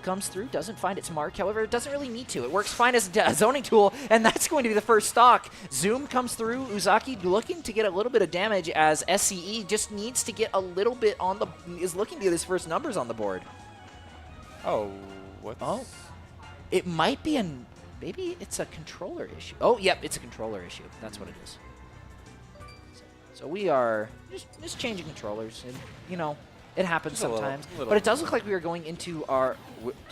Comes through, doesn't find its mark. However, it doesn't really need to. It works fine as a zoning tool, and that's going to be the first stock. Zoom comes through. Uzaki looking to get a little bit of damage as SCE just needs to get a little bit on the... is looking to get his first numbers on the board. Oh, what? Oh. It might be maybe it's a controller issue. Oh, yep, it's a controller issue. That's what it is. So we are just changing controllers, and, you know, it happens sometimes. But it does look like we are going into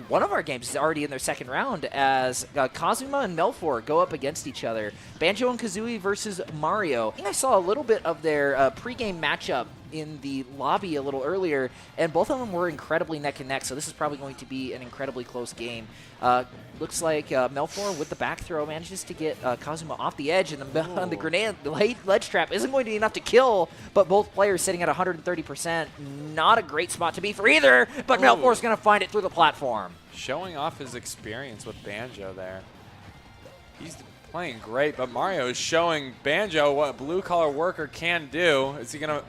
one of our games is already in their second round as Kazuma and Melfor go up against each other. Banjo and Kazooie versus Mario. I think I saw a little bit of their pregame matchup in the lobby a little earlier, and both of them were incredibly neck and neck, so this is probably going to be an incredibly close game. Looks like Melfor with the back throw manages to get Kazuma off the edge, and the grenade ledge trap isn't going to be enough to kill, but both players sitting at 130%. Not a great spot to be for either, but Melfor's going to find it through the platform. Showing off his experience with Banjo there. He's playing great, but Mario is showing Banjo what a blue-collar worker can do. Is he going to...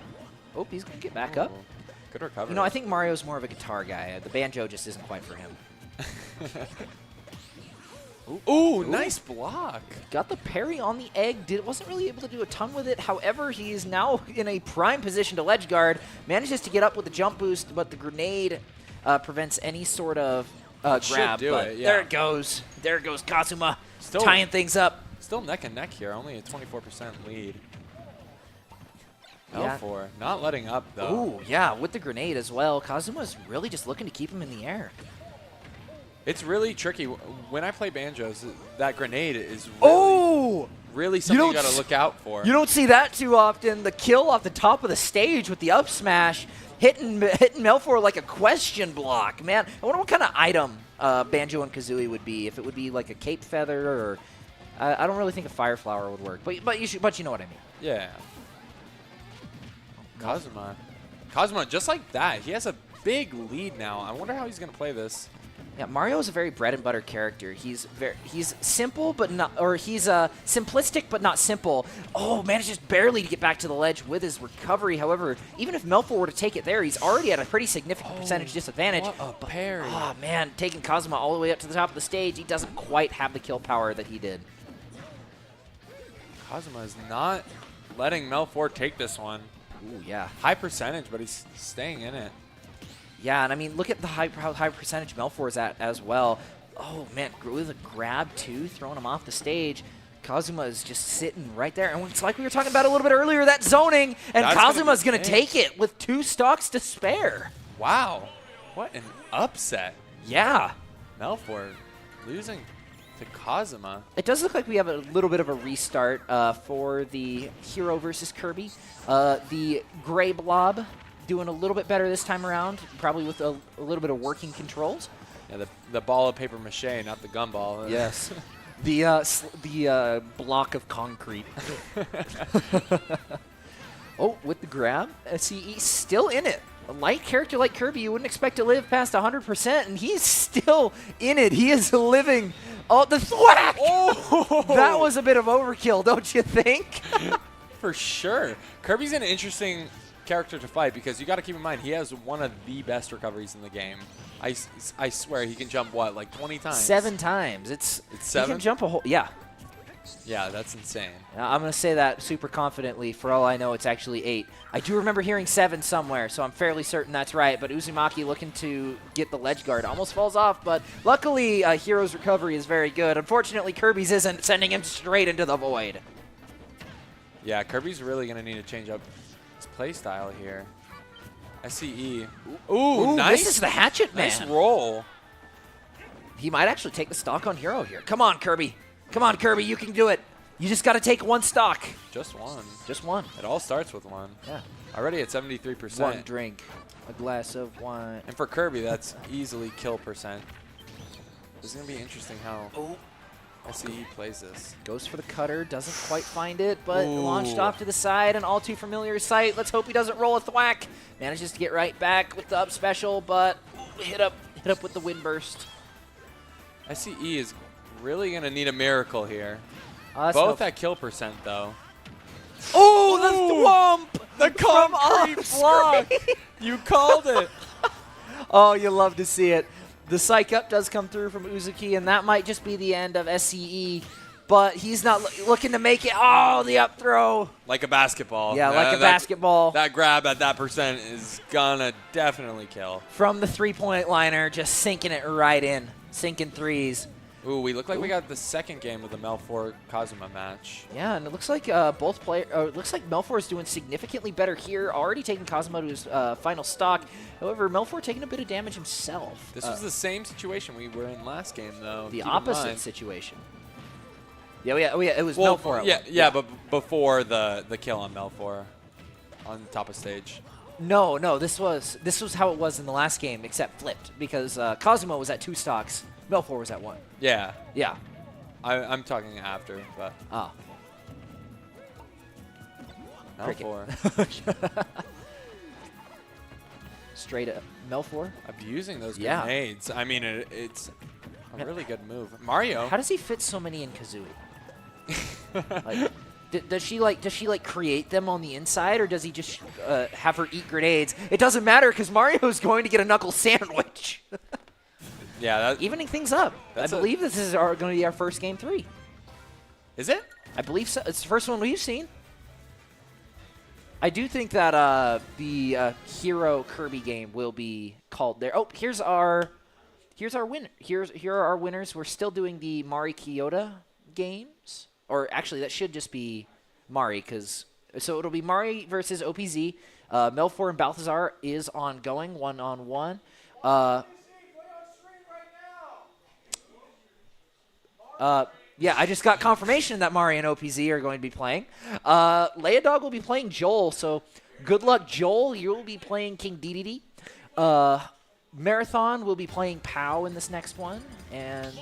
Oh, he's going to get back up. Good recovery. You know, I think Mario's more of a guitar guy. The banjo just isn't quite for him. Ooh, nice block. Got the parry on the egg. Wasn't really able to do a ton with it. However, he is now in a prime position to ledge guard. Manages to get up with the jump boost, but the grenade prevents any sort of grab. There it goes. There goes Kazuma, still tying things up. Still neck and neck here. Only a 24% lead. Yeah. L4, not letting up though. Ooh, yeah, with the grenade as well. Kazuma's really just looking to keep him in the air. It's really tricky. When I play Banjos, that grenade is really something you got to look out for. You don't see that too often. The kill off the top of the stage with the up smash, hitting Melfor like a question block. Man, I wonder what kind of item Banjo and Kazooie would be. If it would be like a cape feather, or I don't really think a fire flower would work. But you know what I mean. Yeah. Kazuma, just like that, he has a big lead now. I wonder how he's going to play this. Yeah, Mario is a very bread and butter character. He's simple, but not, or he's simplistic but not simple. Oh, manages barely to get back to the ledge with his recovery. However, even if Melfor were to take it there, he's already at a pretty significant percentage disadvantage. What a parry! Oh man, taking Kazuma all the way up to the top of the stage, he doesn't quite have the kill power that he did. Kazuma is not letting Melfor take this one. Ooh, yeah. High percentage, but he's staying in it. Yeah, and I mean, look at how high percentage Melfor is at as well. Oh, man, with a grab, too, throwing him off the stage. Kazuma is just sitting right there. And it's like we were talking about a little bit earlier, that zoning, and Kazuma's going to take it with 2 stocks to spare. Wow. What an upset. Yeah. Melfor losing to Kazuma. It does look like we have a little bit of a restart for the Hero versus Kirby. The Gray Blob doing a little bit better this time around, probably with a little bit of working controls. Yeah, the ball of paper mache, not the gumball. Yes. the block of concrete. Oh, with the grab, SCE still in it. A light character like Kirby, you wouldn't expect to live past 100%, and he's still in it. He is living. Oh, the thwack! Oh! That was a bit of overkill, don't you think? For sure. Kirby's an interesting character to fight because you got to keep in mind he has one of the best recoveries in the game. I swear he can jump, what, like 20 times? 7 times. It's 7? He can jump a whole, yeah. Yeah, that's insane. I'm going to say that super confidently. For all I know, it's actually 8. I do remember hearing 7 somewhere, so I'm fairly certain that's right. But Uzumaki looking to get the ledge guard. Almost falls off, but luckily Hero's recovery is very good. Unfortunately, Kirby's isn't, sending him straight into the void. Yeah, Kirby's really going to need to change up his play style here. SCE. Ooh, nice. This is the hatchet, man. Nice roll. He might actually take the stock on Hero here. Come on, Kirby. Come on, Kirby, you can do it. You just got to take 1 stock. Just 1. Just 1. It all starts with 1. Yeah. Already at 73%. 1 drink, a glass of wine. And for Kirby, that's easily kill percent. This is going to be interesting how SCE plays this. Goes for the cutter, doesn't quite find it, but launched off to the side, an all too familiar sight. Let's hope he doesn't roll a thwack. Manages to get right back with the up special, but hit up with the wind burst. SCE is really going to need a miracle here. Both at kill percent, though. Oh, the thwomp! The concrete block! You called it. Oh, you love to see it. The psych up does come through from Uzuki, and that might just be the end of SCE. But he's not looking to make it. Oh, the up throw. Like a basketball. Yeah, like a basketball. That grab at that percent is going to definitely kill. From the three-point liner, just sinking it right in. Sinking threes. Ooh, we look like we got the second game of the Melfor Kazuma match. Yeah, and it looks like both players. It looks like Melfor is doing significantly better here, already taking Kazuma to his final stock. However, Melfor taking a bit of damage himself. This was the same situation we were in last game, though. The opposite situation. Yeah, it was Melfor. Yeah, but before the kill on Melfor on top of stage. No, this was how it was in the last game, except flipped because Kazuma was at 2 stocks. Melfor was at 1. Yeah. Yeah. I'm talking after, but. Oh. Melfor. Straight up. Melfor. Abusing those grenades. I mean, it's a really good move. Mario. How does he fit so many in Kazooie? Like, does she create them on the inside, or does he just have her eat grenades? It doesn't matter because Mario's going to get a knuckle sandwich. Yeah, evening things up. I believe this is going to be our first game 3. Is it? I believe so. It's the first one we've seen. I do think that the Hero Kirby game will be called there. Oh, here's our winner. Here are our winners. We're still doing the Mari Kyoto games, or actually that should just be Mari, so it'll be Mari versus OPZ. Melfor and Balthazar is ongoing, 1-on-1. Yeah, I just got confirmation that Mari and OPZ are going to be playing. Leia Dog will be playing Joel, so good luck, Joel. You'll be playing King Dedede. Marathon will be playing Pow in this next one, and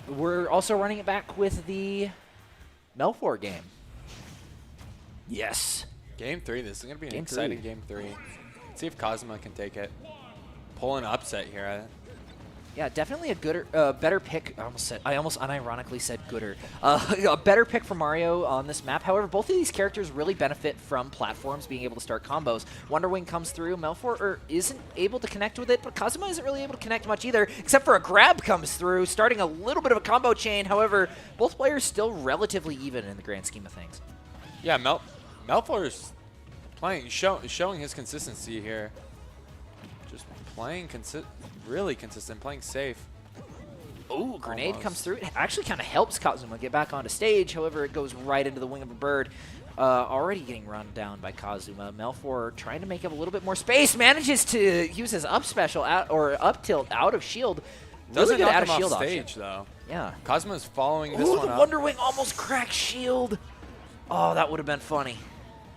we're also running it back with the Melfor game. Yes. Game 3. This is going to be an exciting game 3. Let's see if Kazuma can take it. Pull an upset here. Yeah, definitely a better pick. I almost unironically said gooder. A better pick for Mario on this map. However, both of these characters really benefit from platforms being able to start combos. Wonder Wing comes through. Melfor isn't able to connect with it, but Kazuma isn't really able to connect much either, except for a grab comes through, starting a little bit of a combo chain. However, both players still relatively even in the grand scheme of things. Yeah, Melfor's playing, showing his consistency here. Just playing really consistent, playing safe. Oh, grenade comes through. It actually kind of helps Kazuma get back onto stage. However, it goes right into the wing of a bird. Already getting run down by Kazuma. Melfor trying to make up a little bit more space. Manages to use his up special or up tilt out of shield. Really good out of shield stage though. Yeah. Kazuma's following this one the up. Wonder Wing almost cracked shield. Oh, that would have been funny.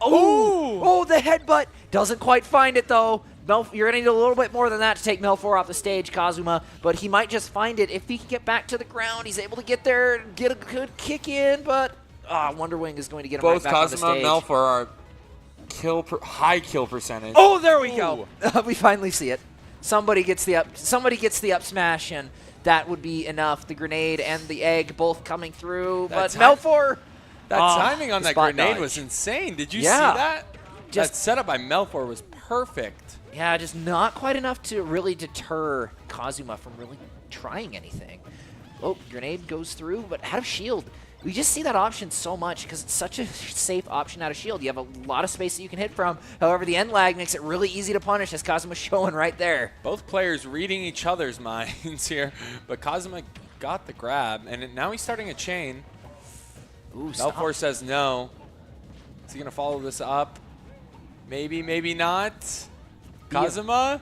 Oh, the headbutt. Doesn't quite find it though. You're going to need a little bit more than that to take Melfor off the stage, Kazuma, but he might just find it. If he can get back to the ground, he's able to get there and get a good kick in, but Wonder Wing is going to get him right back on the stage. Both Kazuma and Melfor are high kill percentage. Oh, there we go. We finally see it. Somebody gets the up smash, and that would be enough. The grenade and the egg both coming through, but Melfor... That timing on that grenade was insane. Did you see that? That setup by Melfor was perfect. Yeah, just not quite enough to really deter Kazuma from really trying anything. Oh, grenade goes through, but out of shield. We just see that option so much because it's such a safe option out of shield. You have a lot of space that you can hit from. However, the end lag makes it really easy to punish, as Kazuma's showing right there. Both players reading each other's minds here, but Kazuma got the grab, and now he's starting a chain. Ooh, Melfor says no. Is he going to follow this up? Maybe, maybe not. Kazuma?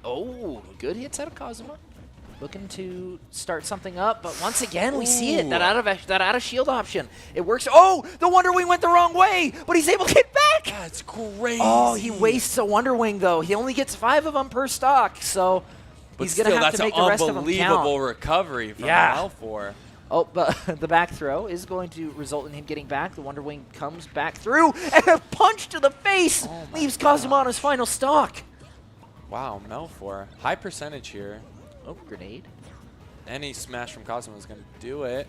Oh, good hits out of Kazuma. Looking to start something up, but once again we see it. That out of shield option. It works. Oh, the Wonder Wing went the wrong way, but he's able to get back. That's crazy. Oh, he wastes a Wonder Wing though. He only gets 5 of them per stock, so he's gonna have to make the rest of them count. That's an unbelievable recovery from Melfor. Oh, but the back throw is going to result in him getting back. The Wonder Wing comes back through, and a punch to the face leaves Kazuma on his final stock. Wow, Melfor. High percentage here. Oh, grenade. Any smash from Kazuma is going to do it.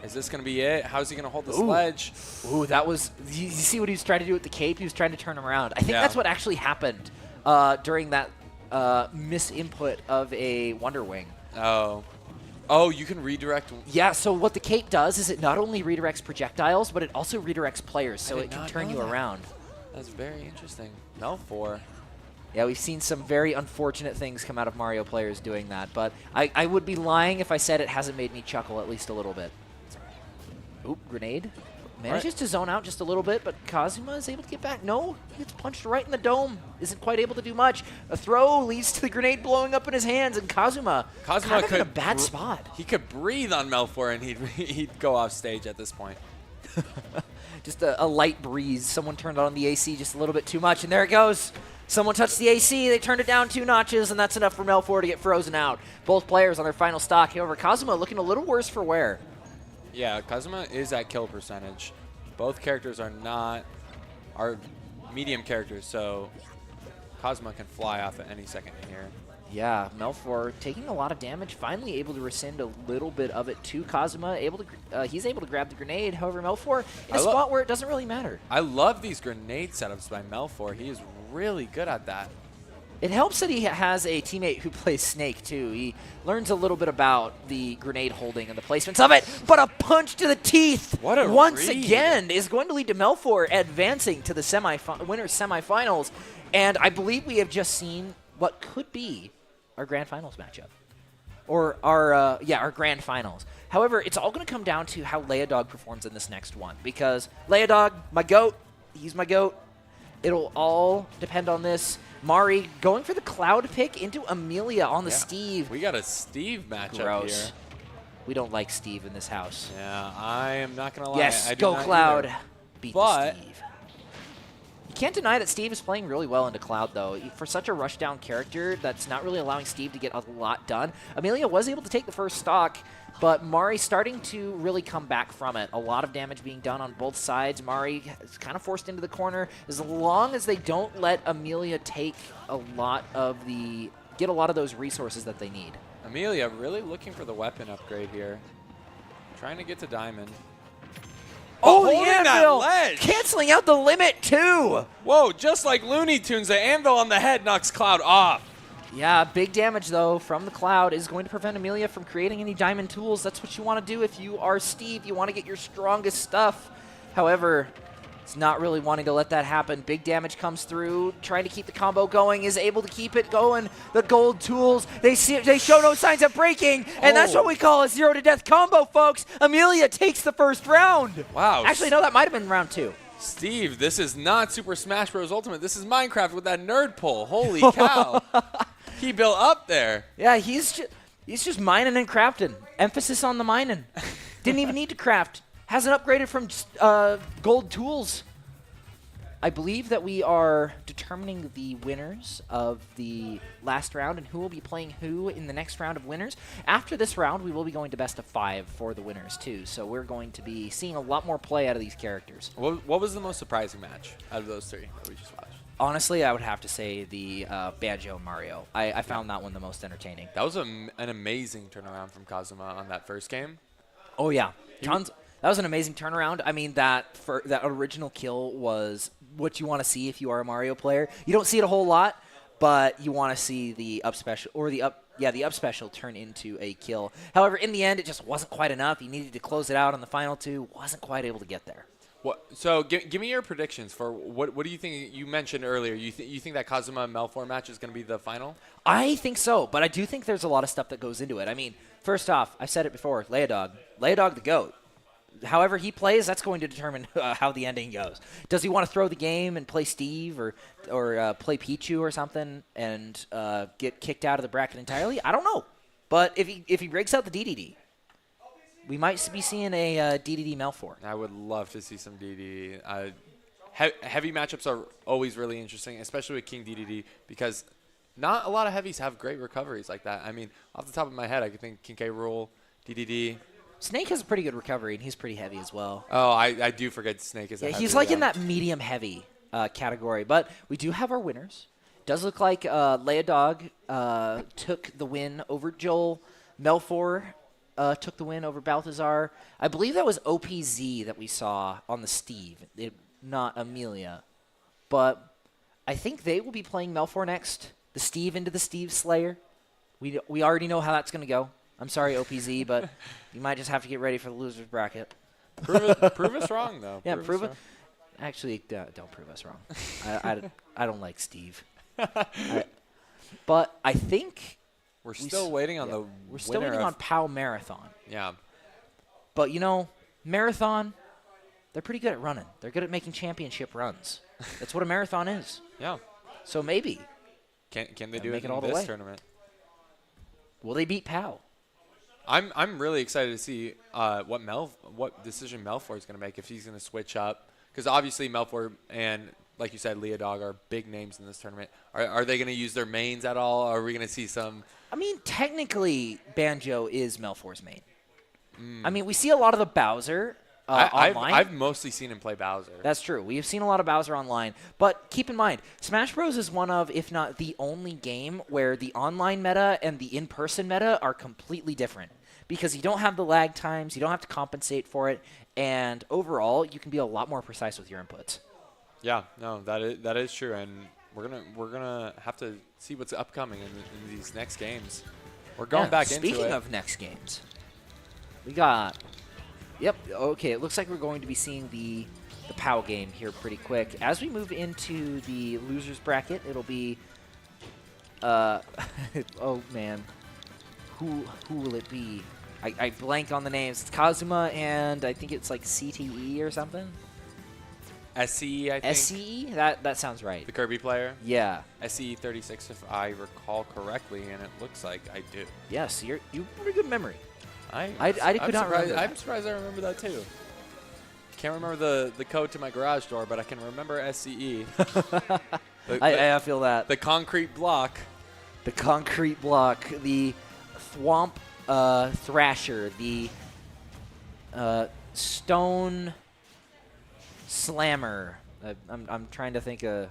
Is this going to be it? How's he going to hold the sledge? Ooh, that was... You see what he was trying to do with the cape? He was trying to turn him around. I think that's what actually happened during that misinput of a Wonder Wing. Oh. Oh, you can redirect. Yeah, so what the cape does is it not only redirects projectiles, but it also redirects players, so I did it can not turn know you that. around. That's very interesting. Melfor. Yeah, we've seen some very unfortunate things come out of Mario players doing that, but I would be lying if I said it hasn't made me chuckle at least a little bit. Oop, grenade. Manages to zone out just a little bit, but Kazuma is able to get back. No, he gets punched right in the dome. Isn't quite able to do much. A throw leads to the grenade blowing up in his hands, and Kazuma kind of in a bad spot. He could breathe on Melfor, and he'd go off stage at this point. Just a light breeze. Someone turned on the AC just a little bit too much, and there it goes. Someone touched the AC, they turned it down 2 notches, and that's enough for Melfor to get frozen out. Both players on their final stock. However, Kazuma looking a little worse for wear. Yeah, Kazuma is at kill percentage. Both characters are medium characters, so Kazuma can fly off at any second here. Yeah, Melfor taking a lot of damage, finally able to rescind a little bit of it to Kazuma. He's able to grab the grenade. However, Melfor in a spot where it doesn't really matter. I love these grenade setups by Melfor. He is really good at that. It helps that he has a teammate who plays Snake, too. He learns a little bit about the grenade holding and the placements of it, but a punch to the teeth What a once read. again is going to lead to Melfor advancing to the winners semifinals. And I believe we have just seen what could be our grand finals matchup. Or our grand finals. However, it's all going to come down to how Leodog performs in this next one. Because Leodog, my GOAT, he's my GOAT. It'll all depend on this. Mari going for the Cloud pick into Amelia on the Steve. We got a Steve matchup Gross. here. We don't like Steve in this house. Yeah, I am not going to lie. Yes, I do go not Cloud. either. Beat But the Steve. You can't deny that Steve is playing really well into Cloud, though. For such a rushdown character, that's not really allowing Steve to get a lot done. Amelia was able to take the first stock, but Mari starting to really come back from it. A lot of damage being done on both sides. Mari is kind of forced into the corner. As long as they don't let Amelia take get a lot of those resources that they need. Amelia really looking for the weapon upgrade here. Trying to get to Diamond. Oh, holding the that anvil! ledge! Canceling out the limit, too! Whoa, just like Looney Tunes, the anvil on the head knocks Cloud off. Yeah, big damage, though, from the Cloud is going to prevent Amelia from creating any diamond tools. That's what you want to do if you are Steve. You want to get your strongest stuff. However, it's not really wanting to let that happen. Big damage comes through, trying to keep the combo going, is able to keep it going. The gold tools, they show no signs of breaking, and that's what we call a 0 to death combo, folks. Amelia takes the first round. Wow. Actually, no, that might have been round 2. Steve, this is not Super Smash Bros. Ultimate. This is Minecraft with that nerd pull. Holy cow. He built up there. Yeah, he's just mining and crafting. Emphasis on the mining. Didn't even need to craft. Hasn't upgraded from gold tools. I believe that we are determining the winners of the last round and who will be playing who in the next round of winners. After this round, we will be going to best of 5 for the winners, too. So we're going to be seeing a lot more play out of these characters. What was the most surprising match out of those 3 that we just watched? Honestly, I would have to say the Banjo Mario. I found that one the most entertaining. That was an amazing turnaround from Kazuma on that first game. Oh, yeah. That was an amazing turnaround. I mean, that original kill was what you want to see if you are a Mario player. You don't see it a whole lot, but you want to see the up special or the up special turn into a kill. However, in the end, it just wasn't quite enough. He needed to close it out on the final 2. Wasn't quite able to get there. So give me your predictions for what do you think? You mentioned earlier you think that Kazuma Melfor match is going to be the final? I think so, but I do think there's a lot of stuff that goes into it. I mean, first off, I've said it before, Leodog the GOAT. However he plays, that's going to determine how the ending goes. Does he want to throw the game and play Steve or play Pichu or something and get kicked out of the bracket entirely? I don't know. But if he breaks out the DDD, we might be seeing a DDD Melfor. I would love to see some DDD. Heavy matchups are always really interesting, especially with King DDD, because not a lot of heavies have great recoveries like that. I mean, off the top of my head, I could think King K. Rool, DDD. Snake has a pretty good recovery, and he's pretty heavy as well. Oh, I do forget Snake is a heavy. He's like in that medium-heavy category. But we do have our winners. Does look like Leodog took the win over Joel. Melfor took the win over Balthazar. I believe that was OPZ that we saw on the Steve, not Amelia. But I think they will be playing Melfor next. the Steve into the Steve Slayer. We already know how that's going to go. I'm sorry, OPZ, but you might just have to get ready for the loser's bracket. Prove us wrong, though. Yeah, prove it. Actually, don't prove us wrong. I don't like Steve. But I think we're still waiting on the we're still waiting on POW Marathon. Yeah. But, Marathon, they're pretty good at running. They're good at making championship runs. That's what a marathon is. Yeah. So maybe. Can they do it all in the this way. tournament? Will they beat POW? I'm really excited to see what decision Melfor is going to make, if he's going to switch up. Because obviously Melfor and, like you said, Leodog are big names in this tournament. Are they going to use their mains at all? Or are we going to see some? I mean, technically, Banjo is Melfor's main. I mean, we see a lot of the Bowser online. I've mostly seen him play Bowser. That's true. We have seen a lot of Bowser online. But keep in mind, Smash Bros. Is one of, if not the only game where the online meta and the in-person meta are completely different. Because you don't have the lag times, you don't have to compensate for it, and overall, you can be a lot more precise with your inputs. Yeah, no, that is true, and we're gonna have to see what's upcoming in these next games. We're going back into it. Speaking of next games, we got. Yep. Okay. It looks like we're going to be seeing the POW game here pretty quick. As we move into the losers bracket, it'll be. Oh man, who will it be? I blank on the names. It's Kazuma and I think it's like CTE or something. SCE, I think. SCE? That sounds right. The Kirby player. Yeah. SCE 36, if I recall correctly, and it looks like I do. Yes, you pretty good memory. I could not remember that. I'm surprised I remember that too. Can't remember the code to my garage door, but I can remember SCE. I feel that. The concrete block. The concrete block. The Thwomp Thrasher. The Stone Slammer. I'm trying to think of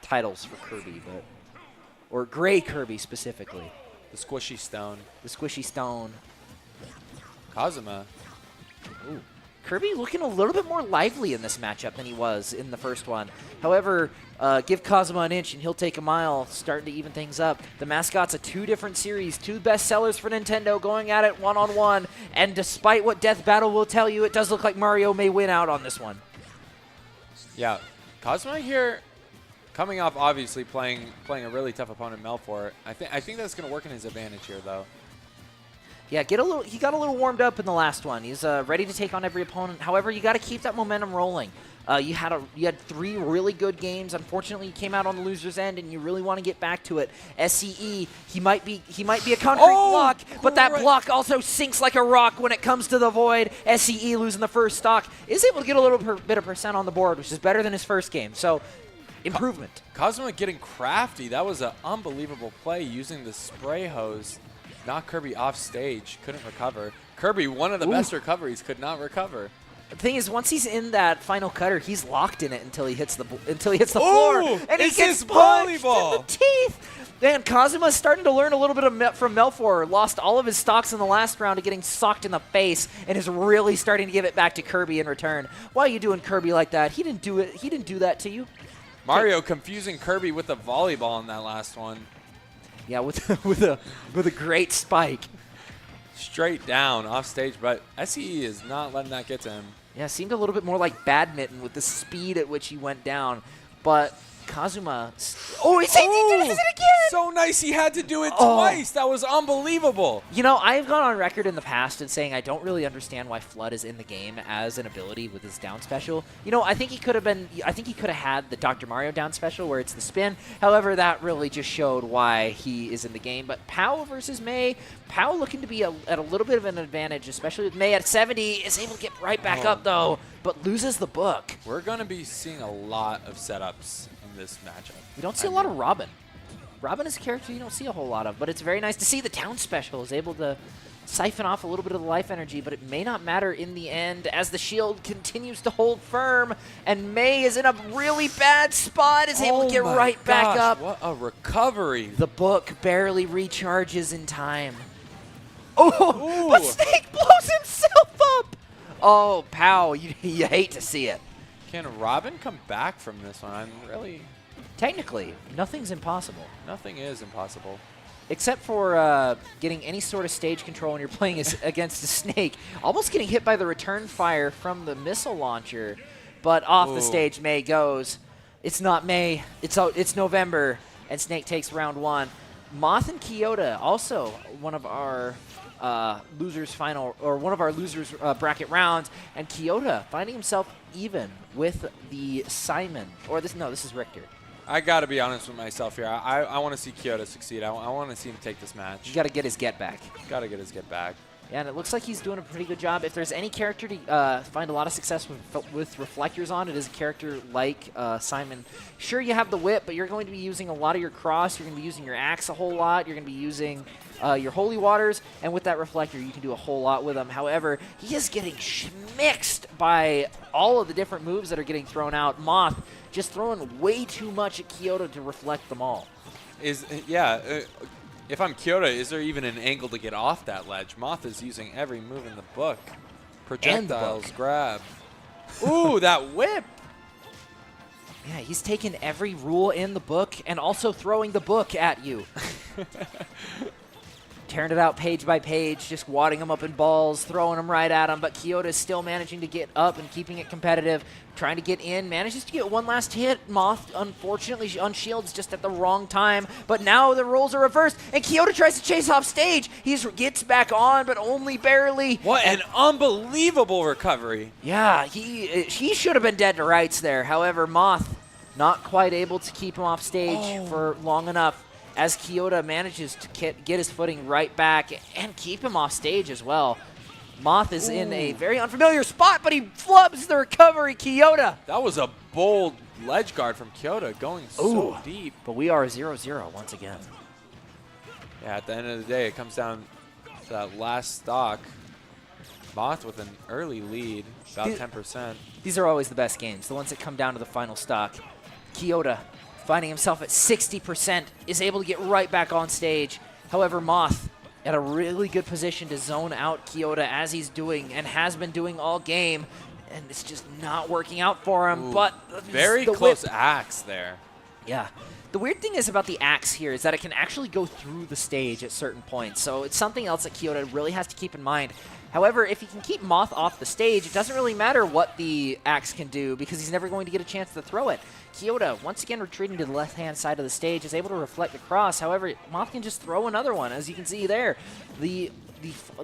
titles for Kirby, or Gray Kirby specifically. The Squishy Stone. The Squishy Stone. Kazuma. Ooh. Kirby looking a little bit more lively in this matchup than he was in the first one. However, give Kazuma an inch and he'll take a mile, starting to even things up. The mascots of two different series, two best sellers for Nintendo going at it one-on-one. And despite what Death Battle will tell you, it does look like Mario may win out on this one. Yeah, Kazuma here, coming off obviously playing a really tough opponent, Melfor. I think that's going to work in his advantage here, though. Yeah, he got a little warmed up in the last one. He's ready to take on every opponent. However, you got to keep that momentum rolling. You had 3 really good games. Unfortunately, you came out on the loser's end, and you really want to get back to it. SCE, he might be a concrete block, but that block also sinks like a rock when it comes to the void. SCE losing the first stock is able to get a little bit of percent on the board, which is better than his first game. So, improvement. Kazuma getting crafty. That was an unbelievable play using the spray hose. Knocked Kirby off stage, couldn't recover. Kirby, one of the best recoveries, could not recover. The thing is, once he's in that final cutter, he's locked in it until he hits the floor, and he gets punched in the teeth. Man, Kazuma's starting to learn a little bit from Melfor. Lost all of his stocks in the last round to getting socked in the face, and is really starting to give it back to Kirby in return. Why are you doing Kirby like that? He didn't do it. He didn't do that to you. Mario confusing Kirby with the volleyball in that last one. Yeah, with a great spike. Straight down off stage, but SCE is not letting that get to him. Yeah, seemed a little bit more like badminton with the speed at which he went down. But Kazuma... Oh, he did it again! So nice he had to do it twice. That was unbelievable. You know, I've gone on record in the past in saying I don't really understand why Flood is in the game as an ability with his down special. You know, I think he could have had the Dr. Mario down special where it's the spin. However, that really just showed why he is in the game. But POW versus May, POW looking to be at a little bit of an advantage, especially with May at 70, is able to get right back up though, but loses the book. We're going to be seeing a lot of setups in this matchup. We don't see a lot of Robin. Robin is a character you don't see a whole lot of, but it's very nice to see the down special is able to siphon off a little bit of the life energy, but it may not matter in the end as the shield continues to hold firm, and May is in a really bad spot, is able to get right back up. What a recovery. The book barely recharges in time. Oh, but Snake blows himself up. Oh, POW, you hate to see it. Can Robin come back from this one? I'm really Technically, nothing's impossible. Nothing is impossible. Except for getting any sort of stage control when you're playing against a snake. Almost getting hit by the return fire from the missile launcher. But off the stage, May goes. It's not May. It's November. And Snake takes round 1. Moth and Kyoto, also one of our losers bracket rounds. And Kyoto finding himself even with the Simon. Or this is Richter. I got to be honest with myself here. I want to see Kyoto succeed. I want to see him take this match. You got to get his get back. Got to get his get back. Yeah, and it looks like he's doing a pretty good job. If there's any character to find a lot of success with reflectors on, it is a character like Simon. Sure, you have the whip, but you're going to be using a lot of your cross. You're going to be using your axe a whole lot. You're going to be using your holy waters, and with that reflector, you can do a whole lot with him. However, he is getting schmixed by all of the different moves that are getting thrown out. Moth just throwing way too much at Kyoto to reflect them all. If I'm Kyoto, is there even an angle to get off that ledge? Moth is using every move in the book. Projectiles, grab. Ooh, that whip! Yeah, he's taking every rule in the book and also throwing the book at you. Tearing it out page by page, just wadding them up in balls, throwing them right at him. But Kyoto is still managing to get up and keeping it competitive, trying to get in, manages to get one last hit. Moth, unfortunately, unshields just at the wrong time. But now the roles are reversed, and Kyoto tries to chase off stage. He gets back on, but only barely. What an unbelievable recovery. Yeah, he should have been dead to rights there. However, Moth not quite able to keep him off stage for long enough, as Kyoto manages to get his footing right back and keep him off stage as well. Moth is in a very unfamiliar spot, but he flubs the recovery, Kyoto. That was a bold ledge guard from Kyoto, going so deep. But we are 0-0 once again. Yeah, at the end of the day, it comes down to that last stock. Moth with an early lead, about 10%. These are always the best games, the ones that come down to the final stock. Kyoto, finding himself at 60%, is able to get right back on stage. However, Moth at a really good position to zone out Kyoto as he's doing and has been doing all game, and it's just not working out for him. But very close axe there. Yeah. The weird thing is about the axe here is that it can actually go through the stage at certain points, so it's something else that Kyoto really has to keep in mind. However, if he can keep Moth off the stage, it doesn't really matter what the axe can do because he's never going to get a chance to throw it. Kyoto, once again retreating to the left-hand side of the stage, is able to reflect across. However, Moth can just throw another one, as you can see there. The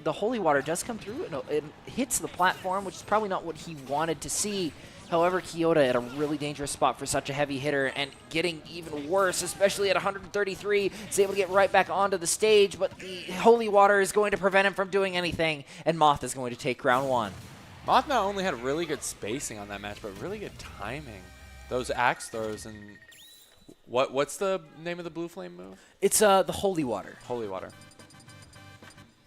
holy water does come through. It hits the platform, which is probably not what he wanted to see. However, Kyoto at a really dangerous spot for such a heavy hitter, and getting even worse, especially at 133, is able to get right back onto the stage, but the holy water is going to prevent him from doing anything, and Moth is going to take round 1. Moth not only had really good spacing on that match, but really good timing. Those axe throws, and what's the name of the blue flame move? It's the holy water. Holy water.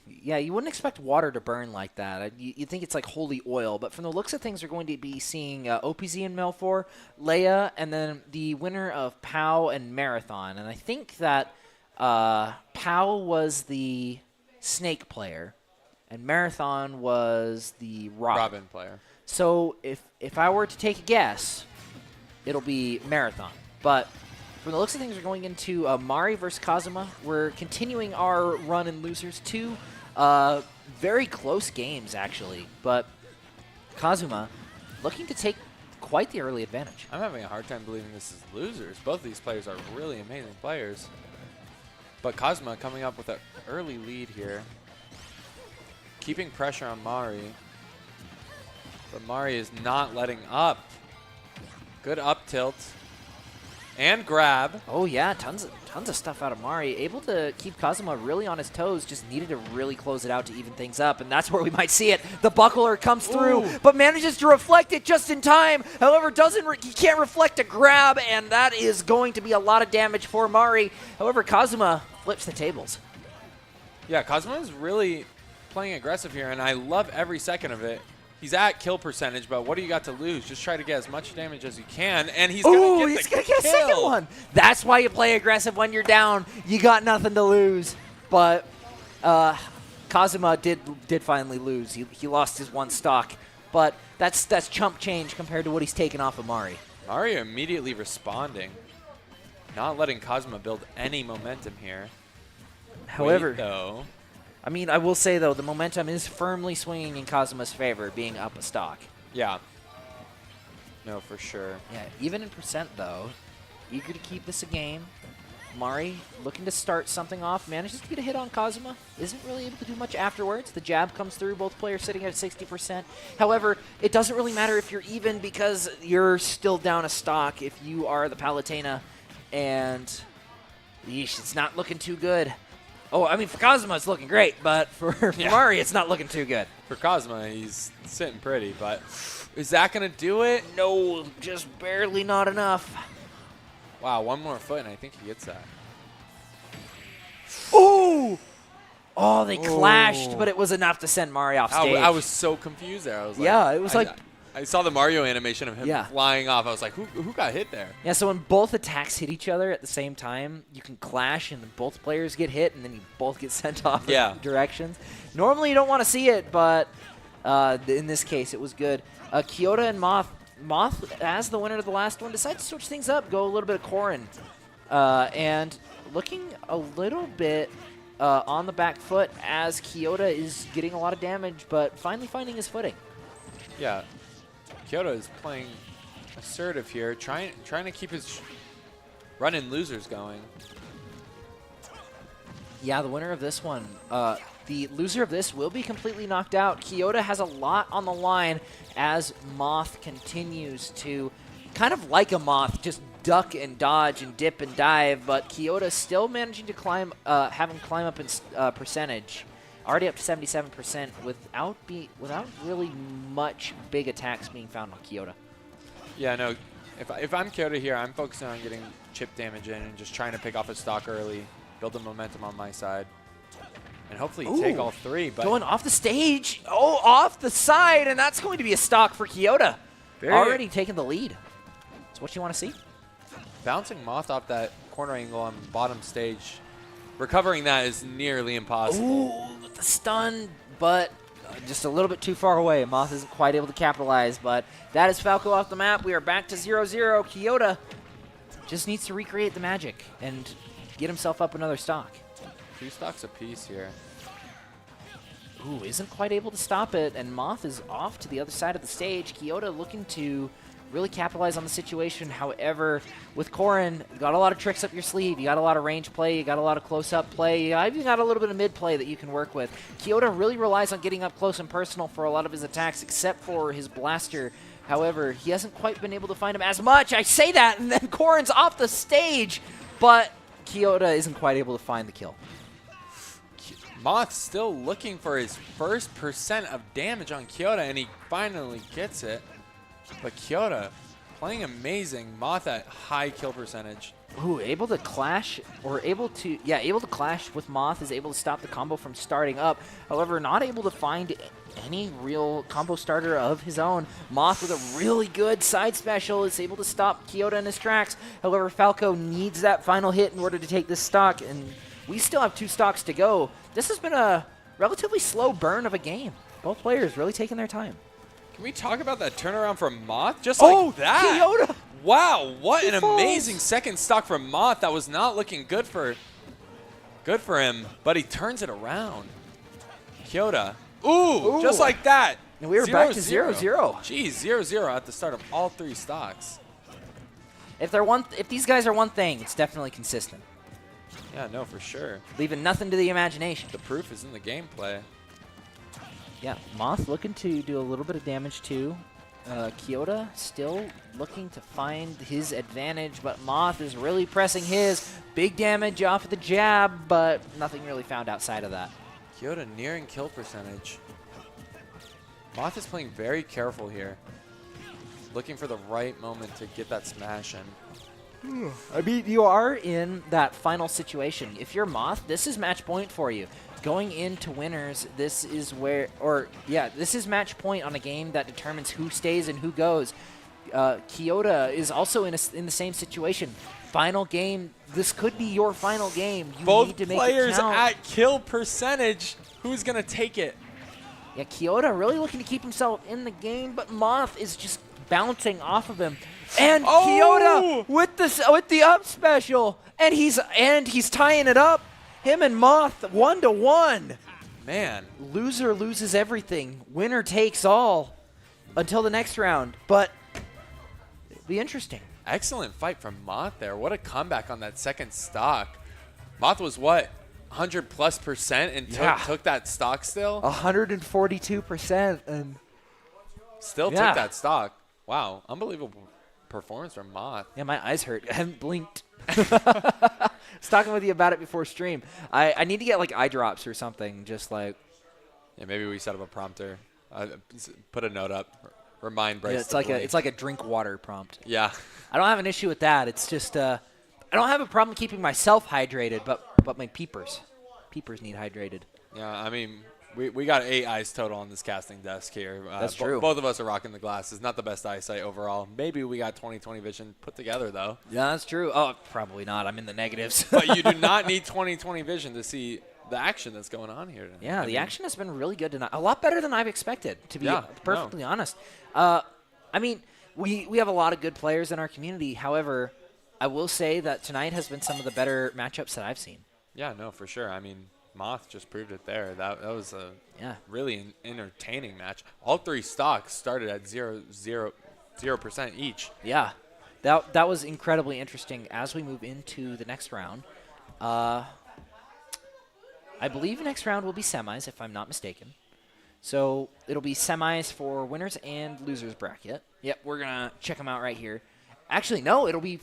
Yeah, you wouldn't expect water to burn like that. You'd think it's like holy oil, but from the looks of things, we're going to be seeing OPZ in Mel4, Leia, and then the winner of POW and Marathon. And I think that POW was the Snake player, and Marathon was the Robin player. So if I were to take a guess, it'll be Marathon. But from the looks of things, we're going into Mari versus Kazuma. We're continuing our run in Losers 2. Very close games, actually, but Kazuma looking to take quite the early advantage. I'm having a hard time believing this is Losers. Both of these players are really amazing players. But Kazuma coming up with an early lead here. Keeping pressure on Mari. But Mari is not letting up. Good up tilt. And grab. Oh, yeah, tons of stuff out of Mari. Able to keep Kazuma really on his toes. Just needed to really close it out to even things up, and that's where we might see it. The buckler comes through, but manages to reflect it just in time. However, he can't reflect a grab, and that is going to be a lot of damage for Mari. However, Kazuma flips the tables. Yeah, Kazuma is really playing aggressive here, and I love every second of it. He's at kill percentage, but what do you got to lose? Just try to get as much damage as you can, and he's going to get a second one. That's why you play aggressive when you're down. You got nothing to lose. But Kazuma did finally lose. He lost his one stock, but that's chump change compared to what he's taken off of Mari. Mari immediately responding. not letting Kazuma build any momentum here. However, Wait, though. I mean, I will say, though, the momentum is firmly swinging in Kazuma's favor, being up a stock. Yeah. No, for sure. Yeah, even in percent, though, eager to keep this a game. Mari looking to start something off, manages to get a hit on Kazuma, isn't really able to do much afterwards. The jab comes through, both players sitting at 60%. However, it doesn't really matter if you're even because you're still down a stock if you are the Palutena, and yeesh, it's not looking too good. Oh, I mean, for Kazuma, it's looking great, but for Mari, it's not looking too good. For Kazuma, he's sitting pretty, but is that going to do it? No, just barely not enough. Wow, one more foot, and I think he gets that. Ooh! Oh, they clashed, but it was enough to send Mari off stage. I was so confused there. I was like, yeah, it was I saw the Mario animation of him flying off. I was like, who got hit there? Yeah, so when both attacks hit each other at the same time, you can clash and then both players get hit and then you both get sent off in directions. Normally you don't want to see it, but in this case it was good. Kyoto and Moth. Moth, as the winner of the last one, decides to switch things up, go a little bit of Korin. And looking a little bit on the back foot as Kyoto is getting a lot of damage, but finally finding his footing. Yeah. Kyoto is playing assertive here, trying to keep his run-in losers going. Yeah, the winner of this one. The loser of this will be completely knocked out. Kyoto has a lot on the line as Moth continues to, kind of like a moth, just duck and dodge and dip and dive, but Kyoto still managing to climb, have him climb up in percentage. Already up to 77% without really much big attacks being found on Kyoto. Yeah, no. If I'm Kyoto here, I'm focusing on getting chip damage in and just trying to pick off a stock early, build the momentum on my side, and hopefully take all three. But going off the stage, off the side, and that's going to be a stock for Kyoto. Already taking the lead. That's what you want to see. Bouncing Moth off that corner angle on bottom stage, recovering that is nearly impossible. Ooh, with the stun, but just a little bit too far away. Moth isn't quite able to capitalize, but that is Falco off the map. We are back to 0-0. Kyoto just needs to recreate the magic and get himself up another stock. 2 stocks apiece here. Ooh, isn't quite able to stop it, and Moth is off to the other side of the stage. Kyoto looking to really capitalize on the situation. However, with Korin, you got a lot of tricks up your sleeve. You got a lot of range play. You got a lot of close-up play. You even got a little bit of mid-play that you can work with. Kyoto really relies on getting up close and personal for a lot of his attacks, except for his blaster. However, he hasn't quite been able to find him as much. I say that, and then Korin's off the stage, but Kyoto isn't quite able to find the kill. Moth still looking for his first % of damage on Kyoto, and he finally gets it. But Kyoto playing amazing. Moth at high kill percentage. Ooh, able to clash with Moth, is able to stop the combo from starting up. However, not able to find any real combo starter of his own. Moth with a really good side special is able to stop Kyoto in his tracks. However, Falco needs that final hit in order to take this stock, and we still have 2 stocks to go. This has been a relatively slow burn of a game. Both players really taking their time. Can we talk about that turnaround from Moth? Just like that. Kyoto! Wow, what an amazing second stock from Moth. That was not looking good for him, but he turns it around. Kyoto. Ooh, just like that. And we were back to 0-0. Jeez, 0-0 at the start of all 3 stocks. If these guys are one thing, it's definitely consistent. Yeah, no, for sure. Leaving nothing to the imagination. The proof is in the gameplay. Yeah, Moth looking to do a little bit of damage too. Kyoto still looking to find his advantage, but Moth is really pressing his. Big damage off of the jab, but nothing really found outside of that. Kyoto nearing kill percentage. Moth is playing very careful here. Looking for the right moment to get that smash in. I mean, you are in that final situation. If you're Moth, this is match point for you. Going into winners, this is this is match point on a game that determines who stays and who goes. Kyoto is also in the same situation. Final game, this could be your final game. You Both need to make players it count. at kill percentage. Who's going to take it? Yeah, Kyoto really looking to keep himself in the game, but Moth is just bouncing off of him. And Oh! Kyoto with the up special, and he's tying it up. Him and Moth 1-1. Man. Loser loses everything. Winner takes all until the next round. But it'll be interesting. Excellent fight from Moth there. What a comeback on that second stock. Moth was what? 100+% and took that stock still? 142% and still took that stock. Wow. Unbelievable performance from Moth. Yeah, my eyes hurt. I haven't blinked. I was talking with you about it before stream. I need to get like eye drops or something. Just like. Yeah, maybe we set up a prompter. Put a note up. Remind Bryce. Yeah, it's like a drink water prompt. Yeah. I don't have an issue with that. It's just I don't have a problem keeping myself hydrated, but my peepers need hydrated. Yeah, I mean, we got 8 eyes total on this casting desk here. That's true. Both of us are rocking the glasses. Not the best eyesight overall. Maybe we got 20/20 vision put together though. Yeah, that's true. Oh, probably not. I'm in the negatives. But you do not need 20/20 vision to see the action that's going on here tonight. Yeah, the action has been really good tonight. A lot better than I've expected, to be perfectly honest. I mean, we have a lot of good players in our community. However, I will say that tonight has been some of the better matchups that I've seen. Yeah, no, for sure. I mean, Moth just proved it there. That was a really entertaining match. All 3 stocks started at 0% each. Yeah, that was incredibly interesting. As we move into the next round, I believe the next round will be semis, if I'm not mistaken. So it'll be semis for winners and losers bracket. Yep, we're going to check them out right here. Actually, no, it will be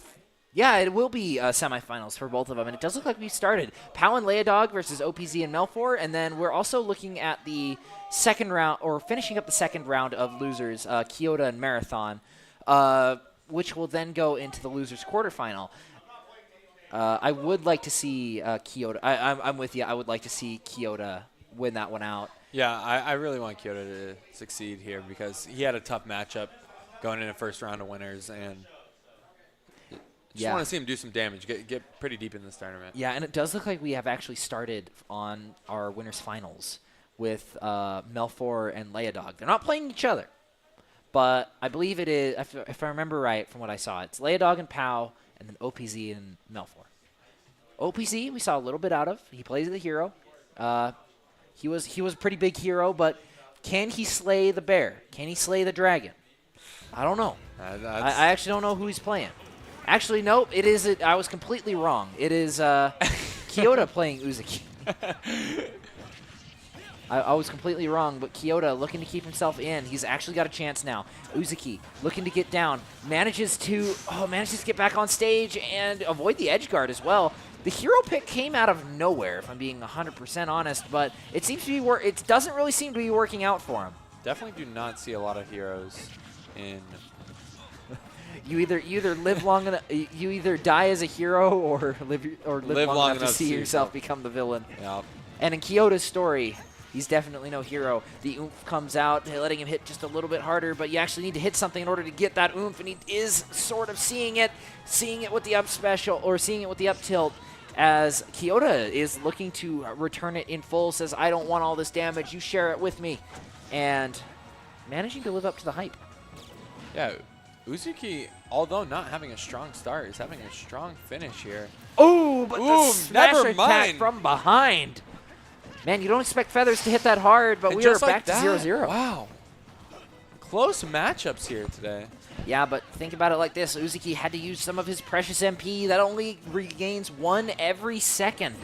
semifinals for both of them. And it does look like we've started. Pow and Leodog versus OPZ and Melfor. And then we're also looking at the second round, or finishing up the second round of losers, Kyoto and Marathon, which will then go into the losers quarterfinal. I would like to see Kyoto. I'm with you. I would like to see Kyoto win that one out. Yeah, I really want Kyoto to succeed here because he had a tough matchup going in the first round of winners, and just want to see him do some damage, get pretty deep in this tournament. Yeah, and it does look like we have actually started on our winners finals with Melfor and Leodog. They're not playing each other, but I believe it is, if I remember right from what I saw, it's Leodog and Pow, and then OPZ and Melfor. OPZ we saw a little bit out of. He plays the hero. He was a pretty big hero, but can he slay the bear? Can he slay the dragon? I don't know. I actually don't know who he's playing. Actually, nope. It is. I was completely wrong. It is Kyoto playing Uzuki. I was completely wrong, but Kyoto looking to keep himself in. He's actually got a chance now. Uzuki looking to get down. Manages to get back on stage and avoid the edge guard as well. The hero pick came out of nowhere, if I'm being 100% honest, but it seems to be it doesn't really seem to be working out for him. Definitely do not see a lot of heroes in. You either live long enough, you either die as a hero or live long enough to see yourself become the villain. Yeah. And in Kyoto's story, he's definitely no hero. The oomph comes out, letting him hit just a little bit harder, but you actually need to hit something in order to get that oomph, and he is sort of seeing it with the up special, or seeing it with the up tilt, as Kyoto is looking to return it in full, says, I don't want all this damage, you share it with me, and managing to live up to the hype. Yeah, Uzuki, although not having a strong start, is having a strong finish here. Oh, but the smash never attack mind. from behind. Man, you don't expect Feathers to hit that hard, but we are back to 0-0. Wow. Close matchups here today. Yeah, but think about it like this. Uzuki had to use some of his precious MP. That only regains 1 every second.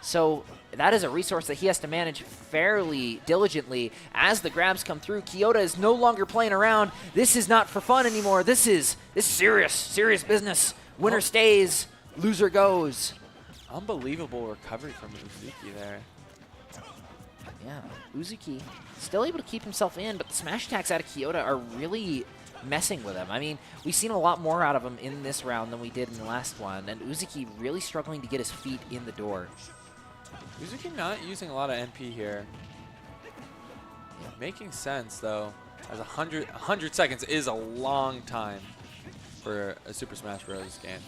So that is a resource that he has to manage fairly diligently as the grabs come through. Kyoto is no longer playing around. This is not for fun anymore. This is serious business. Winner stays, loser goes. Unbelievable recovery from Uzuki there. Yeah, Uzuki still able to keep himself in, but the smash attacks out of Kyoto are really messing with him. I mean, we've seen a lot more out of him in this round than we did in the last one, and Uzuki really struggling to get his feet in the door. Uzuki not using a lot of MP here. Making sense, though, as 100 seconds is a long time for a Super Smash Bros. Game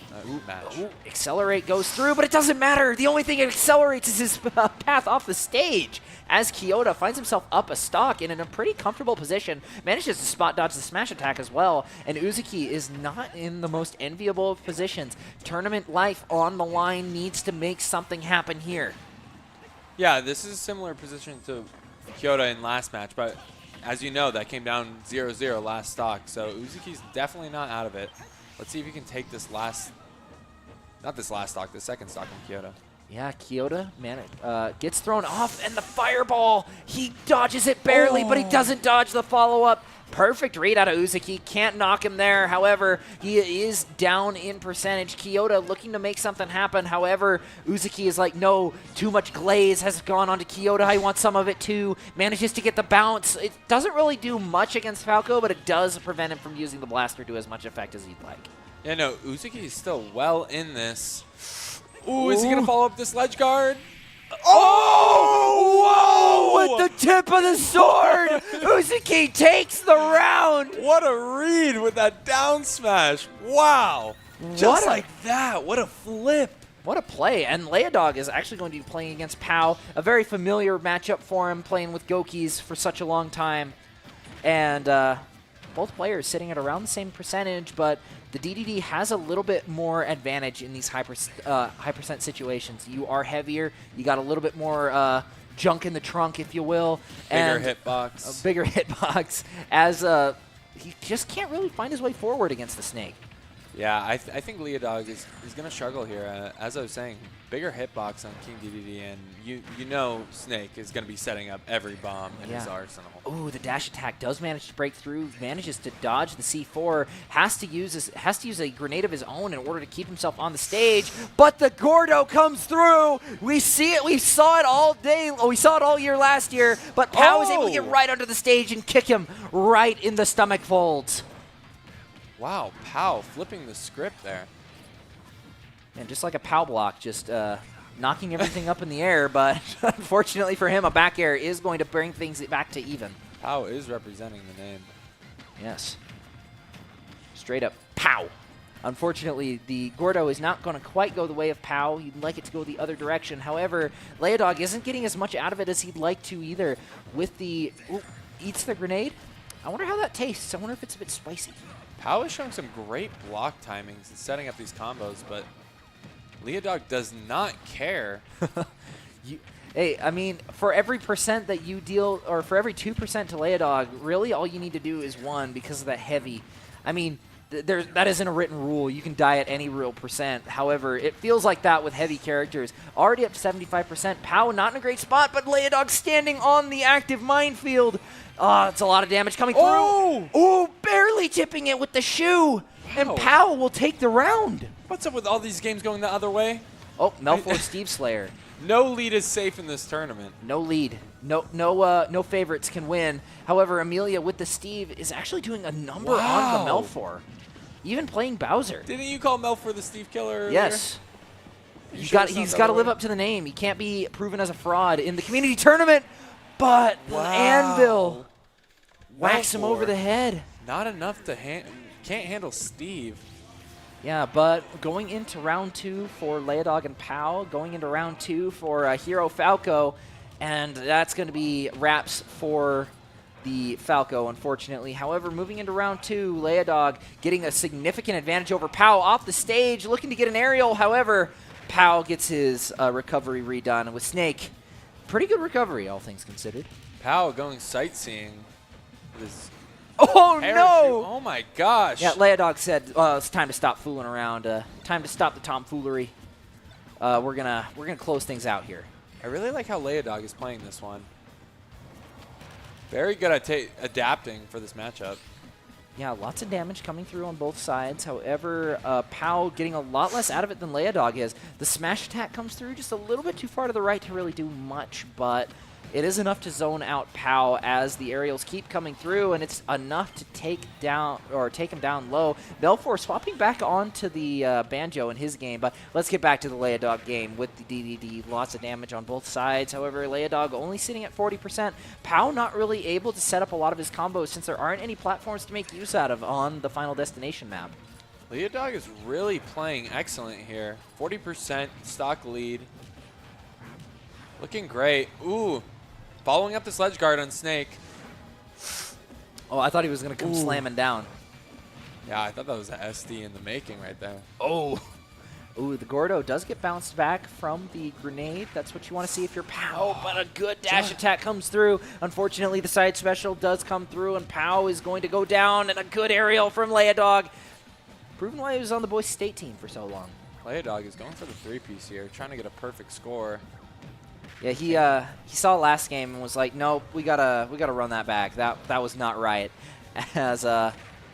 match. Ooh, Accelerate goes through, but it doesn't matter. The only thing it accelerates is his path off the stage as Kyoto finds himself up a stock and in a pretty comfortable position. Manages to spot dodge the smash attack as well, and Uzuki is not in the most enviable of positions. Tournament life on the line, needs to make something happen here. Yeah, this is a similar position to Kyoto in last match, but as you know, that came down 0-0 last stock, so Uzuki's definitely not out of it. Let's see if he can take this last, not this last stock, the second stock in Kyoto. Yeah, Kyoto, man, gets thrown off, and the fireball, he dodges it barely, but he doesn't dodge the follow-up. Perfect read out of Uzuki, can't knock him there. However, he is down in percentage. Kyoto looking to make something happen. However, Uzuki is like, no, too much glaze has gone onto Kyoto. I want some of it too. Manages to get the bounce. It doesn't really do much against Falco, but it does prevent him from using the blaster to as much effect as he'd like. Yeah, no, Uzuki is still well in this. Ooh, is he going to follow up this ledge guard? Oh! Whoa! With the tip of the sword, Uzuki takes the round. What a read with that down smash. Wow. Just like that. What a flip. What a play. And Leodog is actually going to be playing against Pau, a very familiar matchup for him, playing with Gokis for such a long time. And both players sitting at around the same percentage, but the DDD has a little bit more advantage in these high percent situations. You are heavier. You got a little bit more junk in the trunk, if you will. Bigger hitbox. A bigger hitbox, as he just can't really find his way forward against the Snake. Yeah, I think Leodog is going to struggle here. As I was saying, bigger hitbox on King DDD, and you know Snake is going to be setting up every bomb in his arsenal. Ooh, the dash attack does manage to break through, manages to dodge the C4, has to use a grenade of his own in order to keep himself on the stage, but the Gordo comes through. We see it, we saw it all day, we saw it all year last year, but Pau is able to get right under the stage and kick him right in the stomach folds. Wow, Pau flipping the script there. And just like a Pau block, just knocking everything up in the air, but unfortunately for him, a back air is going to bring things back to even. Pau is representing the name. Yes. Straight up Pau. Unfortunately, the Gordo is not going to quite go the way of Pau. He'd like it to go the other direction. However, Leodog isn't getting as much out of it as he'd like to either. With the... Ooh, eats the grenade. I wonder how that tastes. I wonder if it's a bit spicy. Pau is showing some great block timings and setting up these combos, but Leodog does not care. Hey, I mean, for every percent that you deal, or for every 2% to Leodog, really all you need to do is 1 because of that heavy. I mean, that isn't a written rule. You can die at any real percent. However, it feels like that with heavy characters. Already up to 75%. Pau not in a great spot, but Leodog standing on the active minefield. It's a lot of damage coming through. Oh, barely tipping it with the shoe. Wow. And Pau will take the round. What's up with all these games going the other way? Oh, Melfor Steve Slayer. No lead is safe in this tournament. No lead. No favorites can win. However, Amelia with the Steve is actually doing a number on the Melfor. Even playing Bowser. Didn't you call Melfor the Steve Killer earlier? Yes. He's got to live up to the name. He can't be proven as a fraud in the community tournament. But the anvil whacks him over the head. Not enough to can't handle Steve. Yeah, but going into round 2 for Leodog and Pau, going into round 2 for Hero Falco, and that's going to be wraps for the Falco, unfortunately. However, moving into round 2, Leodog getting a significant advantage over Pau off the stage, looking to get an aerial. However, Pau gets his recovery redone with Snake. Pretty good recovery, all things considered. Pau going sightseeing with his Oh, parachute. no! Oh, my gosh. Yeah, Leodog said, it's time to stop fooling around. Time to stop the tomfoolery. We're gonna close things out here. I really like how Leodog is playing this one. Very good at adapting for this matchup. Yeah, lots of damage coming through on both sides. However, Pau getting a lot less out of it than Leodog is. The smash attack comes through just a little bit too far to the right to really do much, but it is enough to zone out Pau as the aerials keep coming through, and it's enough to take him down low. Melfor swapping back onto the Banjo in his game, but let's get back to the Leodog game with the DDD. Lots of damage on both sides. However, Leodog only sitting at 40%. Pau not really able to set up a lot of his combos since there aren't any platforms to make use out of on the Final Destination map. Leodog is really playing excellent here. 40% stock lead. Looking great. Ooh. Following up this ledge guard on Snake. Oh, I thought he was going to come slamming down. Yeah, I thought that was an SD in the making right there. Oh. Ooh, the Gordo does get bounced back from the grenade. That's what you want to see if you're Pow. But a good dash attack comes through. Unfortunately, the side special does come through, and Pow is going to go down. And a good aerial from Leodog. Proving why he was on the boys' state team for so long. Leodog is going for the 3-piece here, trying to get a perfect score. Yeah, he saw last game and was like, nope, we gotta run that back. That was not right. As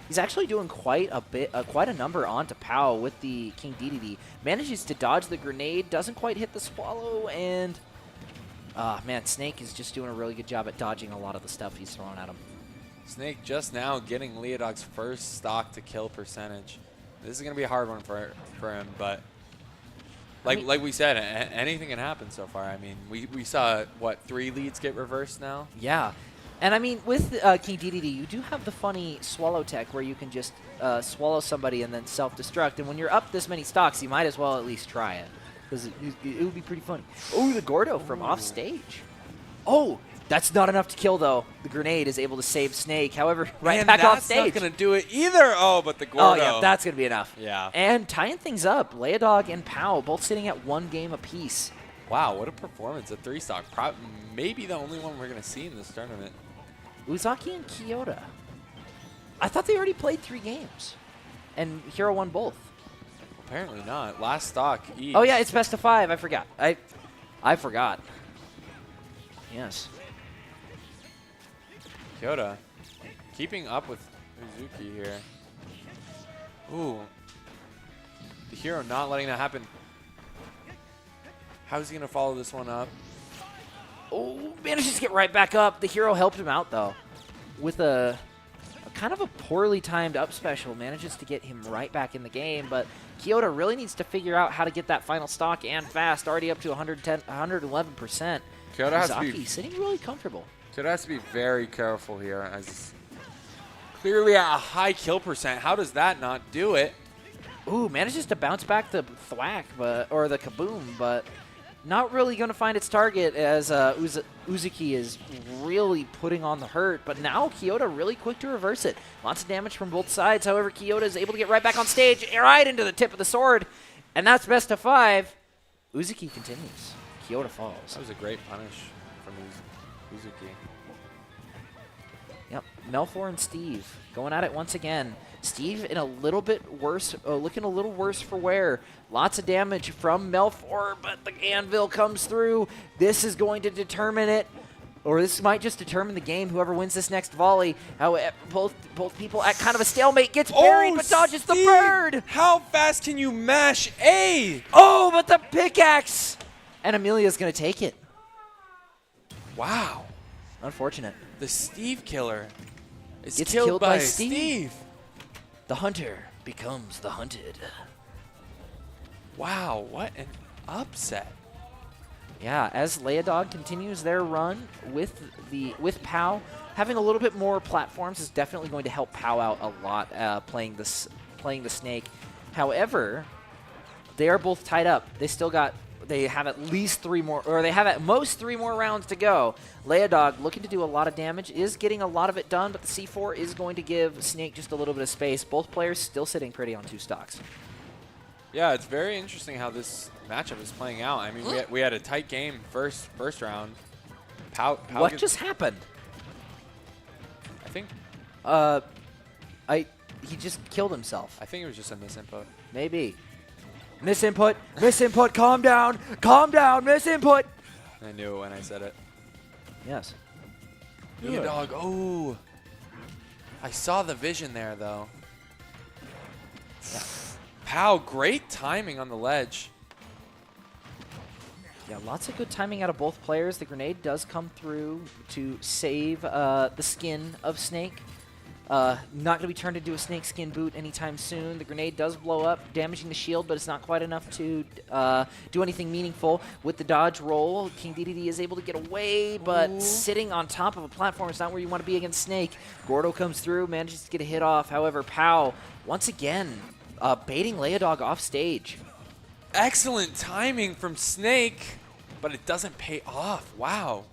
he's actually doing quite a number onto Pow with the King DDD. Manages to dodge the grenade, doesn't quite hit the swallow, and man, Snake is just doing a really good job at dodging a lot of the stuff he's throwing at him. Snake just now getting Leodog's first stock to kill percentage. This is gonna be a hard one for him, but like we said, anything can happen so far. I mean, we saw what 3 leads get reversed now. Yeah. And I mean, with King DDD, you do have the funny swallow tech where you can just swallow somebody and then self-destruct. And when you're up this many stocks, you might as well at least try it, because it would be pretty funny. Oh, the Gordo from off stage. Oh, that's not enough to kill, though. The grenade is able to save Snake. However, back off stage. That's not going to do it either. Oh, but the Gordo. Oh, yeah, that's going to be enough. Yeah. And tying things up, Leodog and Pow both sitting at 1 game apiece. Wow, what a performance. A 3-stock. Maybe the only one we're going to see in this tournament. Uzaki and Kyoto. I thought they already played 3 games. And Hero won both. Apparently not. Last stock each. Oh, yeah, it's best of 5. I forgot. I forgot. Yes. Kyoto keeping up with Uzuki here. Ooh. The Hero not letting that happen. How's he going to follow this one up? Oh, manages to get right back up. The Hero helped him out, though, with a kind of a poorly timed up special. Manages to get him right back in the game, but Kyoto really needs to figure out how to get that final stock and fast. Already up to 111%. Kyoto has to be sitting really comfortable. Kyoto has to be very careful here, as clearly at a high kill percent. How does that not do it? Ooh, manages to bounce back the thwack, or the kaboom, but not really going to find its target, as Uzuki is really putting on the hurt. But now Kyoto really quick to reverse it. Lots of damage from both sides. However, Kyoto is able to get right back on stage, right into the tip of the sword. And that's best of 5. Uzuki continues. Kyoto falls. That was a great punish from Uzuki. Yep, Melfor and Steve going at it once again. Steve in a little bit worse, looking a little worse for wear. Lots of damage from Melfor, but the anvil comes through. This is going to determine it, or this might just determine the game. Whoever wins this next volley. However, both people at kind of a stalemate. Gets buried, but dodges the bird. How fast can you mash A? Oh, but the pickaxe, and Amelia's gonna take it. Wow. Unfortunate. The Steve killer is Gets killed by Steve. The hunter becomes the hunted. Wow, what an upset. Yeah, as Leodog continues their run with Pow, having a little bit more platforms is definitely going to help Pow out a lot playing the Snake. However, they are both tied up. They have at least 3 more, or they have at most 3 more rounds to go. Leodog looking to do a lot of damage, is getting a lot of it done, but the C4 is going to give Snake just a little bit of space. Both players still sitting pretty on 2 stocks. Yeah, it's very interesting how this matchup is playing out. I mean, we had a tight game first round. Pow what just happened? I think. He just killed himself. I think it was just a misinput. Maybe. Misinput, calm down, misinput. I knew it when I said it. Yes. Leodog, oh. I saw the vision there, though. Yeah. Pow, great timing on the ledge. Yeah, lots of good timing out of both players. The grenade does come through to save the skin of Snake. Not going to be turned into a snake skin boot anytime soon. The grenade does blow up, damaging the shield, but it's not quite enough to do anything meaningful. With the dodge roll, King DDD is able to get away, but sitting on top of a platform is not where you want to be against Snake. Gordo comes through, manages to get a hit off. However, Pow, once again, baiting Leodog off stage. Excellent timing from Snake, but it doesn't pay off. Wow.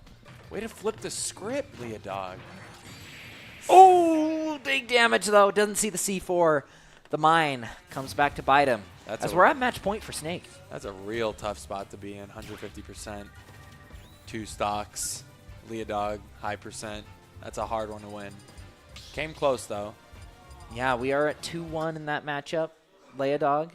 Way to flip the script, Leodog. Oh, big damage, though. Doesn't see the C4. The mine comes back to bite him. As we're at match point for Snake. That's a real tough spot to be in. 150%. 2 stocks. Leodog, high percent. That's a hard one to win. Came close, though. Yeah, we are at 2-1 in that matchup. Leodog.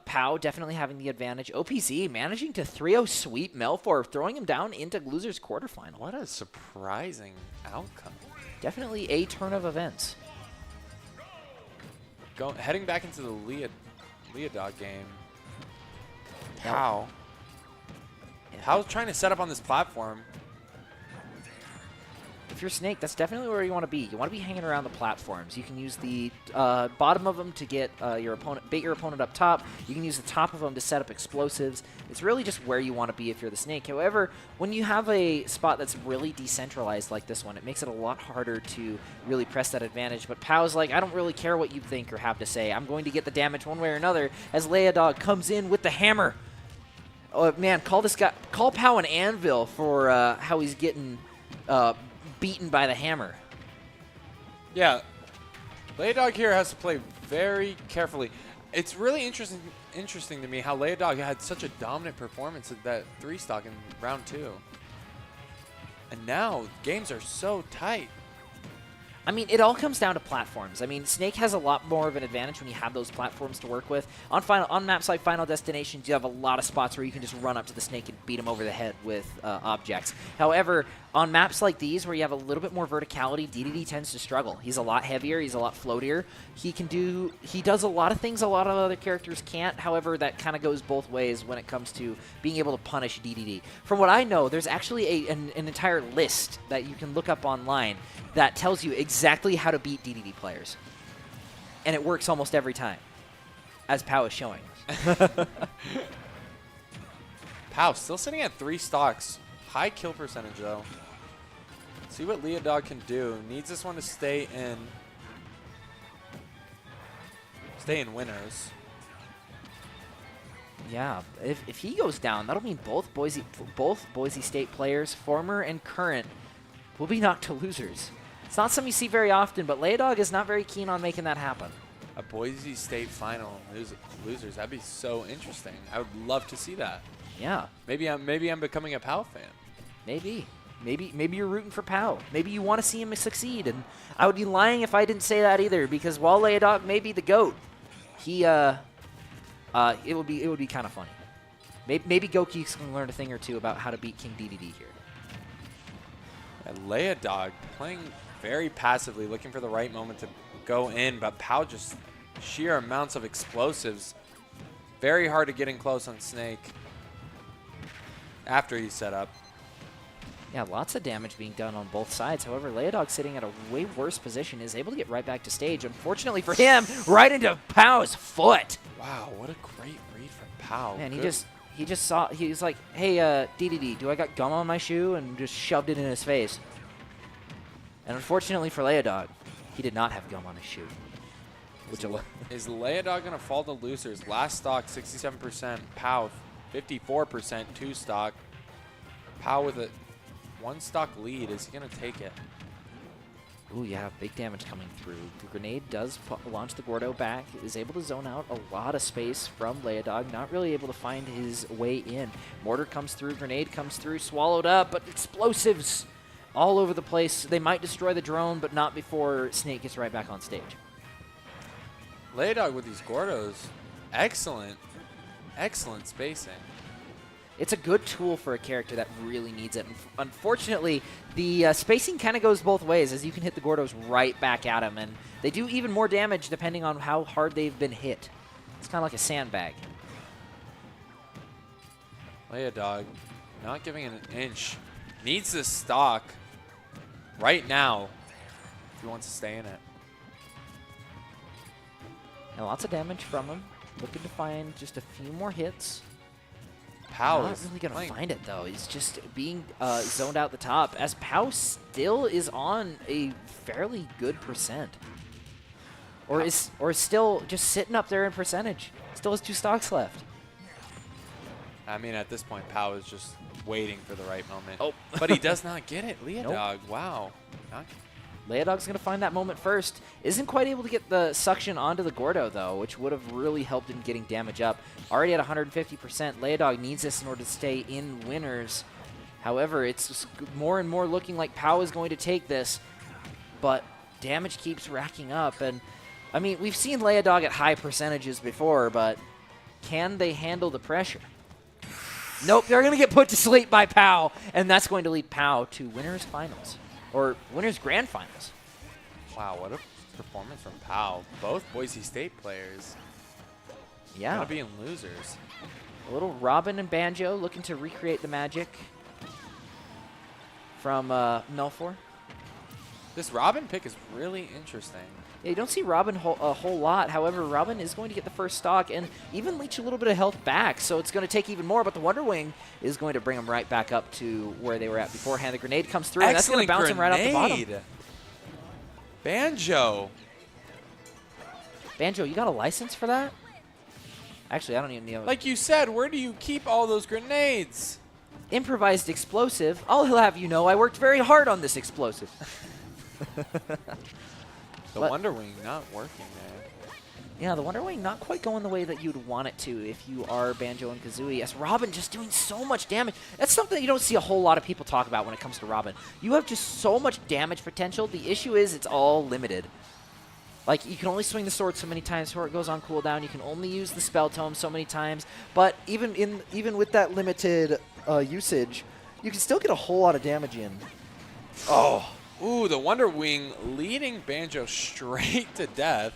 Pow definitely having the advantage. OPZ managing to 3-0 sweep Melfor, throwing him down into loser's quarterfinal. What a surprising outcome. Definitely a turn of events. Heading back into the Leodog game. Pow. Pow's trying to set up on this platform. If you're Snake, that's definitely where you want to be. You want to be hanging around the platforms. You can use the bottom of them to get your opponent, bait your opponent up top. You can use the top of them to set up explosives. It's really just where you want to be if you're the Snake. However, when you have a spot that's really decentralized like this one, it makes it a lot harder to really press that advantage. But Pow's like, I don't really care what you think or have to say. I'm going to get the damage one way or another as Leodog comes in with the hammer. Oh, man, call Pow an anvil for how he's getting beaten by the hammer. Yeah, Leodog here has to play very carefully. It's really interesting to me how Leodog had such a dominant performance at that 3-stock in round 2. And now games are so tight. I mean, it all comes down to platforms. I mean, Snake has a lot more of an advantage when you have those platforms to work with. On maps like Final Destinations, you have a lot of spots where you can just run up to the Snake and beat him over the head with objects. However, on maps like these where you have a little bit more verticality, DDD tends to struggle. He's a lot heavier. He's a lot floatier. He does a lot of things a lot of other characters can't. However, that kind of goes both ways when it comes to being able to punish DDD. From what I know, there's actually an entire list that you can look up online that tells you exactly how to beat DDD players. And it works almost every time, as Pow is showing us. Pow still sitting at 3 stocks. High kill percentage, though. See what Leodog can do. Needs this one to stay in winners. Yeah, if he goes down, that'll mean both Boise State players, former and current, will be knocked to losers. It's not something you see very often, but Leodog is not very keen on making that happen. A Boise State final losers. That'd be so interesting. I would love to see that. Yeah. Maybe I'm becoming a Pow fan. Maybe you're rooting for Pow. Maybe you want to see him succeed, and I would be lying if I didn't say that either. Because while Leodog may be the GOAT, it would be kind of funny. Maybe Goki's can learn a thing or two about how to beat King DDD here. And Leodog playing very passively, looking for the right moment to go in, but Pow just sheer amounts of explosives. Very hard to get in close on Snake after he's set up. Yeah, lots of damage being done on both sides. However, Leodog sitting at a way worse position is able to get right back to stage. Unfortunately for him, right into Pow's foot. Wow, what a great read from Pow. Man, he was like, hey, DDD, do I got gum on my shoe? And just shoved it in his face. And unfortunately for Leodog, he did not have gum on his shoe. Is Leodog going to fall to losers? Last stock, 67%. Pow, 54%, 2-stock. Pow with a 1-stock lead. Is he going to take it? Ooh, yeah, big damage coming through. The grenade does launch the Gordo back. Is able to zone out a lot of space from Leodog. Not really able to find his way in. Mortar comes through. Grenade comes through. Swallowed up, but explosives all over the place. They might destroy the drone, but not before Snake gets right back on stage. Leodog with these Gordos. Excellent. Excellent spacing. It's a good tool for a character that really needs it. Unfortunately, the spacing kind of goes both ways, as you can hit the Gordos right back at him, and they do even more damage depending on how hard they've been hit. It's kind of like a sandbag. Leodog not giving it an inch. Needs this stock right now if he wants to stay in it. And lots of damage from him. Looking to find just a few more hits. Pow Not really going to find it, though. He's just being zoned out the top, as Pow still is on a fairly good percent. Or is still just sitting up there in percentage. Still has 2 stocks left. I mean, at this point, Pau is just waiting for the right moment. Oh. But he does not get it. Leodog, Nope. wow. Not Leodog's going to find that moment first. Isn't quite able to get the suction onto the Gordo, though, which would have really helped in getting damage up. Already at 150%. Leodog needs this in order to stay in winners. However, it's just more and more looking like Pau is going to take this. But damage keeps racking up. And, I mean, we've seen Leodog at high percentages before, but can they handle the pressure? Nope, they're going to get put to sleep by Pau. And that's going to lead Pau to winners finals. Or winners grand finals. wow, what a performance from Pau. Both Boise State players. Yeah. Gonna be in losers. A little Robin and Banjo looking to recreate the magic from Melfor. This Robin pick is really interesting. Yeah, you don't see Robin a whole lot. However, Robin is going to get the first stock and even leech a little bit of health back, so it's going to take even more, but the Wonder Wing is going to bring them right back up to where they were at beforehand. The grenade comes through, and that's going to bounce them right off the bottom. Banjo. Banjo, you got a license for that? Actually, I don't even know. Like you said, where do you keep all those grenades? Improvised explosive. I'll have you know I worked very hard on this explosive. The Wonder Wing not working there. Yeah, the Wonder Wing not quite going the way that you'd want it to if you are Banjo and Kazooie. As Robin just doing so much damage. That's something that you don't see a whole lot of people talk about when it comes to Robin. You have just so much damage potential. The issue is it's all limited. Like, you can only swing the sword so many times before it goes on cooldown. You can only use the spell tome so many times. But even with that limited usage, you can still get a whole lot of damage in. Oh. Ooh, the Wonder Wing leading Banjo straight to death.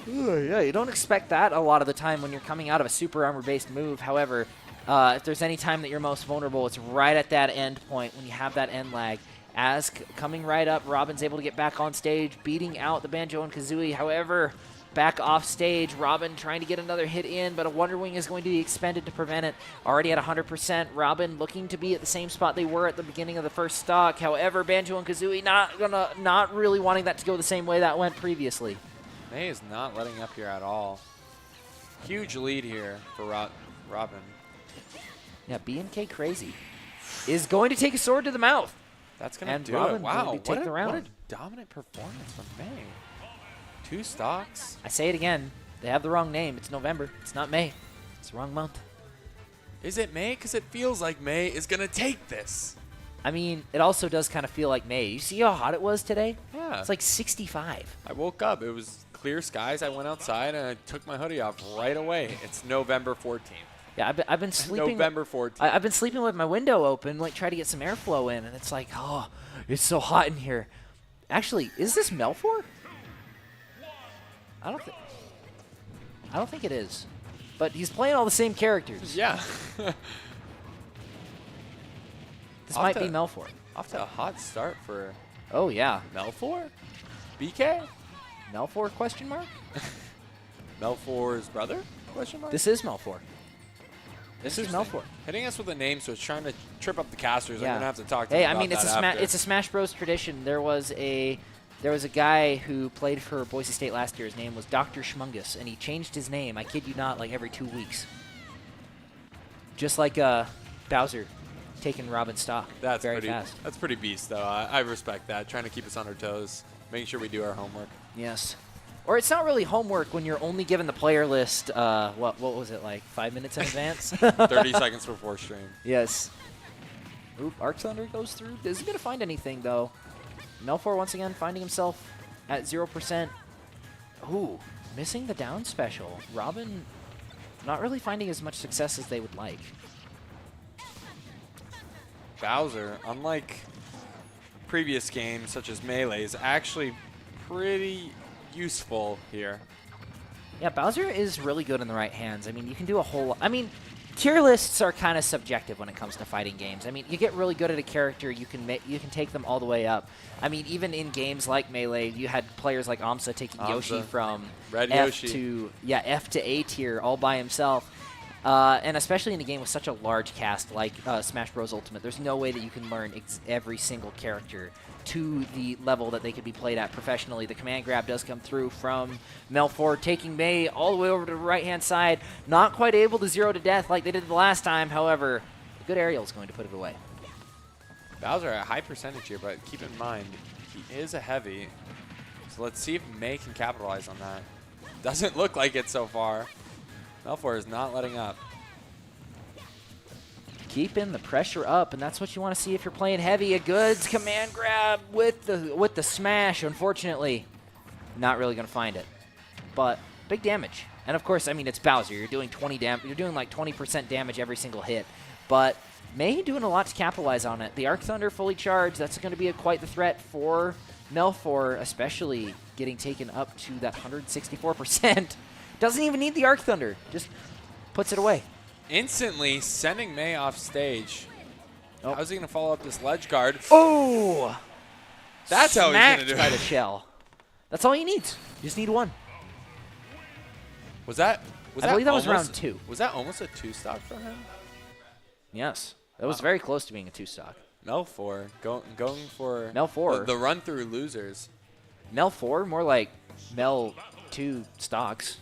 Ooh, yeah, you don't expect that a lot of the time when you're coming out of a super armor-based move. However, if there's any time that you're most vulnerable, it's right at that end point when you have that end lag. As coming right up, Robin's able to get back on stage, beating out the Banjo and Kazooie. However, back off stage, Robin trying to get another hit in, but a Wonder Wing is going to be expended to prevent it. Already at 100%, Robin looking to be at the same spot they were at the beginning of the first stock. However, Banjo and Kazooie not really wanting that to go the same way that went previously. May is not letting up here at all. Huge lead here for Robin. Yeah, B&K Crazy is going to take a sword to the mouth. That's going to do Robin it. Wow, take the round. what a dominant performance from May. 2 stocks. I say it again. They have the wrong name. It's November. It's not May. It's the wrong month. Is it May? Because it feels like May is going to take this. I mean, it also does kind of feel like May. You see how hot it was today? Yeah. It's like 65. I woke up. It was clear skies. I went outside and I took my hoodie off right away. It's November 14th. Yeah, I've been sleeping. November 14th. I've been sleeping with my window open, like try to get some airflow in, and it's like, oh, it's so hot in here. Actually, is this Melfor? I don't think it is. But he's playing all the same characters. Yeah. This might be Melfor. Off to a hot start for Oh yeah. Melfor? BK? Melfor question mark? Melfor's brother? Question mark? This is Melfor. This is Interesting. Melfor. Hitting us with a name, so it's trying to trip up the casters. Yeah. I'm gonna have to talk to Hey, him I about mean, that it's a Smash Bros tradition. There was a guy who played for Boise State last year. His name was Dr. Schmungus, and he changed his name, I kid you not, like every 2 weeks. Just like Bowser taking Robin's stock That's very pretty, fast. That's pretty beast, though. I respect that. Trying to keep us on our toes, making sure we do our homework. Yes. Or it's not really homework when you're only given the player list, what was it, like 5 minutes in advance? 30 seconds before stream. Yes. Oop, Arc Thunder goes through. Isn't going to find anything, though. Melfor once again finding himself at 0%. Ooh, missing the down special. Robin not really finding as much success as they would like. Bowser, unlike previous games such as Melee, is actually pretty useful here. Yeah, Bowser is really good in the right hands. I mean, you can do a whole lot. I mean, tier lists are kind of subjective when it comes to fighting games. I mean, you get really good at a character, you can take them all the way up. I mean, even in games like Melee, you had players like Amsa taking Yoshi from Red F Yoshi. to F to A tier all by himself. And especially in a game with such a large cast like Smash Bros. Ultimate, there's no way that you can learn every single character to the level that they could be played at professionally. The command grab does come through from Melfor, taking May all the way over to the right-hand side. Not quite able to zero to death like they did the last time. However, a good aerial is going to put it away. Bowser at a high percentage here, but keep in mind, he is a heavy. So let's see if May can capitalize on that. Doesn't look like it so far. Melfor is not letting up. Keeping the pressure up, and that's what you want to see if you're playing heavy. A good command grab with the smash. Unfortunately, not really going to find it, but big damage. And of course, I mean, it's Bowser. You're doing 20 damage. You're doing like 20% damage every single hit, but May doing a lot to capitalize on it. The Arc Thunder fully charged. That's going to be quite the threat for Melfor, especially getting taken up to that 164%. Doesn't even need the Arc Thunder. Just puts it away. Instantly sending May off stage. Oh. How's he going to follow up this ledge guard? Oh! That's how he's going to do it. By the shell. That's all you need. You just need one. I believe that was round 2. Was that almost a 2-stock for him? Yes. That was very close to being a 2-stock. Melfor going for Melfor. The run-through losers. Melfor, more like Mel 2 stocks.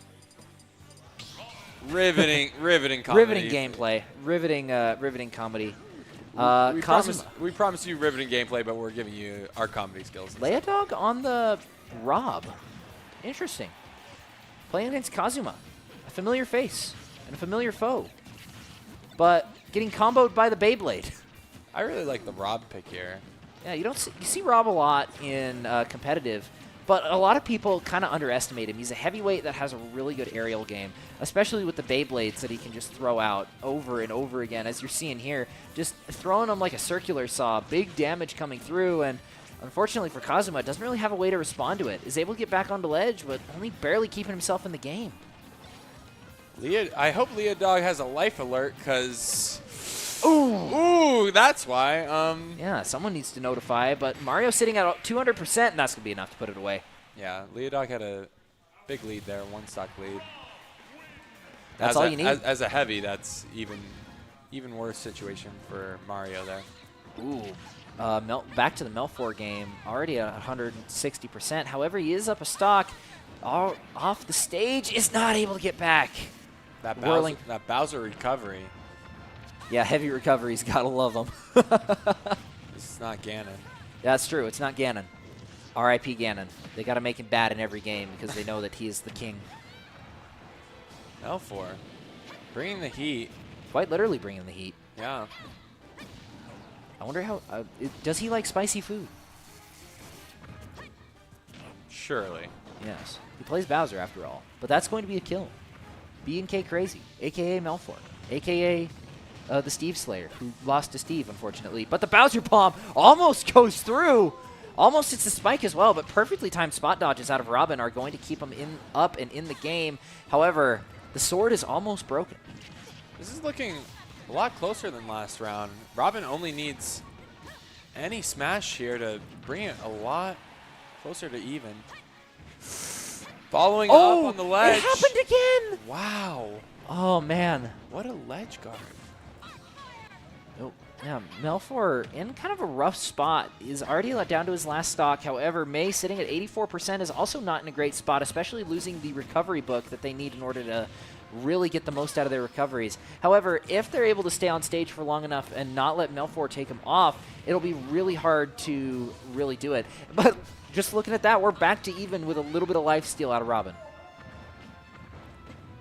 Riveting comedy. Riveting gameplay. Riveting comedy. We promised you riveting gameplay, but we're giving you our comedy skills. Leodog on the Rob. Interesting. Playing against Kazuma. A familiar face and a familiar foe. But getting comboed by the Beyblade. I really like the Rob pick here. Yeah, you see Rob a lot in competitive, but a lot of people kind of underestimate him. He's a heavyweight that has a really good aerial game, especially with the Beyblades that he can just throw out over and over again, as you're seeing here. Just throwing them like a circular saw, big damage coming through, and unfortunately for Kazuma, doesn't really have a way to respond to it. Is able to get back onto ledge, but only barely keeping himself in the game. I hope Leodog has a life alert, because... Ooh, that's why. Yeah, someone needs to notify, but Mario sitting at 200%, and that's going to be enough to put it away. Yeah, Leodog had a big lead there, 1-stock lead. That's all you need. As a heavy, that's even worse situation for Mario there. Ooh. Back to the Melfor game, already at 160%. However, he is up a stock. Off the stage, is not able to get back. That Bowser recovery. Yeah, heavy recoveries, gotta love them. This is not Ganon. That's true, it's not Ganon. R.I.P. Ganon. They gotta make him bad in every game because they know that he is the king. Melfor, bringing the heat. Quite literally bringing the heat. Yeah. I wonder how, does he like spicy food? Surely. Yes. He plays Bowser after all. But that's going to be a kill. B&K Crazy, a.k.a. Melfor, a.k.a. The Steve Slayer, who lost to Steve, unfortunately. But the Bowser bomb almost goes through. Almost hits the spike as well, but perfectly timed spot dodges out of Robin are going to keep him up and in the game. However, the sword is almost broken. This is looking a lot closer than last round. Robin only needs any smash here to bring it a lot closer to even. Following up on the ledge. It happened again. Wow. Oh, man. What a ledge guard. Oh, yeah, Melfor in kind of a rough spot. Is already let down to his last stock. However, May sitting at 84% is also not in a great spot, especially losing the recovery book that they need in order to really get the most out of their recoveries. However, if they're able to stay on stage for long enough and not let Melfor take him off, it'll be really hard to really do it. But just looking at that, we're back to even with a little bit of life steal out of Robin.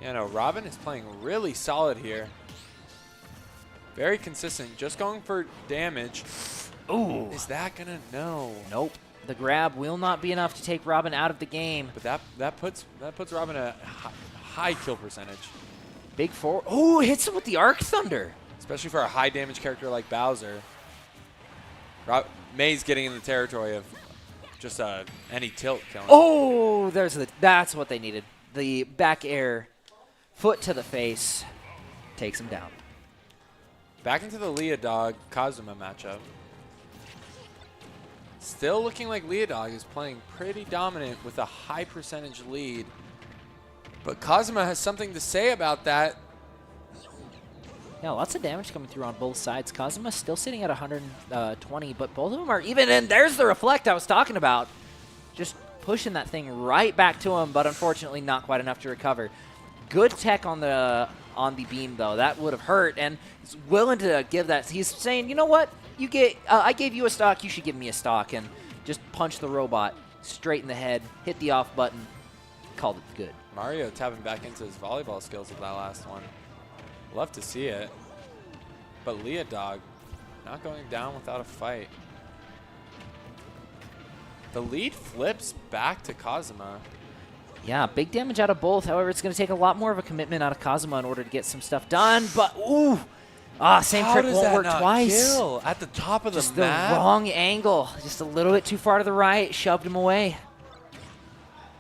Yeah, no, Robin is playing really solid here. Very consistent, just going for damage. Ooh. Is that gonna no? Nope. The grab will not be enough to take Robin out of the game. But that puts Robin at a high kill percentage. Big four. Oh, hits him with the Arc Thunder. Especially for a high damage character like Bowser. May's getting in the territory of just any tilt killing. Oh, that's what they needed. The back air, foot to the face, takes him down. Back into the Leodog Kazuma matchup. Still looking like Leodog is playing pretty dominant with a high percentage lead. But Kazuma has something to say about that. Yeah, lots of damage coming through on both sides. Kazuma still sitting at 120, but both of them are even, and there's the reflect I was talking about. Just pushing that thing right back to him, but unfortunately not quite enough to recover. Good tech on the beam, though. That would have hurt, and he's willing to give that. He's saying, you know what? You get, I gave you a stock, you should give me a stock, and just punch the robot straight in the head, hit the off button, called it good. Mario tapping back into his volleyball skills with that last one. Love to see it. But Leodog not going down without a fight. The lead flips back to Kazuma. Yeah, big damage out of both. However, it's going to take a lot more of a commitment out of Kazuma in order to get some stuff done. But, ooh. Same trick won't work twice. Kill? At the top of the Just map? the wrong angle. Just a little bit too far to the right. Shoved him away.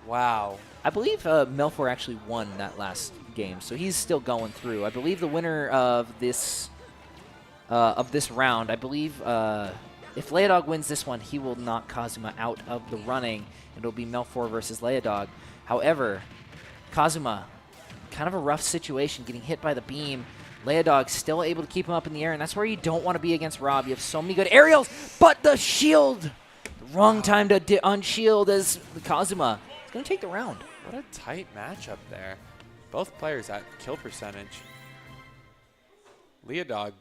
Wow. I believe Melfor actually won that last game, so he's still going through. I believe the winner of this round, I believe if Leodog wins this one, he will knock Kazuma out of the running. It'll be Melfor versus Leodog. However, Kazuma, kind of a rough situation, getting hit by the beam. Leodog still able to keep him up in the air, and that's where you don't want to be against Rob. You have so many good aerials, but the shield! Wrong time to unshield as Kazuma is going to take the round. What a tight matchup there. Both players at kill percentage. Leodog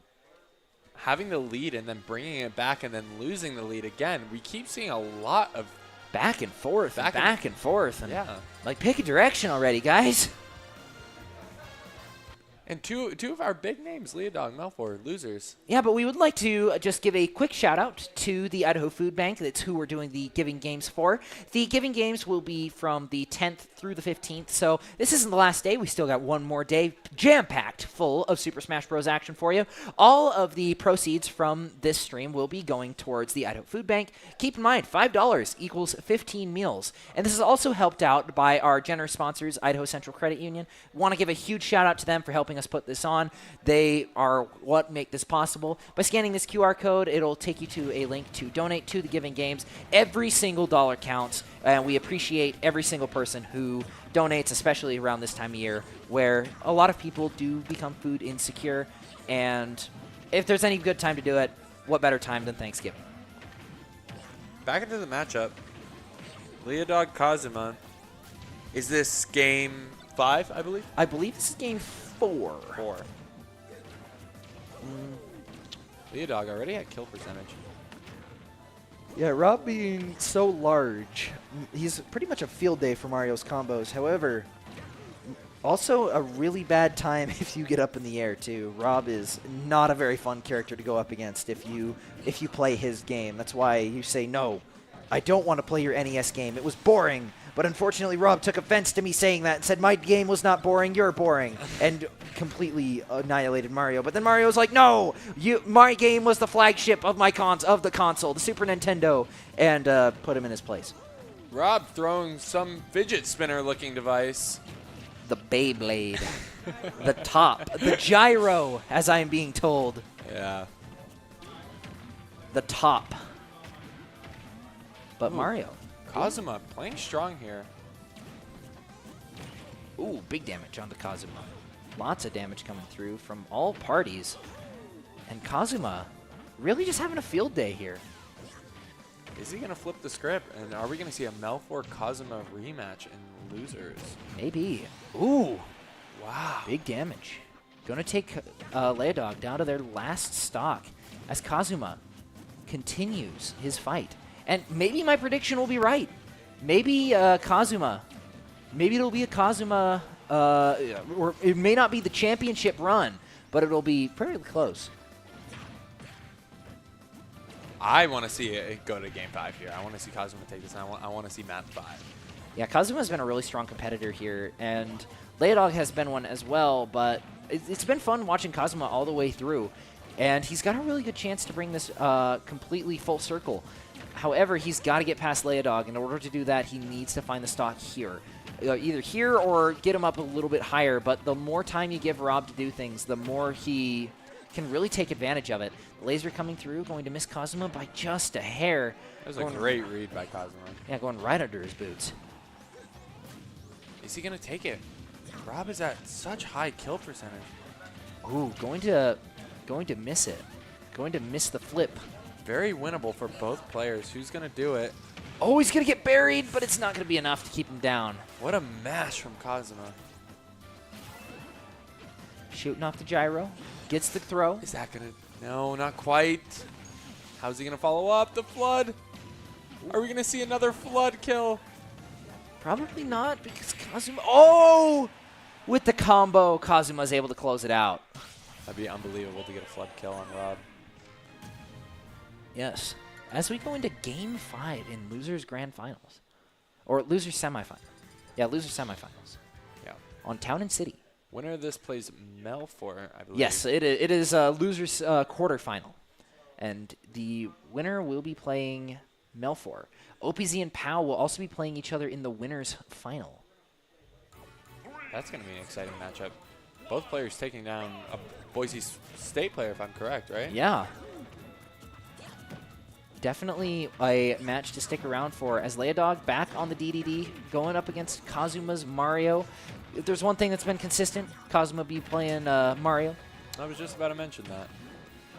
having the lead and then bringing it back and then losing the lead again. We keep seeing a lot of back and forth, back and forth. And yeah. Like, pick a direction already, guys. And two of our big names, Leodog, Melfor, losers. Yeah, but we would like to just give a quick shout-out to the Idaho Foodbank. That's who we're doing the Giving Games for. The Giving Games will be from the 10th through the 15th, so this isn't the last day. We still got one more day jam-packed full of Super Smash Bros. Action for you. All of the proceeds from this stream will be going towards the Idaho Foodbank. Keep in mind, $5 equals 15 meals. And this is also helped out by our generous sponsors, Idaho Central Credit Union. Want to give a huge shout-out to them for helping us put this on. They are what make this possible. By scanning this QR code, it'll take you to a link to donate to the Giving Games. Every single dollar counts, and we appreciate every single person who donates, especially around this time of year where a lot of people do become food insecure. And if there's any good time to do it, what better time than Thanksgiving? Back into the matchup. Leodog Kazuma. Is this game 5, I believe? I believe this is game 4. 4. Leodog already at kill percentage. Yeah, Rob being so large, he's pretty much a field day for Mario's combos. However, also a really bad time if you get up in the air too. Rob is not a very fun character to go up against if you play his game. That's why you say, no, I don't want to play your NES game. It was boring. But unfortunately, Rob took offense to me saying that and said, my game was not boring, you're boring, and completely annihilated Mario. But then Mario's like, no, my game was the flagship of the console, the Super Nintendo, and put him in his place. Rob throwing some fidget spinner looking device. The Beyblade, the top, the gyro, as I am being told. Yeah. The top. But Ooh. Mario. Kazuma playing strong here. Ooh, big damage onto Kazuma. Lots of damage coming through from all parties. And Kazuma really just having a field day here. Is he going to flip the script? And are we going to see a Melfor Kazuma rematch in losers? Maybe. Ooh. Wow. Big damage. Going to take Leodog down to their last stock as Kazuma continues his fight. And maybe my prediction will be right. Maybe Kazuma. Maybe it'll be a Kazuma, or it may not be the championship run, but it'll be pretty close. I want to see it go to game 5 here. I want to see Kazuma take this, and I want to see map 5. Yeah, Kazuma's been a really strong competitor here, and Leodog has been one as well, but it's been fun watching Kazuma all the way through. And he's got a really good chance to bring this completely full circle. However, he's got to get past Leodog. In order to do that, he needs to find the stock here. Either here or get him up a little bit higher. But the more time you give Rob to do things, the more he can really take advantage of it. The laser coming through, going to miss Kazuma by just a hair. That was a great read by Kazuma. Yeah, going right under his boots. Is he going to take it? Rob is at such high kill percentage. Ooh, going to miss it. Going to miss the flip. Very winnable for both players. Who's going to do it? Oh, he's going to get buried, but it's not going to be enough to keep him down. What a mash from Kazuma. Shooting off the gyro. Gets the throw. Is that going to... No, not quite. How's he going to follow up? The flood. Are we going to see another flood kill? Probably not, because Kazuma... Oh! With the combo, Kazuma's able to close it out. That'd be unbelievable to get a flood kill on Rob. Yes. As we go into Game 5 in Losers Grand Finals. Or Losers Semifinals. Yeah, Losers Semifinals. Yeah. On Town and City. Winner of this plays Melfor, I believe. Yes, it is Losers quarterfinal. And the winner will be playing Melfor. OPZ and POW will also be playing each other in the winners final. That's going to be an exciting matchup. Both players taking down a Boise State player, if I'm correct, right? Yeah. Definitely a match to stick around for, as Leodog back on the DDD, going up against Kazuma's Mario. If there's one thing that's been consistent, Kazuma be playing Mario. I was just about to mention that.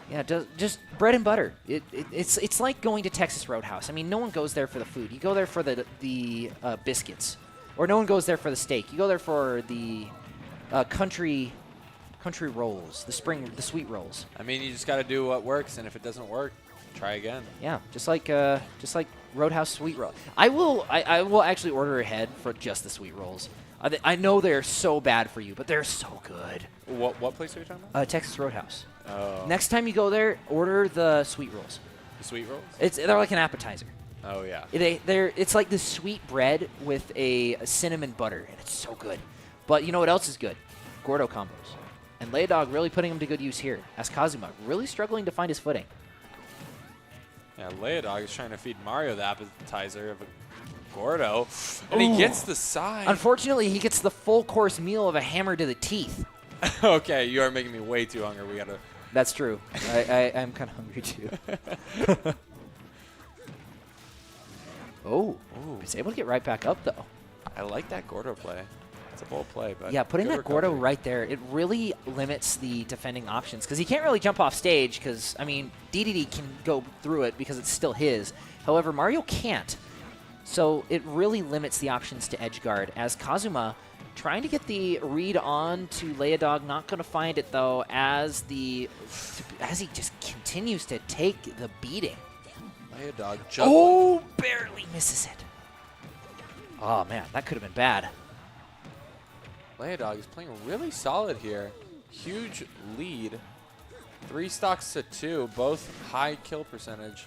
Yeah, just bread and butter. It's like going to Texas Roadhouse. I mean, no one goes there for the food. You go there for the biscuits. Or no one goes there for the steak. You go there for the country rolls, the sweet rolls. I mean, you just got to do what works, and if it doesn't work, try again. Yeah, just like Roadhouse sweet roll. I will actually order ahead for just the sweet rolls. I know they're so bad for you, but they're so good. What place are you talking about? Texas Roadhouse. Oh. Next time you go there, order the sweet rolls. The sweet rolls? They're like an appetizer. Oh, yeah. It's like the sweet bread with a cinnamon butter, and it's so good. But you know what else is good? Gordo combos. And Leodog really putting them to good use here, as Kazuma really struggling to find his footing. Yeah, Leodog is trying to feed Mario the appetizer of a Gordo, and he gets the side. Unfortunately, he gets the full course meal of a hammer to the teeth. Okay, you are making me way too hungry. We gotta. That's true. I'm kind of hungry too. Oh, he's able to get right back up though. I like that Gordo play. It's a bold play, but yeah, putting good that Gordo recovery. right there, it really limits the defending options because he can't really jump off stage because, I mean, DDD can go through it because it's still his. However, Mario can't. So it really limits the options to edge guard as Kazuma trying to get the read on to Leodog, not going to find it though as he just continues to take the beating. Leodog Oh, barely misses it. Oh man, that could have been bad. Leodog is playing really solid here. Huge lead. 3 stocks to 2, both high kill percentage.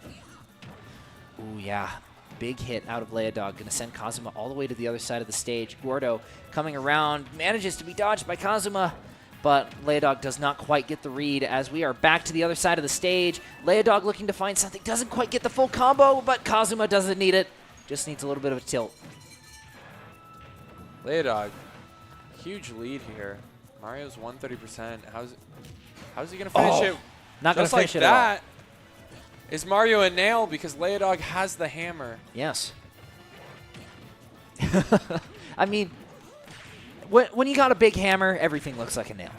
Ooh, yeah. Big hit out of Leodog. Going to send Kazuma all the way to the other side of the stage. Gordo coming around, manages to be dodged by Kazuma, but Leodog does not quite get the read as we are back to the other side of the stage. Leodog looking to find something. Doesn't quite get the full combo, but Kazuma doesn't need it. Just needs a little bit of a tilt. Leodog, huge lead here. Mario's 130%. How's he going to finish it? Not going to Just finish like it at all. that. Is Mario a nail because Leodog has the hammer? Yes. I mean, when you got a big hammer, everything looks like a nail.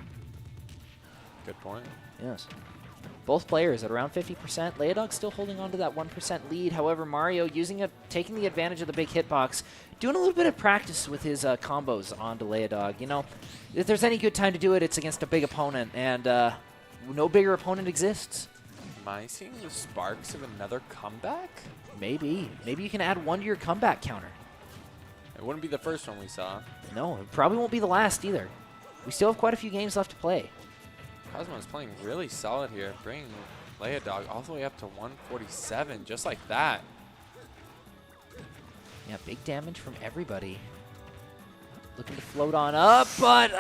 Good point. Yes. Both players at around 50%. Leodog still holding on to that 1% lead. However, Mario taking the advantage of the big hitbox, doing a little bit of practice with his combos onto Leodog. You know, if there's any good time to do it, it's against a big opponent, and no bigger opponent exists. Am I seeing the sparks of another comeback? Maybe. Maybe you can add 1 to your comeback counter. It wouldn't be the first one we saw. No, it probably won't be the last either. We still have quite a few games left to play. Kazuma is playing really solid here, bringing Leodog all the way up to 147, just like that. Yeah, big damage from everybody. Looking to float on up, but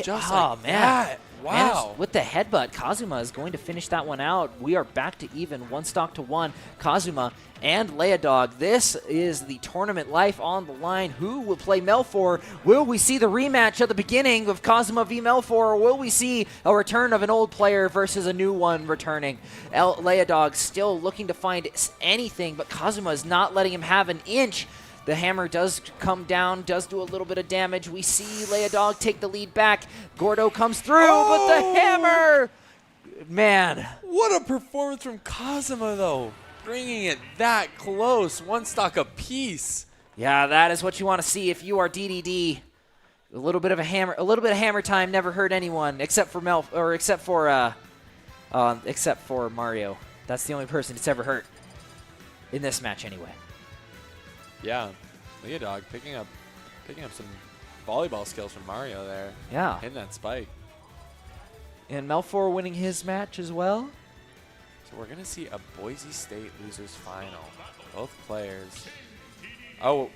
Just oh like man. that. Wow. Managed with the headbutt, Kazuma is going to finish that one out. We are back to even, 1 stock to 1. Kazuma and Leodog. This is the tournament life on the line. Who will play Melfor? Will we see the rematch at the beginning of Kazuma v Melfor, or will we see a return of an old player versus a new one returning? Leodog still looking to find anything, but Kazuma is not letting him have an inch. The hammer does come down, does do a little bit of damage. We see Leodog take the lead back. Gordo comes through, but the hammer, man. What a performance from Kazuma, though. Bringing it that close, 1 stock apiece. Yeah, that is what you want to see if you are DDD. A little bit of hammer time never hurt anyone except for except for Mario. That's the only person it's ever hurt in this match anyway. Yeah, Leodog picking up some volleyball skills from Mario there. Yeah. Hitting that spike. And Melfor winning his match as well. So we're going to see a Boise State losers final. Both players. Oh,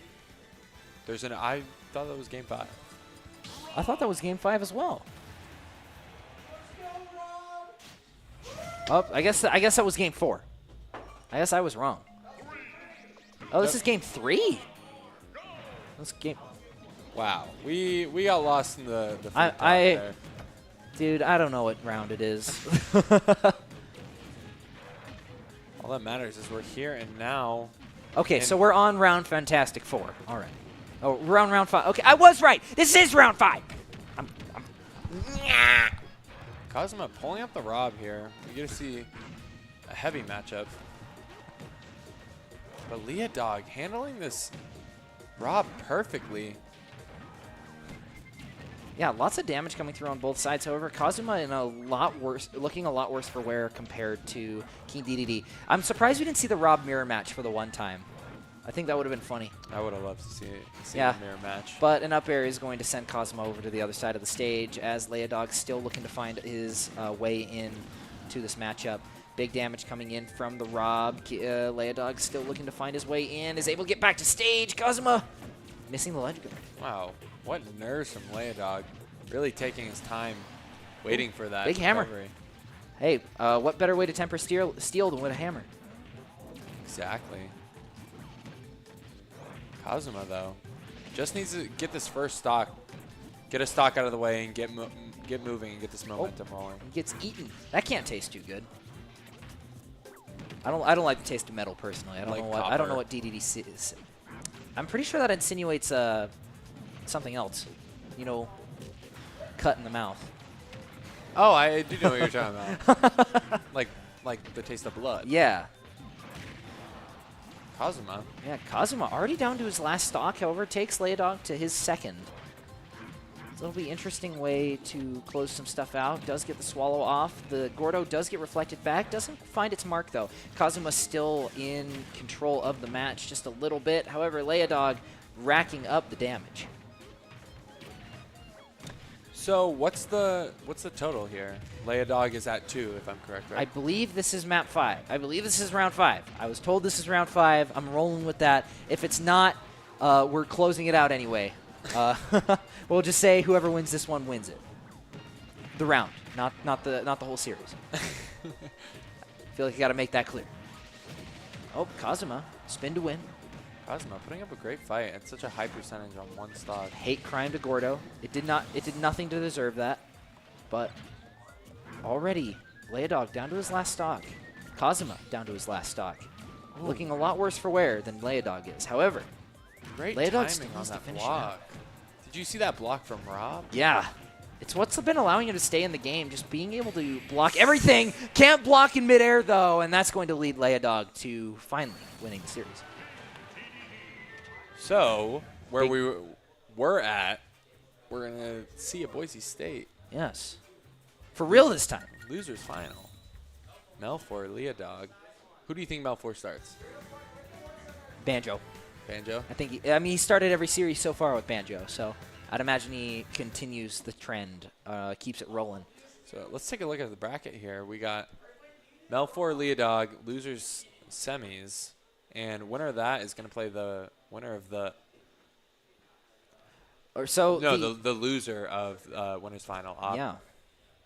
I thought that was game 5. I thought that was game 5 as well. Oh, I guess that was game 4. I guess I was wrong. Oh, this is game 3. This game. Wow, we got lost in the free talk I there. Dude, I don't know what round it is. All that matters is we're here and now. Okay, so we're on round Fantastic 4. All right. Oh, we're on round 5. Okay, I was right. This is round 5. Kazuma pulling up the Rob here. We get to see a heavy matchup. But Leodog handling this Rob perfectly. Yeah, lots of damage coming through on both sides. However, Kazuma looking a lot worse for wear compared to King DDD. I'm surprised we didn't see the Rob mirror match for the one time. I think that would have been funny. I would have loved to see yeah. a mirror match. But an up air is going to send Kazuma over to the other side of the stage as Leodog's still looking to find his way in to this matchup. Big damage coming in from the Rob. Leodog still looking to find his way in. Is able to get back to stage. Kazuma missing the ledge guard. Wow. What nerves from Leodog. Really taking his time, waiting for that big recovery. Hammer. Hey, what better way to temper steel than with a hammer? Exactly. Kazuma, though, just needs to get this first stock, get a stock out of the way, and get moving and get this momentum rolling. He gets eaten. That can't taste too good. I don't like the taste of metal personally. I don't know what DDD is. I'm pretty sure that insinuates something else. You know, cut in the mouth. Oh, I do know what you're talking about. like the taste of blood. Yeah. Kazuma. Yeah, Kazuma already down to his last stock. However, takes Leodog to his second. So it'll be an interesting way to close some stuff out. Does get the swallow off. The Gordo does get reflected back. Doesn't find its mark, though. Kazuma still in control of the match just a little bit. However, Leodog racking up the damage. So what's the total here? Leodog is at 2, if I'm correct, right? I believe this is map 5. I believe this is round 5. I was told this is round 5. I'm rolling with that. If it's not, we're closing it out anyway. We'll just say whoever wins this one wins it. The round, not the whole series. I feel like you got to make that clear. Oh, Kazuma, spin to win. Kazuma putting up a great fight at such a high percentage on one stock. Hate crime to Gordo. It did nothing to deserve that. But already, Leodog down to his last stock. Kazuma down to his last stock. Ooh. Looking a lot worse for wear than Leodog is. However, great Leodog timing on that block. Did you see that block from Rob? Yeah. It's what's been allowing him to stay in the game, just being able to block everything. Can't block in midair, though, and that's going to lead Leodog to finally winning the series. So, where we're at, we're going to see a Boise State. Yes. For real this time. Losers final. Melfor, Leodog. Who do you think Melfor starts? Banjo. Banjo? He started every series so far with Banjo, so I'd imagine he continues the trend, keeps it rolling. So let's take a look at the bracket here. We got Melfor, Leodog, losers semis, and winner of that is going to play the winner of the. Or so. No, the loser of winners final. Yeah.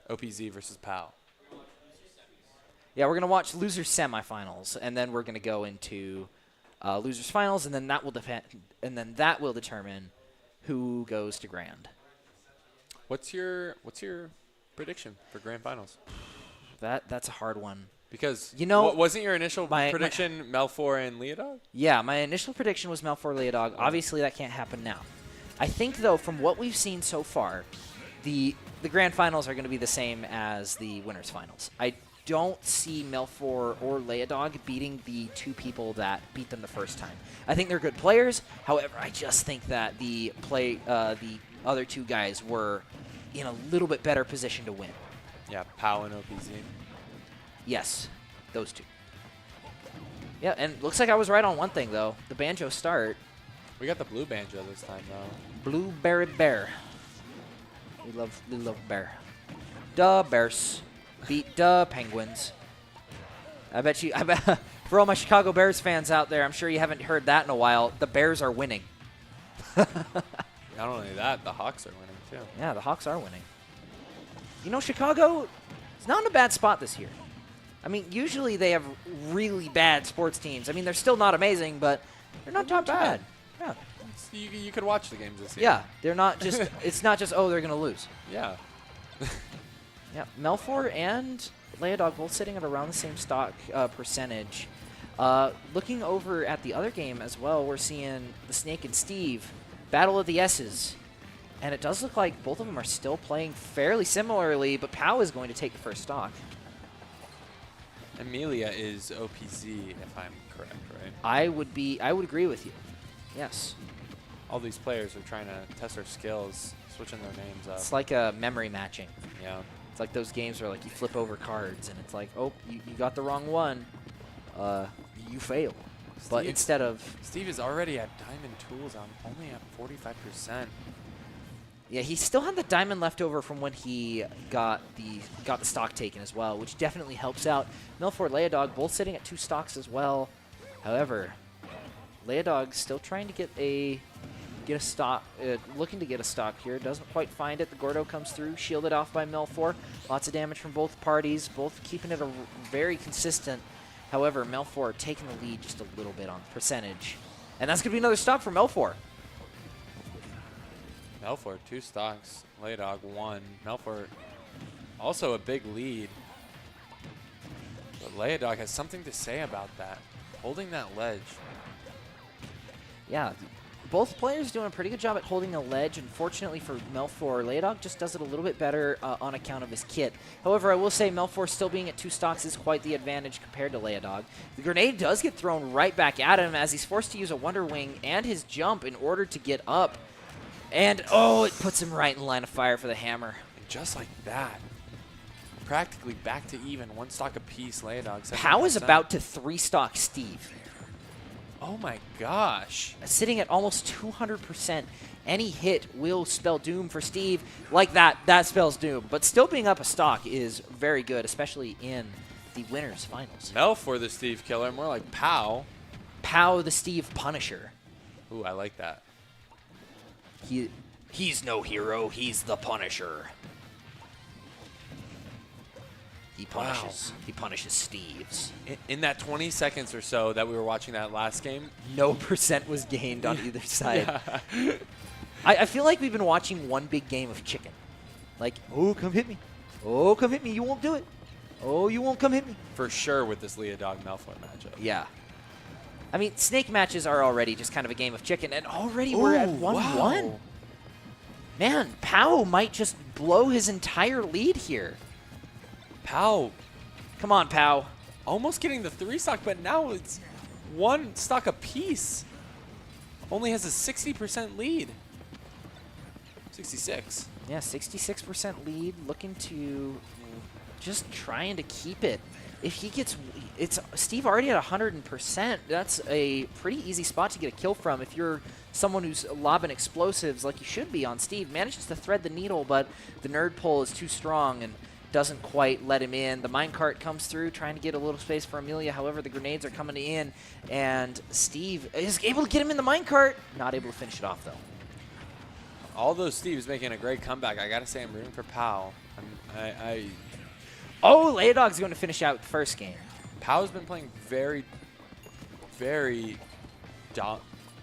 OPZ versus PAL. Yeah, we're gonna watch losers semifinals, and then we're gonna go into losers finals, and then that will determine who goes to grand. What's your prediction for grand finals? That's a hard one. Because You know, wasn't your initial my prediction Melfor and Leodog? Yeah, my initial prediction was Malfour Leodog. Obviously, that can't happen now. I think, though, from what we've seen so far, the grand finals are going to be the same as the winners' finals. I don't see Melfor or Leodog beating the two people that beat them the first time. I think they're good players. However, I just think that the other two guys were in a little bit better position to win. Yeah, Pow and OPZ. Yes, those two. Yeah, and looks like I was right on one thing, though. The banjo start. We got the blue banjo this time, though. Blueberry Bear. We love Bear. Duh, Bears. Beat duh, Penguins. I bet for all my Chicago Bears fans out there, I'm sure you haven't heard that in a while. The Bears are winning. Not only that, the Hawks are winning, too. Yeah, the Hawks are winning. You know, Chicago is not in a bad spot this year. I mean, usually they have really bad sports teams. I mean, they're still not amazing, but they're not too bad. Yeah. You could watch the games this year. Yeah, they're not just. It's not just they're gonna lose. Yeah. Yeah, Melfor and Leodog both sitting at around the same stock percentage. Looking over at the other game as well, we're seeing the Snake and Steve battle of the S's, and it does look like both of them are still playing fairly similarly. But Pow is going to take the first stock. Amelia is OPZ, if I'm correct, right? I would agree with you. Yes. All these players are trying to test their skills, switching their names up. It's like a memory matching. Yeah. It's like those games where like you flip over cards and it's like, oh, you got the wrong one. You fail. But instead of... Steve is already at Diamond Tools on only at 45%. Yeah, he still had the diamond left over from when he got the stock taken as well, which definitely helps out. Melfor, Leodog both sitting at 2 stocks as well. However, Leodog still trying to get a stock, looking to get a stock here. Doesn't quite find it. The Gordo comes through, shielded off by Melfor. Lots of damage from both parties, both keeping it very consistent. However, Melfor taking the lead just a little bit on percentage. And that's going to be another stock for Melfor. Melfor, 2 stocks. Leodog, 1. Melfor, also a big lead. But Leodog has something to say about that. Holding that ledge. Yeah, both players doing a pretty good job at holding the ledge. Unfortunately for Melfor, Leodog just does it a little bit better on account of his kit. However, I will say Melfor still being at 2 stocks is quite the advantage compared to Leodog. The grenade does get thrown right back at him as he's forced to use a Wonder Wing and his jump in order to get up. And, oh, it puts him right in line of fire for the hammer. And just like that, practically back to even. 1 stock apiece, Leodog. Pow is about to 3-stock Steve. Oh my gosh. Sitting at almost 200%. Any hit will spell doom for Steve. Like that spells doom. But still being up a stock is very good, especially in the winners finals. Melfor the Steve killer, more like Pow. Pow the Steve Punisher. Ooh, I like that. He's no hero, he's the Punisher. He punishes. Wow. He punishes Steves. In that 20 seconds or so that we were watching that last game, no percent was gained on either side. Yeah. I feel like we've been watching one big game of chicken. Like, oh, come hit me. Oh, come hit me. You won't do it. Oh, you won't come hit me. For sure with this Leodog Melfor matchup. Yeah. I mean, snake matches are already just kind of a game of chicken, and already we're at 1-1. Wow. Man, Pow might just blow his entire lead here. Pow. Come on, Pow. Almost getting the 3 stock, but now it's 1 stock apiece. Only has a 60% lead. 66. Yeah, 66% lead. Looking to just trying to keep it. If he gets, it's Steve already at 100%. That's a pretty easy spot to get a kill from if you're someone who's lobbing explosives like you should be on Steve. Manages to thread the needle, but the nerd pull is too strong and doesn't quite let him in. The minecart comes through, trying to get a little space for Amelia. However, the grenades are coming in, and Steve is able to get him in the minecart. Not able to finish it off, though. All those Steves making a great comeback. I got to say, I'm rooting for Pow. Oh, Leodog's going to finish out the first game. Pow's been playing very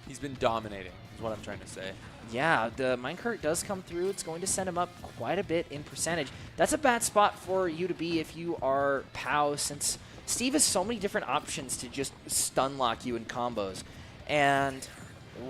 he's been dominating, is what I'm trying to say. Yeah, the minecart does come through. It's going to send him up quite a bit in percentage. That's a bad spot for you to be if you are Pow, since Steve has so many different options to just stun lock you in combos, and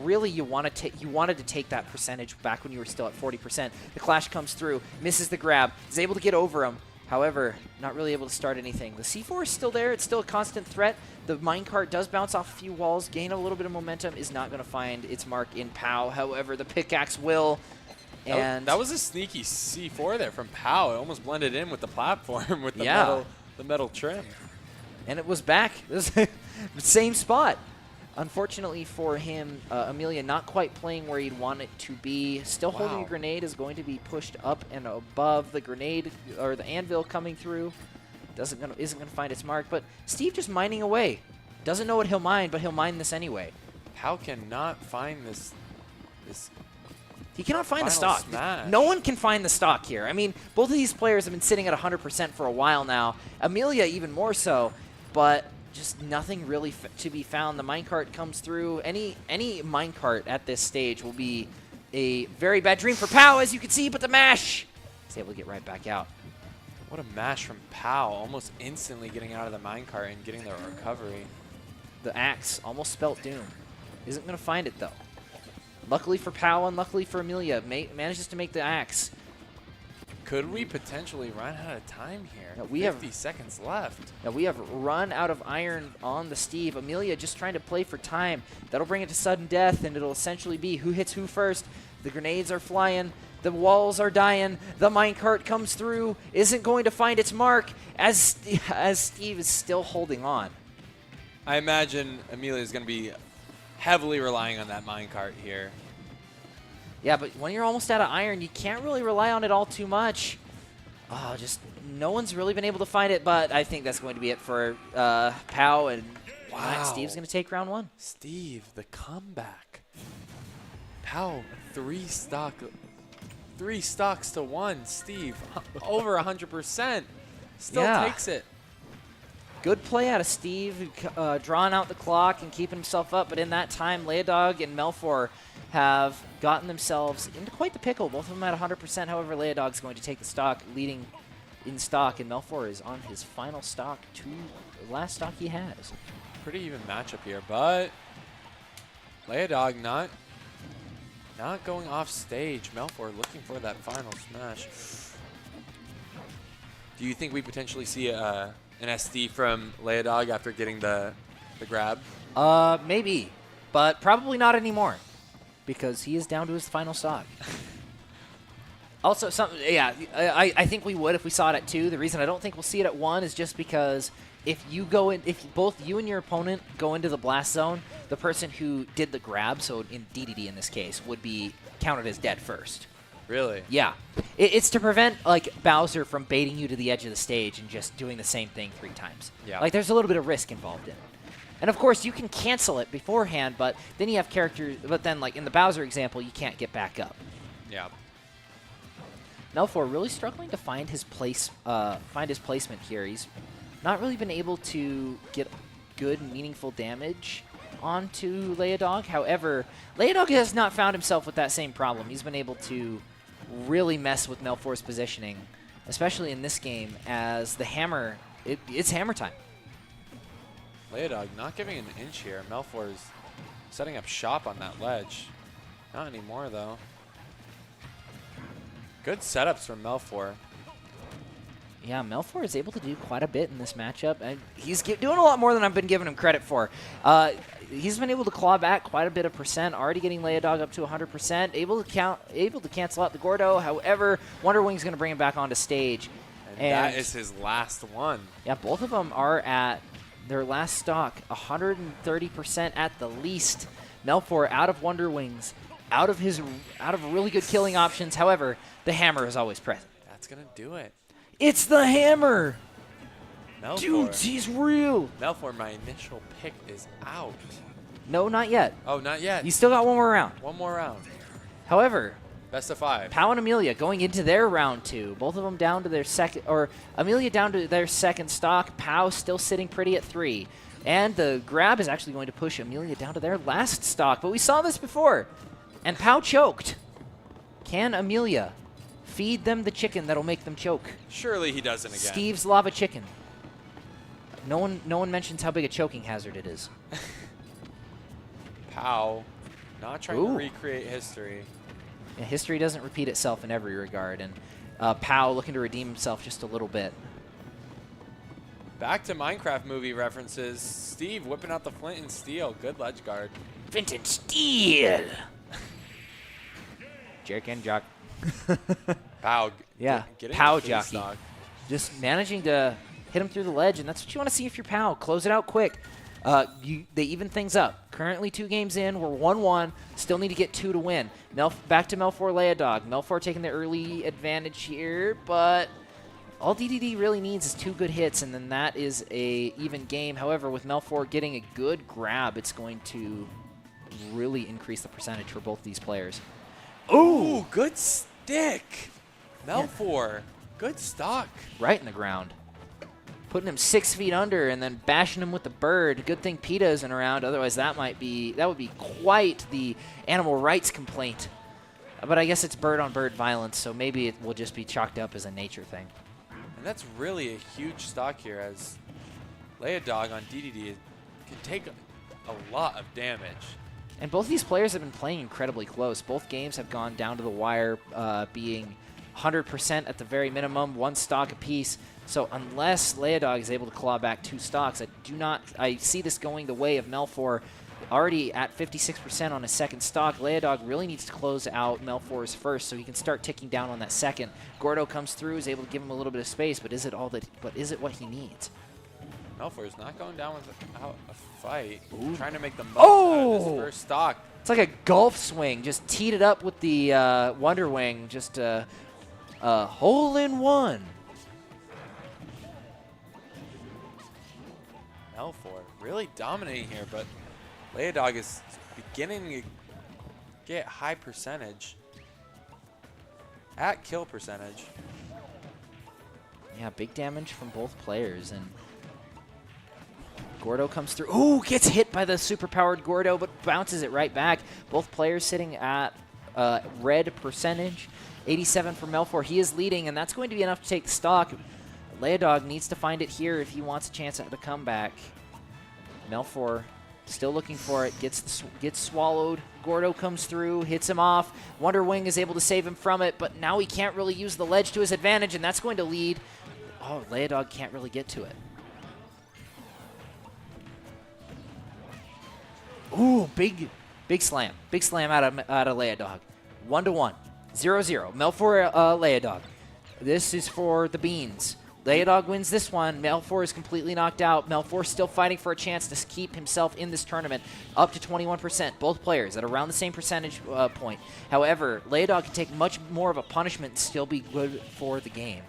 really you wanted to take that percentage back when you were still at 40%. The clash comes through, misses the grab, is able to get over him. However, not really able to start anything. The C4 is still there. It's still a constant threat. The minecart does bounce off a few walls, gain a little bit of momentum, is not going to find its mark in Pow. However, the pickaxe will. And that was a sneaky C4 there from Pow. It almost blended in with the platform with the metal trim. And it was back. This same spot. Unfortunately for him, Amelia not quite playing where he'd want it to be. Still holding a grenade, is going to be pushed up and above. The grenade, or the anvil coming through, isn't gonna find its mark. But Steve just mining away. Doesn't know what he'll mine, but he'll mine this anyway. Pow cannot find this he cannot find the final stock. smash. No one can find the stock here. I mean, both of these players have been sitting at 100% for a while now. Amelia even more so, but just nothing really to be found. The minecart comes through. Any minecart at this stage will be a very bad dream for Pow, as you can see, but the mash is able to get right back out. What a mash from Pow, almost instantly getting out of the minecart and getting the recovery. The axe almost spelt doom. Isn't going to find it, though. Luckily for Pow, unluckily for Amelia, manages to make the axe. Could we potentially run out of time here? No, we 50 seconds left. Now we have run out of iron on the Steve. Amelia just trying to play for time. That'll bring it to sudden death, and it'll essentially be who hits who first. The grenades are flying. The walls are dying. The minecart comes through. Isn't going to find its mark as Steve is still holding on. I imagine Amelia is going to be heavily relying on that minecart here. Yeah, but when you're almost out of iron, you can't really rely on it all too much. Oh, just no one's really been able to find it, but I think that's going to be it for Pow, and Steve's going to take round one. Steve, the comeback. Pow, three stocks to one. Steve, over 100%. Still takes it. Good play out of Steve, drawing out the clock and keeping himself up. But in that time, Leodog and Melfor have gotten themselves into quite the pickle. Both of them at 100%. However, Leodog's going to take the stock, leading in stock. And Melfor is on his final stock, the last stock he has. Pretty even matchup here, but Leodog not going off stage. Melfor looking for that final smash. Do you think we potentially see an SD from Leodog after getting the grab? Maybe, but probably not anymore, because he is down to his final stock. Also, I think we would if we saw it at 2. The reason I don't think we'll see it at 1 is just because if both you and your opponent go into the blast zone, the person who did the grab, so in DDD in this case, would be counted as dead first. Really? Yeah. It's to prevent, like, Bowser from baiting you to the edge of the stage and just doing the same thing 3 times. Yeah. Like, there's a little bit of risk involved in it. And, of course, you can cancel it beforehand, but then you have characters... But then, like, in the Bowser example, you can't get back up. Yeah. Melfor really struggling to find his placement here. He's not really been able to get good, meaningful damage onto Leodog. However, Leodog has not found himself with that same problem. He's been able to really mess with Melfor's positioning, especially in this game, as the hammer, it's hammer time. Leodog not giving an inch here. Melfor is setting up shop on that ledge. Not anymore, though. Good setups from Melfor. Yeah, Melfor is able to do quite a bit in this matchup, and he's doing a lot more than I've been giving him credit for. He's been able to claw back quite a bit of percent, already getting Leodog up to 100%, able to cancel out the Gordo. However, Wonder Wing's going to bring him back onto stage. And that is his last one. Yeah, both of them are at their last stock, 130% at the least. Melfor out of Wonder Wings, out of really good killing options. However, the hammer is always present. That's going to do it. It's the hammer! Melfor. Dude, he's real! Melfor, my initial pick is out. No, not yet. Oh, not yet. You still got one more round. One more round. However, best of 5. Pow and Amelia going into their round 2. Both of them down to their second, or Amelia down to their second stock. Pow still sitting pretty at 3. And the grab is actually going to push Amelia down to their last stock. But we saw this before. And Pow choked. Can Amelia feed them the chicken that'll make them choke? Surely he doesn't again. Steve's lava chicken. No one mentions how big a choking hazard it is. Pow. Not trying Ooh. to recreate history. Yeah, history doesn't repeat itself in every regard, and Pow looking to redeem himself just a little bit. Back to Minecraft movie references. Steve whipping out the flint and steel. Good ledge guard. Flint and steel. Jerk and jock. Pow. Yeah, Getting Pow the face jockey. stock. Just managing to hit him through the ledge, and that's what you want to see if you're Pow. Close it out quick. They even things up. Currently 2 games in. We're 1-1. Still need to get 2 to win. Back to Melfor Leodog. Melfor taking the early advantage here, but all DDD really needs is 2 good hits, and then that is a even game. However, with Melfor getting a good grab, it's going to really increase the percentage for both these players. Ooh, good stick. Melfor. Good stock. Right in the ground. Putting him 6 feet under and then bashing him with the bird. Good thing PETA isn't around, otherwise that would be quite the animal rights complaint. But I guess it's bird-on-bird violence, so maybe it will just be chalked up as a nature thing. And that's really a huge stock here, as Leodog on DDD can take a lot of damage. And both these players have been playing incredibly close. Both games have gone down to the wire, being 100% at the very minimum, 1 stock apiece. So unless Leodog is able to claw back 2 stocks, I see this going the way of Melfor. Already at 56% on his second stock, Leodog really needs to close out Melfor's first so he can start ticking down on that second. Gordo comes through, is able to give him a little bit of space, but is it what he needs? Melfor is not going down without a fight. Ooh. Trying to make the most out of his first stock. It's like a golf swing. Just teed it up with the Wonder Wing. Just a hole-in-one. Melfor really dominating here, but Leodog is beginning to get high percentage. At kill percentage. Yeah, big damage from both players, and Gordo comes through. Ooh, gets hit by the super-powered Gordo, but bounces it right back. Both players sitting at red percentage. 87 for Melfor. He is leading, and that's going to be enough to take the stock. Leodog needs to find it here if he wants a chance at the comeback. Melfor still looking for it. Gets swallowed. Gordo comes through, hits him off. Wonder Wing is able to save him from it, but now he can't really use the ledge to his advantage, and that's going to lead. Oh, Leodog can't really get to it. Ooh, big slam. Big slam out of Leodog. 1-1. 0-0. Melfor Leodog. This is for the beans. Leodog wins this one. Melfor is completely knocked out. Melfor still fighting for a chance to keep himself in this tournament, up to 21%. Both players at around the same percentage point. However, Leodog can take much more of a punishment and still be good for the game.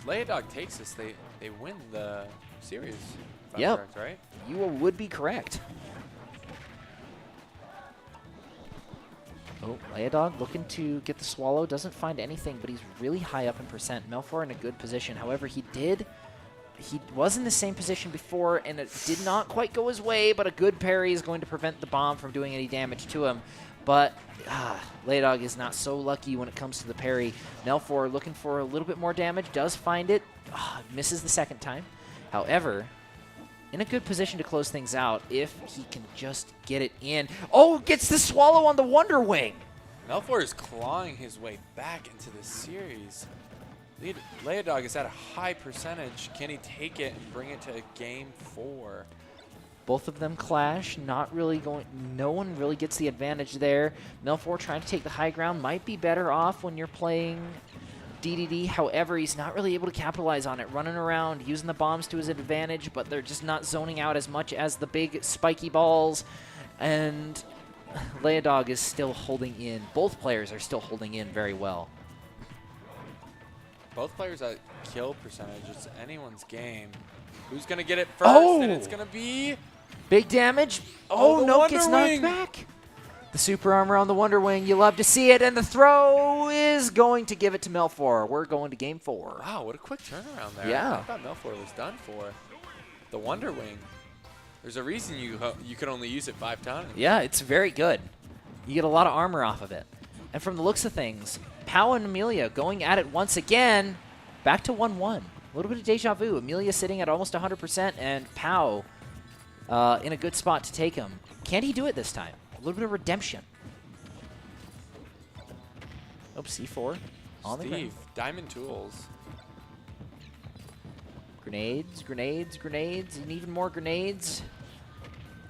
Leodog takes this, they win the series. If I'm Yep. correct, right? You would be correct. Oh, Leodog looking to get the swallow. Doesn't find anything, but he's really high up in percent. Melfor in a good position. However, he was in the same position before, and it did not quite go his way, but a good parry is going to prevent the bomb from doing any damage to him. But Leodog is not so lucky when it comes to the parry. Melfor looking for a little bit more damage. Does find it. Misses the second time. However, in a good position to close things out if he can just get it in. Oh, gets the swallow on the Wonder Wing. Melfor is clawing his way back into the series. Leodog is at a high percentage. Can he take it and bring it to game 4? Both of them clash. Not really going. No one really gets the advantage there. Melfor trying to take the high ground might be better off when you're playing DDD. However, he's not really able to capitalize on it. Running around, using the bombs to his advantage, but they're just not zoning out as much as the big spiky balls. And Leodog is still holding in. Both players are still holding in very well. Both players at kill percentage. It's anyone's game. Who's going to get it first? Oh! And it's going to be... Big damage. Oh, Oh, the no, Wonder gets knocked Wing. back. The super armor on the Wonder Wing. You love to see it. And the throw is going to give it to Melfor. We're going to game 4. Wow, what a quick turnaround there. Yeah. I thought Melfor was done for. The Wonder Wing. There's a reason you can only use it 5 times. Yeah, it's very good. You get a lot of armor off of it. And from the looks of things, Pow and Amelia going at it once again. Back to 1-1. A little bit of deja vu. Amelia sitting at almost 100%, and Pow in a good spot to take him. Can he do it this time? A little bit of redemption. Oh, C4 on the ground. Steve, Diamond Tools. Grenades, grenades, grenades, and even more grenades.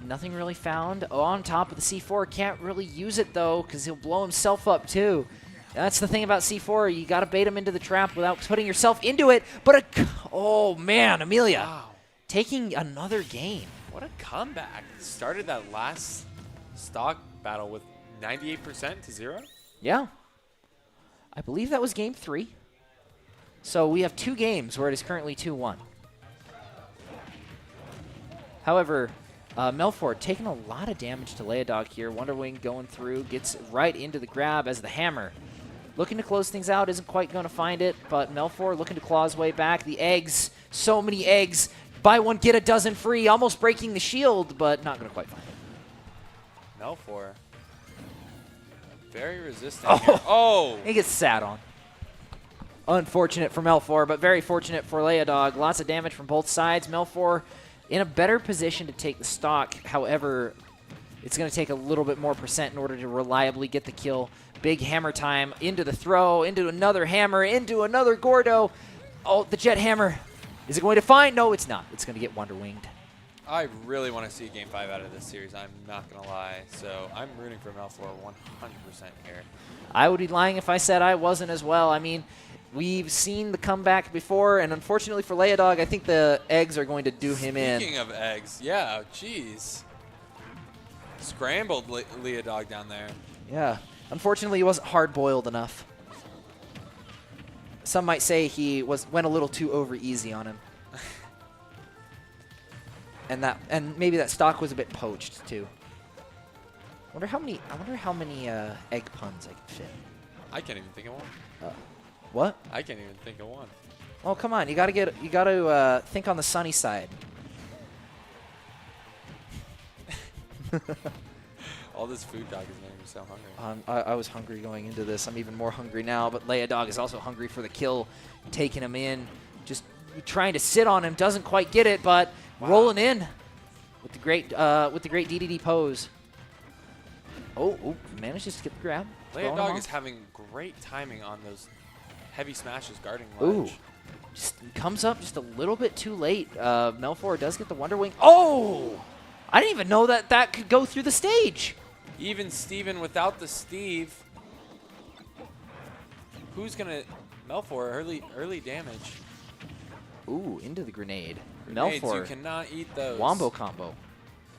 Nothing really found. Oh, on top of the C4. Can't really use it, though, because he'll blow himself up, too. That's the thing about C4. You got to bait him into the trap without putting yourself into it. But, oh, man, Amelia. Wow. Taking another game. What a comeback. Started that last stock battle with 98% to 0. Yeah. I believe that was game 3. So we have 2 games where it is currently 2-1. However, Melfort taking a lot of damage to Leodog here. Wonder Wing going through, gets right into the grab as the hammer. Looking to close things out, isn't quite going to find it, but Melfort looking to claw his way back. The eggs, so many eggs. Buy one, get a dozen free, almost breaking the shield, but not going to quite find it. Melfor. Very resistant here. Oh! He gets sat on. Unfortunate for Melfor, but very fortunate for Leodog. Lots of damage from both sides. Melfor in a better position to take the stock. However, it's going to take a little bit more percent in order to reliably get the kill. Big hammer time into the throw, into another hammer, into another Gordo. Oh, the jet hammer. Is it going to find? No, it's not. It's going to get Wonder Winged. I really want to see Game 5 out of this series. I'm not going to lie. So I'm rooting for Melfor 100% here. I would be lying if I said I wasn't as well. I mean, we've seen the comeback before, and unfortunately for Leodog, I think the eggs are going to do him in. Speaking of eggs, yeah, jeez. Scrambled Leodog down there. Yeah. Unfortunately, he wasn't hard-boiled enough. Some might say he went a little too over easy on him. and maybe that stock was a bit poached too. I wonder how many egg puns I can fit. I can't even think of one. What? I can't even think of one. Oh, come on. You got to think on the sunny side. All this food talk is making me so hungry. I was hungry going into this. I'm even more hungry now, but Leodog is also hungry for the kill, taking him in, just trying to sit on him, doesn't quite get it, but rolling in with the great DDD pose. Oh, manages to get the grab. Leodog is having great timing on those heavy smashes guarding Ooh, ledge. just comes up just a little bit too late. Melfor does get the Wonder Wing. Oh, I didn't even know that could go through the stage. Even Steven without the Steve. Who's gonna Melfor early damage? Ooh, into the grenade. Grenades, Melfor. you cannot eat those. Wombo combo.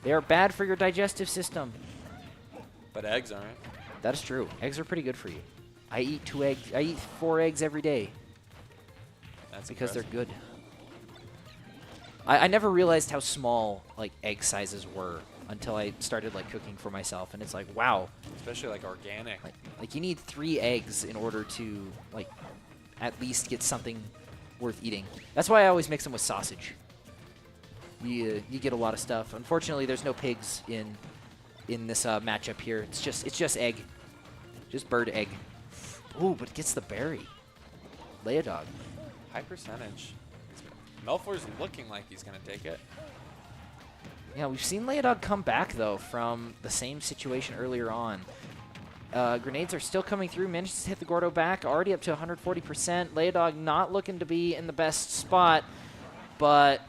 They are bad for your digestive system. But eggs aren't. That is true. Eggs are pretty good for you. I eat 2 eggs. I eat 4 eggs every day. That's because impressive. they're good. I never realized how small like egg sizes were until I started like cooking for myself, and it's like, wow. Especially like organic. Like you need 3 eggs in order to like at least get something worth eating. That's why I always mix them with sausage. You get a lot of stuff. Unfortunately, there's no pigs in this matchup here. It's just egg, just bird egg. Ooh, but it gets the berry. Leodog. High percentage. Melfor's looking like he's going to take it. Yeah, we've seen Leodog come back, though, from the same situation earlier on. Grenades are still coming through. Manages to hit the Gordo back. Already up to 140%. Leodog not looking to be in the best spot, but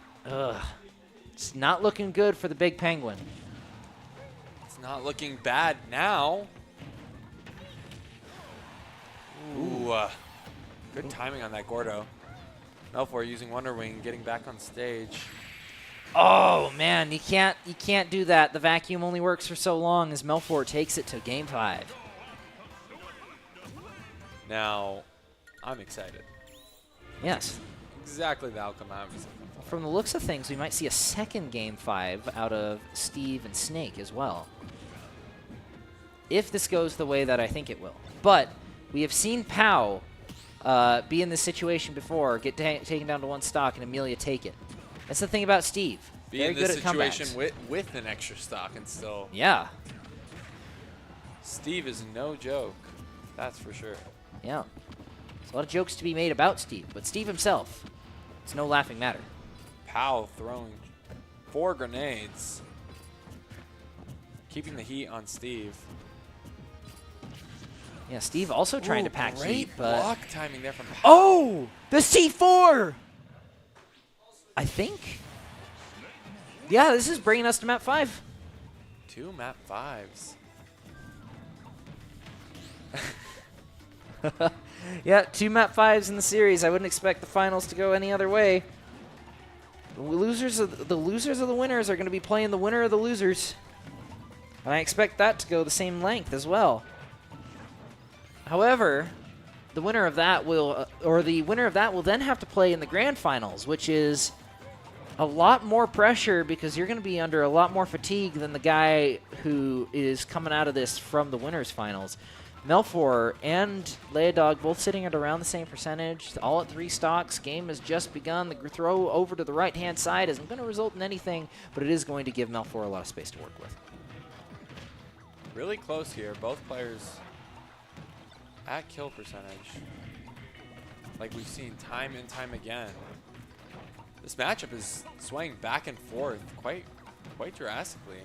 it's not looking good for the big penguin. It's not looking bad now. Ooh. Good timing on that Gordo. Melfor using Wonder Wing, getting back on stage. Oh man, you can't do that. The vacuum only works for so long as Melfor takes it to game 5. Now, I'm excited. Yes. Exactly the outcome I was looking for. From the looks of things, we might see a second game 5 out of Steve and Snake as well. If this goes the way that I think it will. But we have seen Pow be in this situation before, get taken down to 1 stock, and Amelia take it. That's the thing about Steve. Be Very in good this at situation comebacks. with an extra stock and still. Yeah. Steve is no joke. That's for sure. Yeah. There's a lot of jokes to be made about Steve, but Steve himself, It's no laughing matter. Powell throwing 4 grenades. Keeping the heat on Steve. Yeah, Steve also trying Ooh, to pack great heat, but block timing there from Powell. oh, the C4. I think. Yeah, this is bringing us to map 5. 2 map 5s. Yeah, 2 map 5s in the series. I wouldn't expect the finals to go any other way. The losers of the winners are going to be playing the winner of the losers. And I expect that to go the same length as well. However, the winner of that will then have to play in the grand finals, which is a lot more pressure because you're going to be under a lot more fatigue than the guy who is coming out of this from the winners finals. Melfor and Leodog both sitting at around the same percentage, all at 3 stocks. Game has just begun. The throw over to the right-hand side isn't going to result in anything, but it is going to give Melfor a lot of space to work with. Really close here. Both players at kill percentage. Like we've seen time and time again. This matchup is swaying back and forth quite drastically.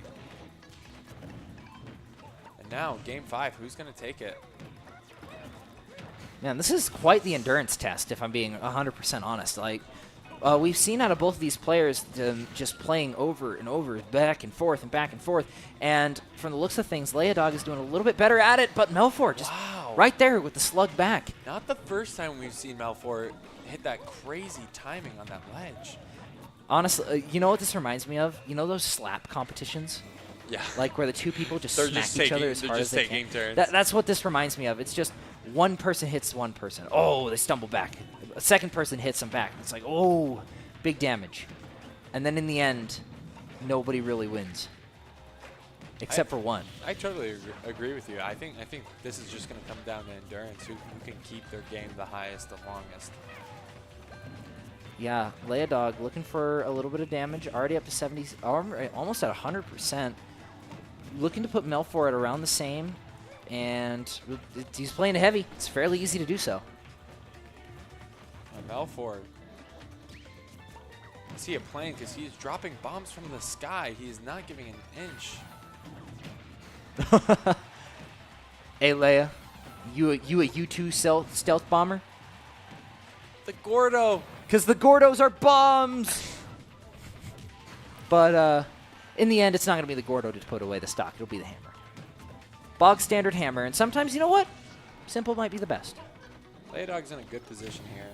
And now, game 5, who's going to take it? Man, this is quite the endurance test, if I'm being 100% honest. Like, we've seen out of both of these players just playing over and over, back and forth and back and forth. And from the looks of things, Leodog is doing a little bit better at it, but Melfor just right there with the slug back. Not the first time we've seen Melfor hit that crazy timing on that ledge. Honestly, you know what this reminds me of? You know those slap competitions? Yeah. Like where the 2 people just They're smack just each other taking- as they're hard just as they taking can. turns. That's what this reminds me of. It's just one person hits one person. Oh, they stumble back. A second person hits them back. It's like, oh, big damage. And then in the end, nobody really wins. Except for one. I totally agree with you. I think this is just going to come down to endurance. Who can keep their game the highest, the longest. Yeah, Leodog looking for a little bit of damage. Already up to 70, almost at 100%. Looking to put Melfor at around the same. And he's playing heavy. It's fairly easy to do so. Melfor. I see a plane because he is dropping bombs from the sky. He is not giving an inch. Hey, Leia. You a U2 stealth bomber? The Gordo. Because the Gordos are bombs! But in the end, it's not going to be the Gordo to put away the stock. It'll be the hammer. Bog standard hammer. And sometimes, you know what? Simple might be the best. Leodog's in a good position here.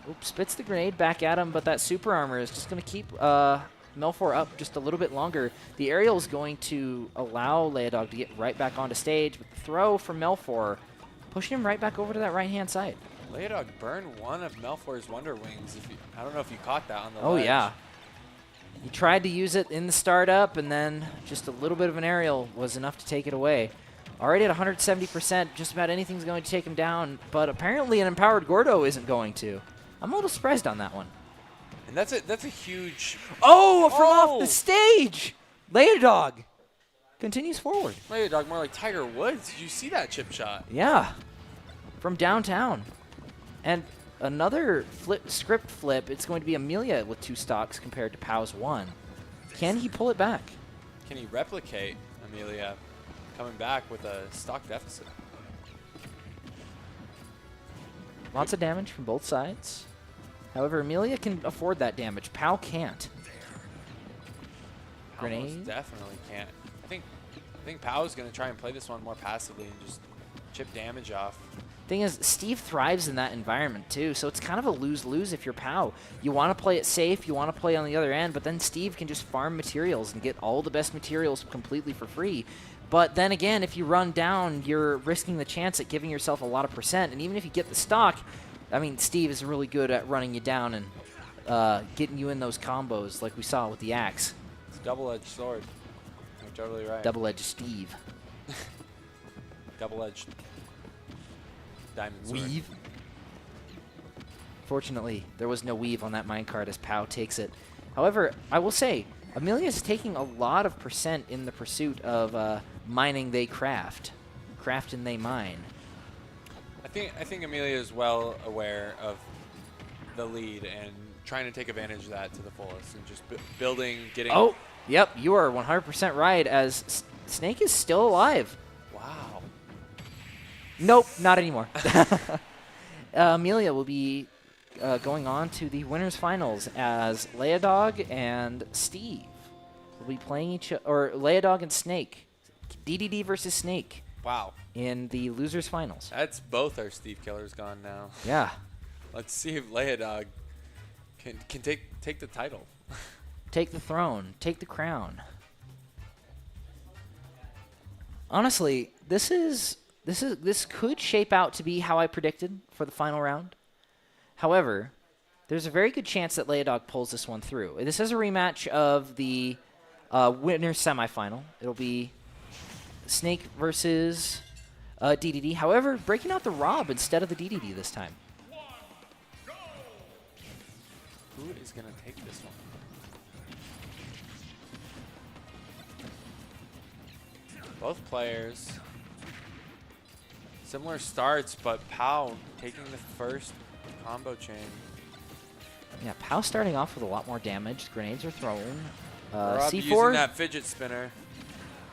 Oops, spits the grenade back at him, but that super armor is just going to keep Melfor up just a little bit longer. The aerial is going to allow Leodog to get right back onto stage, but the throw from Melfor pushing him right back over to that right-hand side. Leodog burned one of Melfor's Wonder Wings. I don't know if you caught that on the Oh, ledge. yeah. He tried to use it in the startup, and then just a little bit of an aerial was enough to take it away. Already at 170%, just about anything's going to take him down, but apparently an empowered Gordo isn't going to. I'm a little surprised on that one. And that's a huge... Oh, from off the stage! Leodog continues forward. Leodog more like Tiger Woods. Did you see that chip shot? Yeah, from downtown. And another script flip, it's going to be Amelia with 2 stocks compared to Pow's 1. Can he pull it back? Can he replicate Amelia coming back with a stock deficit? Lots of damage from both sides. However, Amelia can afford that damage. Pow can't. Grenade? Almost definitely can't. I think Pow's going to try and play this one more passively and just chip damage off. Thing is, Steve thrives in that environment too, so it's kind of a lose-lose if you're Pow. You want to play it safe, you want to play on the other end, but then Steve can just farm materials and get all the best materials completely for free. But then again, if you run down, you're risking the chance at giving yourself a lot of percent, and even if you get the stock, I mean, Steve is really good at running you down and getting you in those combos like we saw with the axe. It's a double-edged sword. You're totally right. Double-edged Steve. Double-edged diamond sword. Weave. Fortunately, there was no weave on that minecart as Pow takes it. However, I will say, Amelia's taking a lot of percent in the pursuit of mining they craft. Craft and they mine. I think Amelia is well aware of the lead and trying to take advantage of that to the fullest and just building, getting. Oh, yep, you are 100% right. As Snake is still alive. Wow. Nope, not anymore. Amelia will be going on to the winners finals as Leodog and Steve will be playing or Leodog and Snake, DDD versus Snake. Wow. In the losers finals. That's both our Steve Killers gone now. Yeah. Let's see if Leodog can take the title. Take the throne. Take the crown. Honestly, this could shape out to be how I predicted for the final round. However, there's a very good chance that Leodog pulls this one through. This is a rematch of the winners semifinal. It'll be Snake versus DDD. However, breaking out the Rob instead of the DDD this time. Who is going to take this one? Both players. Similar starts, but Pau taking the first combo chain. Yeah, Pau starting off with a lot more damage. Grenades are thrown. Rob C4 using that fidget spinner.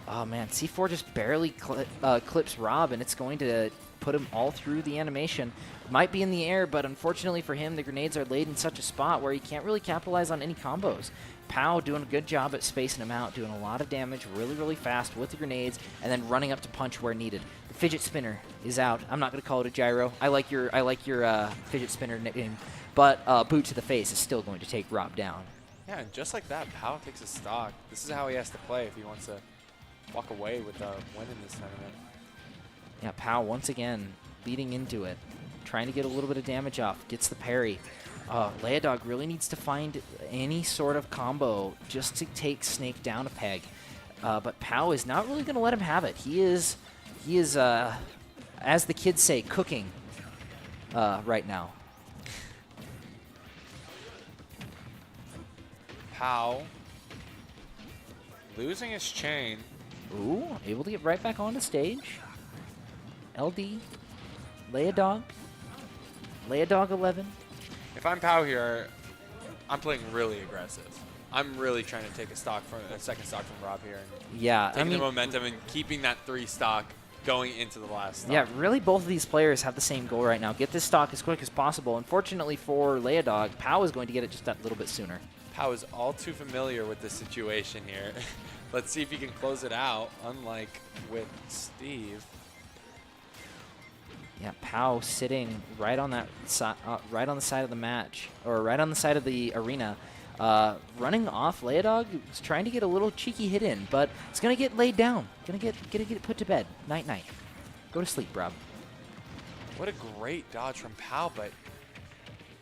Oh man, C4 just barely clips Rob, and it's going to put him all through the animation. It might be in the air, but unfortunately for him, the grenades are laid in such a spot where he can't really capitalize on any combos. Pau doing a good job at spacing him out, doing a lot of damage really, really fast with the grenades, and then running up to punch where needed. The fidget spinner is out. I'm not going to call it a gyro. I like your fidget spinner nickname, but boot to the face is still going to take Rob down. Yeah, and just like that, Pau takes a stock. This is how he has to play if he wants to walk away with a win in this tournament. Yeah, Pau once again leading into it, trying to get a little bit of damage off, gets the parry. Leodog really needs to find any sort of combo just to take Snake down a peg. But Pau is not really going to let him have it. He is, as the kids say, cooking right now. Pau losing his chain. Ooh, able to get right back on the stage. LD, Leodog 11. If I'm Pau here, I'm playing really aggressive. I'm really trying to take a second stock from Rob here. And Yeah, taking the momentum and keeping that 3 stock going into the last stock. Yeah, really both of these players have the same goal right now. Get this stock as quick as possible. Unfortunately for Leodog, Pau is going to get it just that little bit sooner. Pau is all too familiar with the situation here. Let's see if he can close it out, unlike with Steve. Yeah, Pau sitting right on that right on the side of the match, or right on the side of the arena, running off. Leodog is trying to get a little cheeky hit in, but it's gonna get laid down. Gonna get put to bed. Night night. Go to sleep, Rob. What a great dodge from Pau, but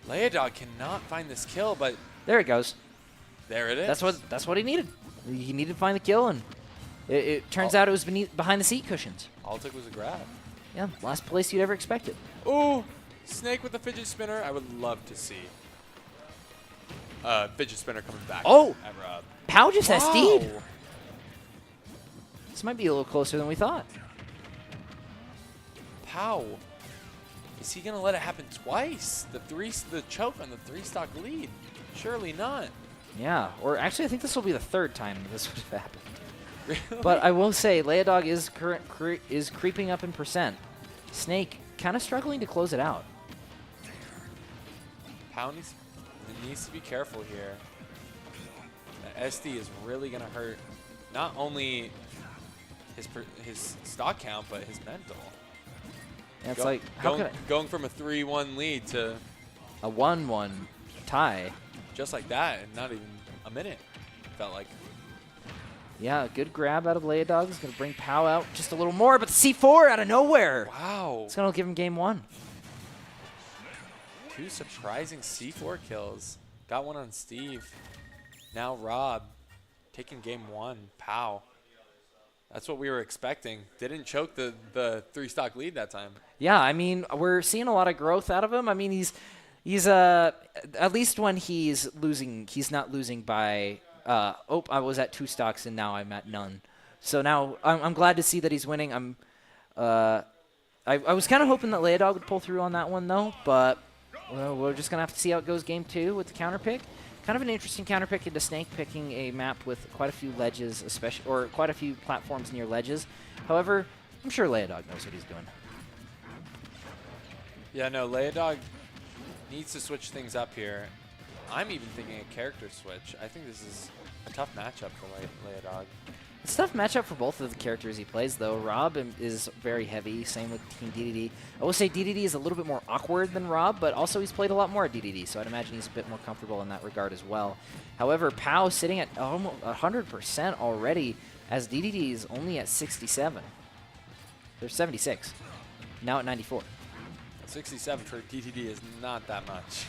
Leodog cannot find this kill. But there it goes. There it is. That's what he needed. He needed to find the kill, and it turns out it was behind the seat cushions. All it took was a grab. Yeah, last place you'd ever expected. Ooh, Snake with the fidget spinner. I would love to see fidget spinner coming back. Oh, at Rob. Pau just Wow. SD'd. This might be a little closer than we thought. Pau. Is he gonna let it happen twice? The choke on the 3-stock lead. Surely not. Yeah, or actually, I think this will be the third time this would have happened. Really? But I will say, Leodog is creeping up in percent. Snake kind of struggling to close it out. Pau needs to be careful here. The SD is really gonna hurt not only his stock count, but his mental. And it's like going from a 3-1 lead to a 1-1 tie. Just like that, and not even a minute, felt like. Yeah, good grab out of Leodog. Is going to bring Pau out just a little more, but the C4 out of nowhere. Wow. It's going to give him game 1. 2 surprising C4 kills. Got one on Steve. Now Rob taking game 1. Pau. That's what we were expecting. Didn't choke the 3-stock lead that time. Yeah, I mean, we're seeing a lot of growth out of him. I mean, he's at least when he's losing, he's not losing by I was at 2 stocks and now I'm at none. So now I'm glad to see that he's winning. I was kind of hoping that Leodog would pull through on that one though, but Well, we're just going to have to see how it goes game 2 with the counter pick. Kind of an interesting counter pick into Snake, picking a map with quite a few ledges, especially, or quite a few platforms near ledges. However, I'm sure Leodog knows what he's doing. Yeah, no, Leodog needs to switch things up here. I'm even thinking a character switch. I think this is a tough matchup for Leodog. It's a tough matchup for both of the characters he plays, though. Rob is very heavy, same with Team DDD. I will say DDD is a little bit more awkward than Rob, but also he's played a lot more at DDD, so I'd imagine he's a bit more comfortable in that regard as well. However, Pao sitting at almost 100% already, as DDD is only at 67. They're 76, now at 94. 67 for DDD is not that much.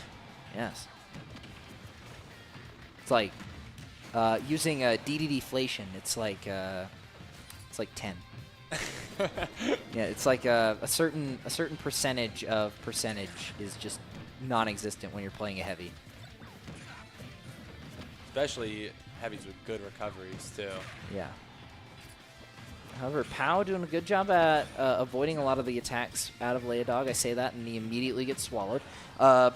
Yes. It's like using DD-deflation. It's like 10. Yeah, it's like a certain percentage of percentage is just non-existent when you're playing a heavy. Especially heavies with good recoveries too. Yeah. However, Pao doing a good job at avoiding a lot of the attacks out of Leodog. I say that, and he immediately gets swallowed.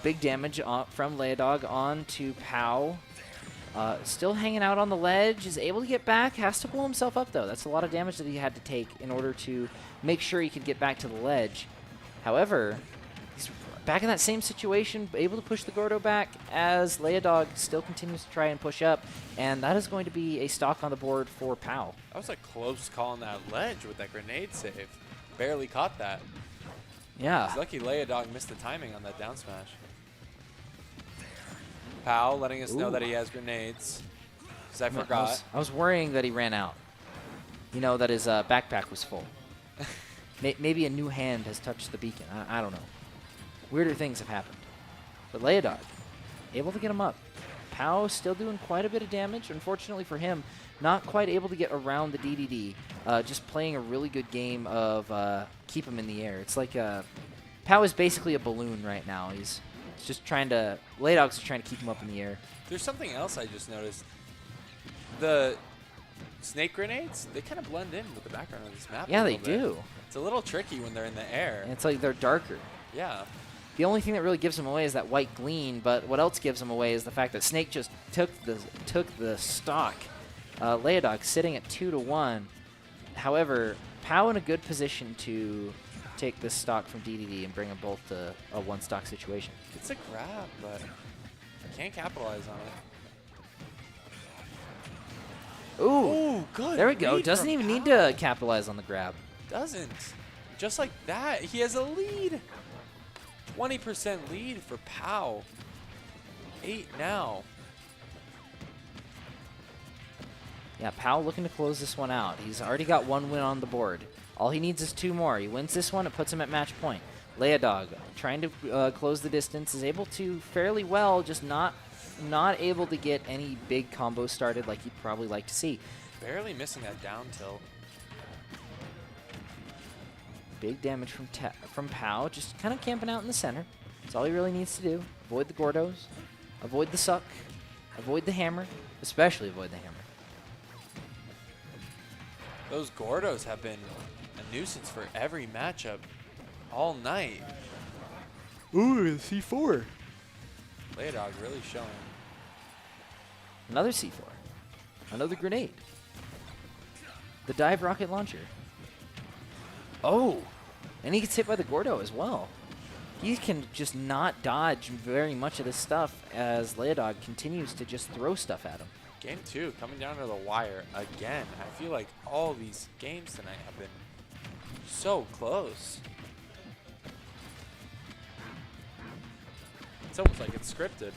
Big damage from Leodog on to Pao. Still hanging out on the ledge, is able to get back, has to pull himself up, though. That's a lot of damage that he had to take in order to make sure he could get back to the ledge. However, he's back in that same situation, able to push the Gordo back as Leodog still continues to try and push up, and that is going to be a stock on the board for Pao. That was a close call on that ledge with that grenade save. Barely caught that. Yeah. He's lucky Leodog missed the timing on that down smash. Pao letting us know that he has grenades. Because I forgot. I was worrying that he ran out. You know, that his backpack was full. Maybe a new hand has touched the beacon. I don't know. Weirder things have happened. But Leodog, able to get him up. Pao still doing quite a bit of damage. Unfortunately for him, not quite able to get around the DDD. Just playing a really good game of keep him in the air. It's like Pao is basically a balloon right now. He's just trying to... Leodog's trying to keep him up in the air. There's something else I just noticed. The snake grenades, they kind of blend in with the background of this map. Yeah, they do. It's a little tricky when they're in the air. And it's like they're darker. Yeah. The only thing that really gives them away is that white gleam, but what else gives them away is the fact that Snake just took the stock. Leodog sitting at 2-1. However, Pao in a good position to take this stock from DDD and bring them both to a one-stock situation. It's a grab, but can't capitalize on it. Ooh, good. There we go. read Doesn't from even need Pao. to capitalize on the grab. Doesn't. Just like that, he has a lead. 20% lead for Pao. 8 now. Yeah, Pao looking to close this one out. He's already got one win on the board. All he needs is 2 more. He wins this one, it puts him at match point. Leodog trying to close the distance, is able to fairly well, just not able to get any big combos started like you'd probably like to see. Barely missing that down tilt. Big damage from Pao, just kind of camping out in the center. That's all he really needs to do. Avoid the Gordos, avoid the suck, avoid the hammer, especially avoid the hammer. Those Gordos have been a nuisance for every matchup all night. Ooh, C4. Leodog really showing. Another C4. Another grenade. The dive rocket launcher. Oh! And he gets hit by the Gordo as well. He can just not dodge very much of this stuff as Leodog continues to just throw stuff at him. Game 2 coming down to the wire again. I feel like all these games tonight have been so close. It's almost like it's scripted.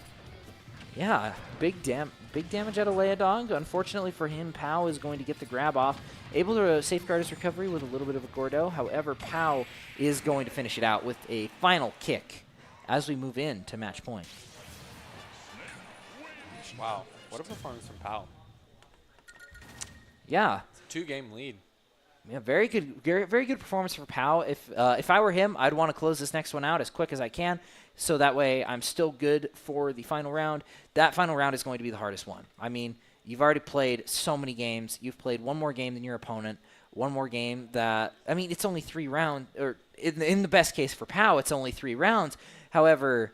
Yeah, big damage out of Leodog. Unfortunately for him, Pao is going to get the grab off. Able to safeguard his recovery with a little bit of a Gordo. However, Pao is going to finish it out with a final kick as we move in to match point. Wow, what a performance from Pao. Yeah. It's a 2-game lead. Yeah, very good performance for Pao. If I were him, I'd want to close this next one out as quick as I can, so that way I'm still good for the final round. That final round is going to be the hardest one. I mean, you've already played so many games. You've played one more game than your opponent. One more game that, I mean, it's only 3 rounds, or in the best case for Pao, it's only 3 rounds. However,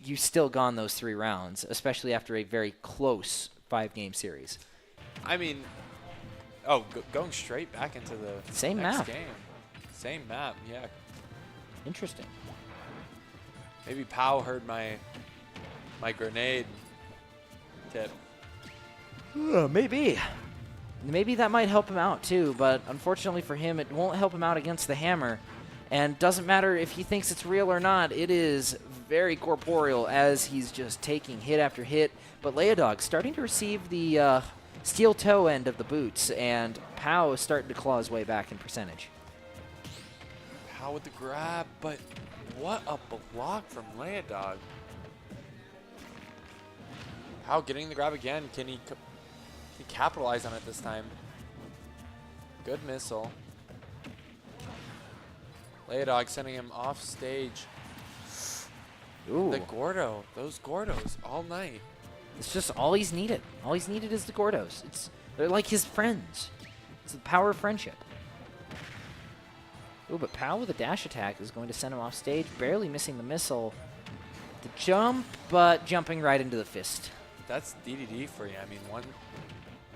you still gone those 3 rounds, especially after a very close 5-game series. I mean, going straight back into the Same next map. game. Same map, yeah. Interesting. Maybe Pow heard my grenade tip. Maybe. Maybe that might help him out too, but unfortunately for him, it won't help him out against the hammer. And doesn't matter if he thinks it's real or not, it is very corporeal as he's just taking hit after hit. But Leodog starting to receive the steel toe end of the boots, and Pow is starting to claw his way back in percentage. Pow with the grab, but what a block from Leodog. Pow getting the grab again. Can he capitalize on it this time? Good missile. Leodog sending him off stage. Ooh. The Gordo. Those Gordos all night. It's just all he's needed. All he's needed is the Gordos. They're like his friends. It's the power of friendship. Ooh, but Pow with a dash attack is going to send him off stage, barely missing the missile. The jump, but jumping right into the fist. That's DDD for you. I mean,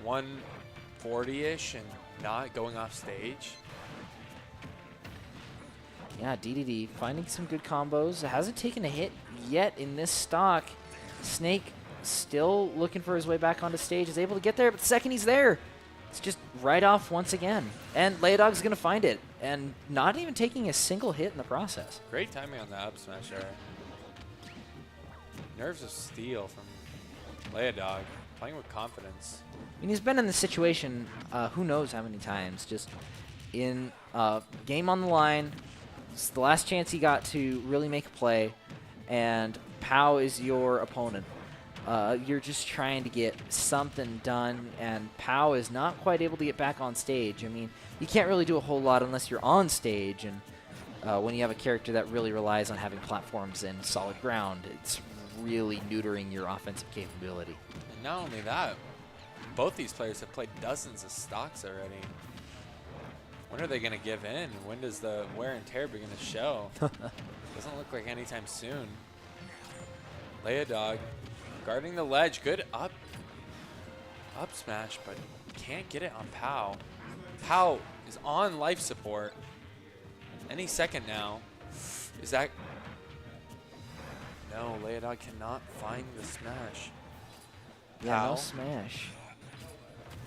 140-ish and not going off stage. Yeah, DDD finding some good combos. Hasn't taken a hit yet in this stock. Snake still looking for his way back onto stage. Is able to get there, but the second he's there, it's just right off once again. And Leodog's going to find it, and not even taking a single hit in the process. Great timing on the up smash there. Nerves of steel from Leodog, playing with confidence. I mean, he's been in this situation who knows how many times, just in game on the line. It's the last chance he got to really make a play, and Pow is your opponent. You're just trying to get something done, and Pow is not quite able to get back on stage. I mean, you can't really do a whole lot unless you're on stage, and when you have a character that really relies on having platforms and solid ground, it's really neutering your offensive capability. And not only that, both these players have played dozens of stocks already. When are they going to give in? When does the wear and tear begin to show? Doesn't look like anytime soon. Leodog guarding the ledge. Good up smash, but can't get it on Pow. Pow is on life support. Any second now. Is that... No, Leodog cannot find the smash. Yeah, no Pow. smash.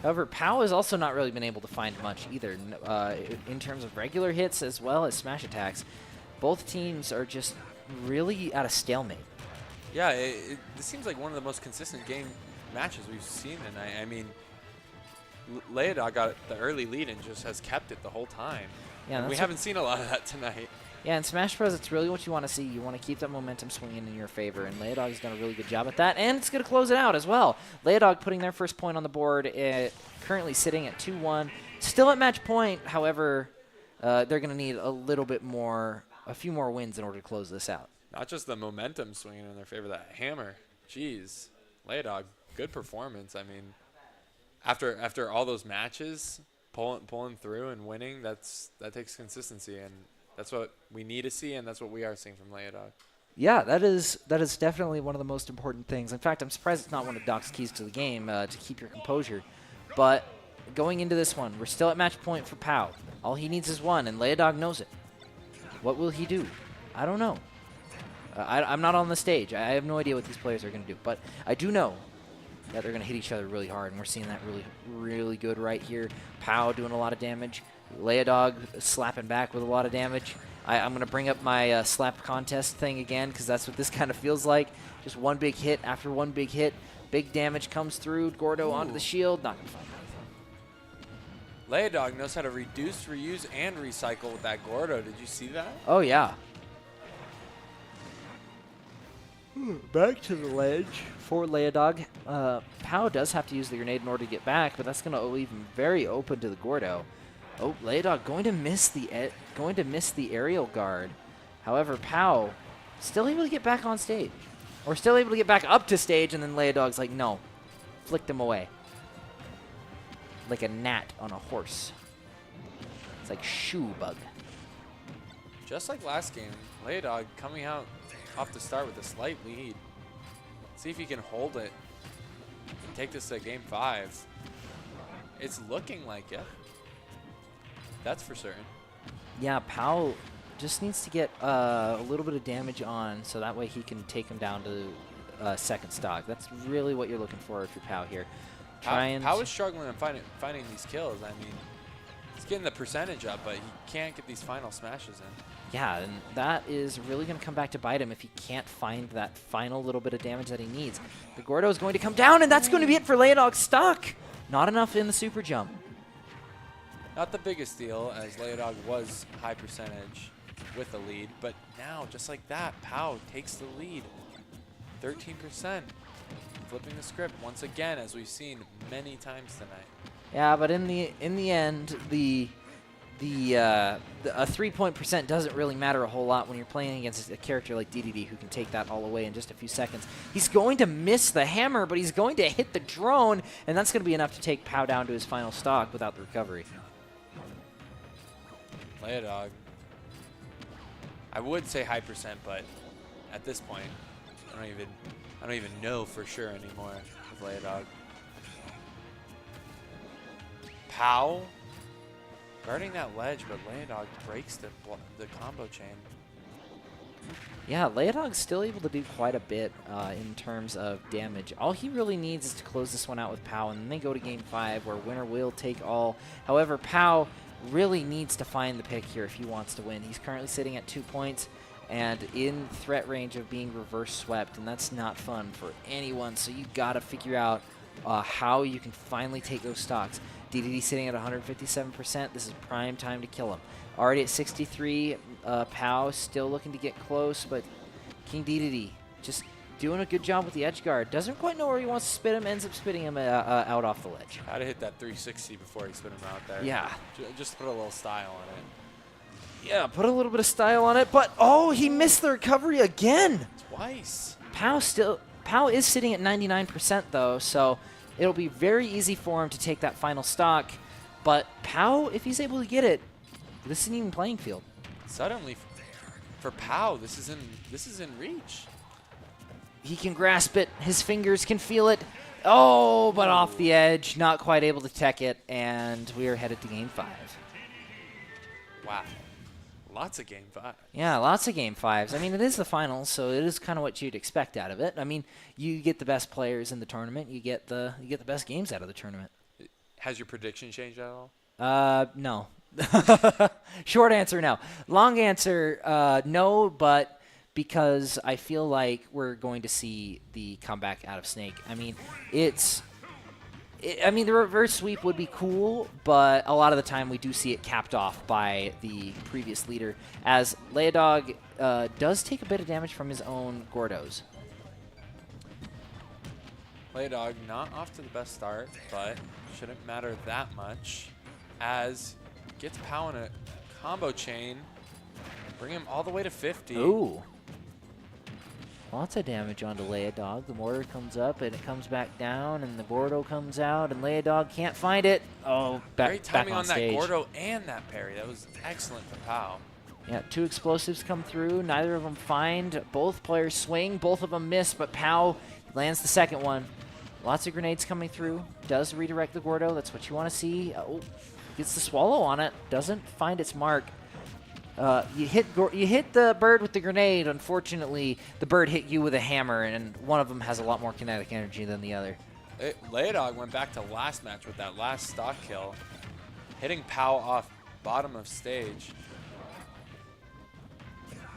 However, Pow has also not really been able to find much either in terms of regular hits as well as smash attacks. Both teams are just really at a stalemate. Yeah, this seems like one of the most consistent game matches we've seen tonight. I mean, Leodog got the early lead and just has kept it the whole time. Yeah, And we haven't seen a lot of that tonight. Yeah, in Smash Bros, it's really what you want to see. You want to keep that momentum swinging in your favor, and Leodog has done a really good job at that, and it's going to close it out as well. Leodog putting their first point on the board, currently sitting at 2-1. Still at match point, however, they're going to need a few more wins in order to close this out. Not just the momentum swinging in their favor, that hammer. Jeez, Leodog, good performance. I mean, after all those matches, pulling through and winning, that takes consistency, and that's what we need to see, and that's what we are seeing from Leodog. Yeah, that is definitely one of the most important things. In fact, I'm surprised it's not one of Doc's keys to the game, to keep your composure. But going into this one, we're still at match point for Pow. All he needs is one, and Leodog knows it. What will he do? I don't know. I'm not on the stage. I have no idea what these players are going to do. But I do know that they're going to hit each other really hard, and we're seeing that really, really good right here. Pow doing a lot of damage. Leodog slapping back with a lot of damage. I'm going to bring up my slap contest thing again because that's what this kind of feels like. Just one big hit after one big hit. Big damage comes through. Gordo onto the shield. Not going to find anything. Leodog knows how to reduce, reuse, and recycle with that Gordo. Did you see that? Oh, yeah. Back to the ledge. For Leodog, Pow does have to use the grenade in order to get back, but that's going to leave him very open to the Gordo. Oh, Leodog going to miss the aerial guard. However, Pow still able to get back on stage. Or still able to get back up to stage, and then Leodog's like, no. Flicked him away. Like a gnat on a horse. It's like shoe bug. Just like last game, Leodog coming out off the start with a slight lead. See if he can hold it and take this to game 5. It's looking like it. That's for certain. Yeah, Pao just needs to get a little bit of damage on so that way he can take him down to second stock. That's really what you're looking for if you're Pao here. Pao is struggling on finding these kills. I mean, he's getting the percentage up, but he can't get these final smashes in. Yeah, and that is really going to come back to bite him if he can't find that final little bit of damage that he needs. The Gordo is going to come down, and that's going to be it for Leodog's stock. Not enough in the super jump. Not the biggest deal, as Leodog was high percentage with the lead, but now, just like that, Pao takes the lead. 13%. Flipping the script once again, as we've seen many times tonight. Yeah, but in the end, a 3-point percent doesn't really matter a whole lot when you're playing against a character like DDD who can take that all away in just a few seconds. He's going to miss the hammer, but he's going to hit the drone, and that's going to be enough to take Pao down to his final stock without the recovery. Leodog. I would say high percent, but at this point, I don't even know for sure anymore with Leodog. Pao guarding that ledge, but Leodog breaks the combo chain. Yeah, Leodog's still able to do quite a bit in terms of damage. All he really needs is to close this one out with Pao, and then they go to game 5 where winner will take all. However, Pao really needs to find the pick here if he wants to win. He's currently sitting at 2 points and in threat range of being reverse swept, and that's not fun for anyone, so you gotta figure out how you can finally take those stocks. DDD sitting at 157%. This is prime time to kill him. Already at 63, Pao still looking to get close, but King DDD just doing a good job with the edge guard. Doesn't quite know where he wants to spit him, ends up spitting him out off the ledge. How to hit that 360 before he spit him out there. Yeah. Just to put a little style on it. Yeah, put a little bit of style on it, but oh, he missed the recovery again. Twice. Pao is sitting at 99% though, so it'll be very easy for him to take that final stock. But Pao, if he's able to get it, this is an even playing field. Suddenly, for Pao, this is in reach. He can grasp it. His fingers can feel it. Oh, but off the edge, not quite able to tech it, and we are headed to game 5. Wow. Lots of game 5. Yeah, lots of game 5s. I mean, it is the finals, so it is kind of what you'd expect out of it. I mean, you get the best players in the tournament. You get the best games out of the tournament. Has your prediction changed at all? No. Short answer, no. Long answer, no, but because I feel like we're going to see the comeback out of Snake. I mean, the reverse sweep would be cool, but a lot of the time we do see it capped off by the previous leader, as Leodog does take a bit of damage from his own Gordos. Leodog not off to the best start, but shouldn't matter that much, as gets Pao in a combo chain, bring him all the way to 50. Ooh. Lots of damage onto Leodog. The mortar comes up, and it comes back down, and the Gordo comes out, and Leodog can't find it. Oh, Great back timing on on stage. that Gordo and that parry. That was excellent for Pao. Yeah, 2 explosives come through. Neither of them find. Both players swing. Both of them miss, but Pao lands the second one. Lots of grenades coming through. Does redirect the Gordo. That's what you want to see. Oh, gets the swallow on it. Doesn't find its mark. You hit the bird with the grenade. Unfortunately, the bird hit you with a hammer, and one of them has a lot more kinetic energy than the other. Leodog went back to last match with that last stock kill, hitting Pao off bottom of stage.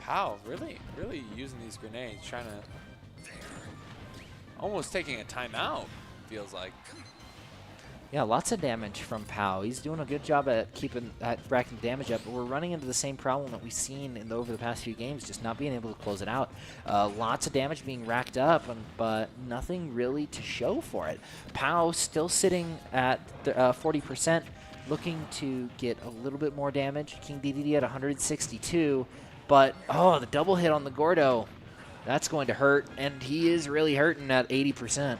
Pao really using these grenades, trying to almost taking a timeout, feels like. Yeah, lots of damage from Pao. He's doing a good job at racking the damage up, but we're running into the same problem that we've seen over the past few games, just not being able to close it out. Lots of damage being racked up, but nothing really to show for it. Pao still sitting at 40%, looking to get a little bit more damage. King DDD at 162, but the double hit on the Gordo, that's going to hurt, and he is really hurting at 80%.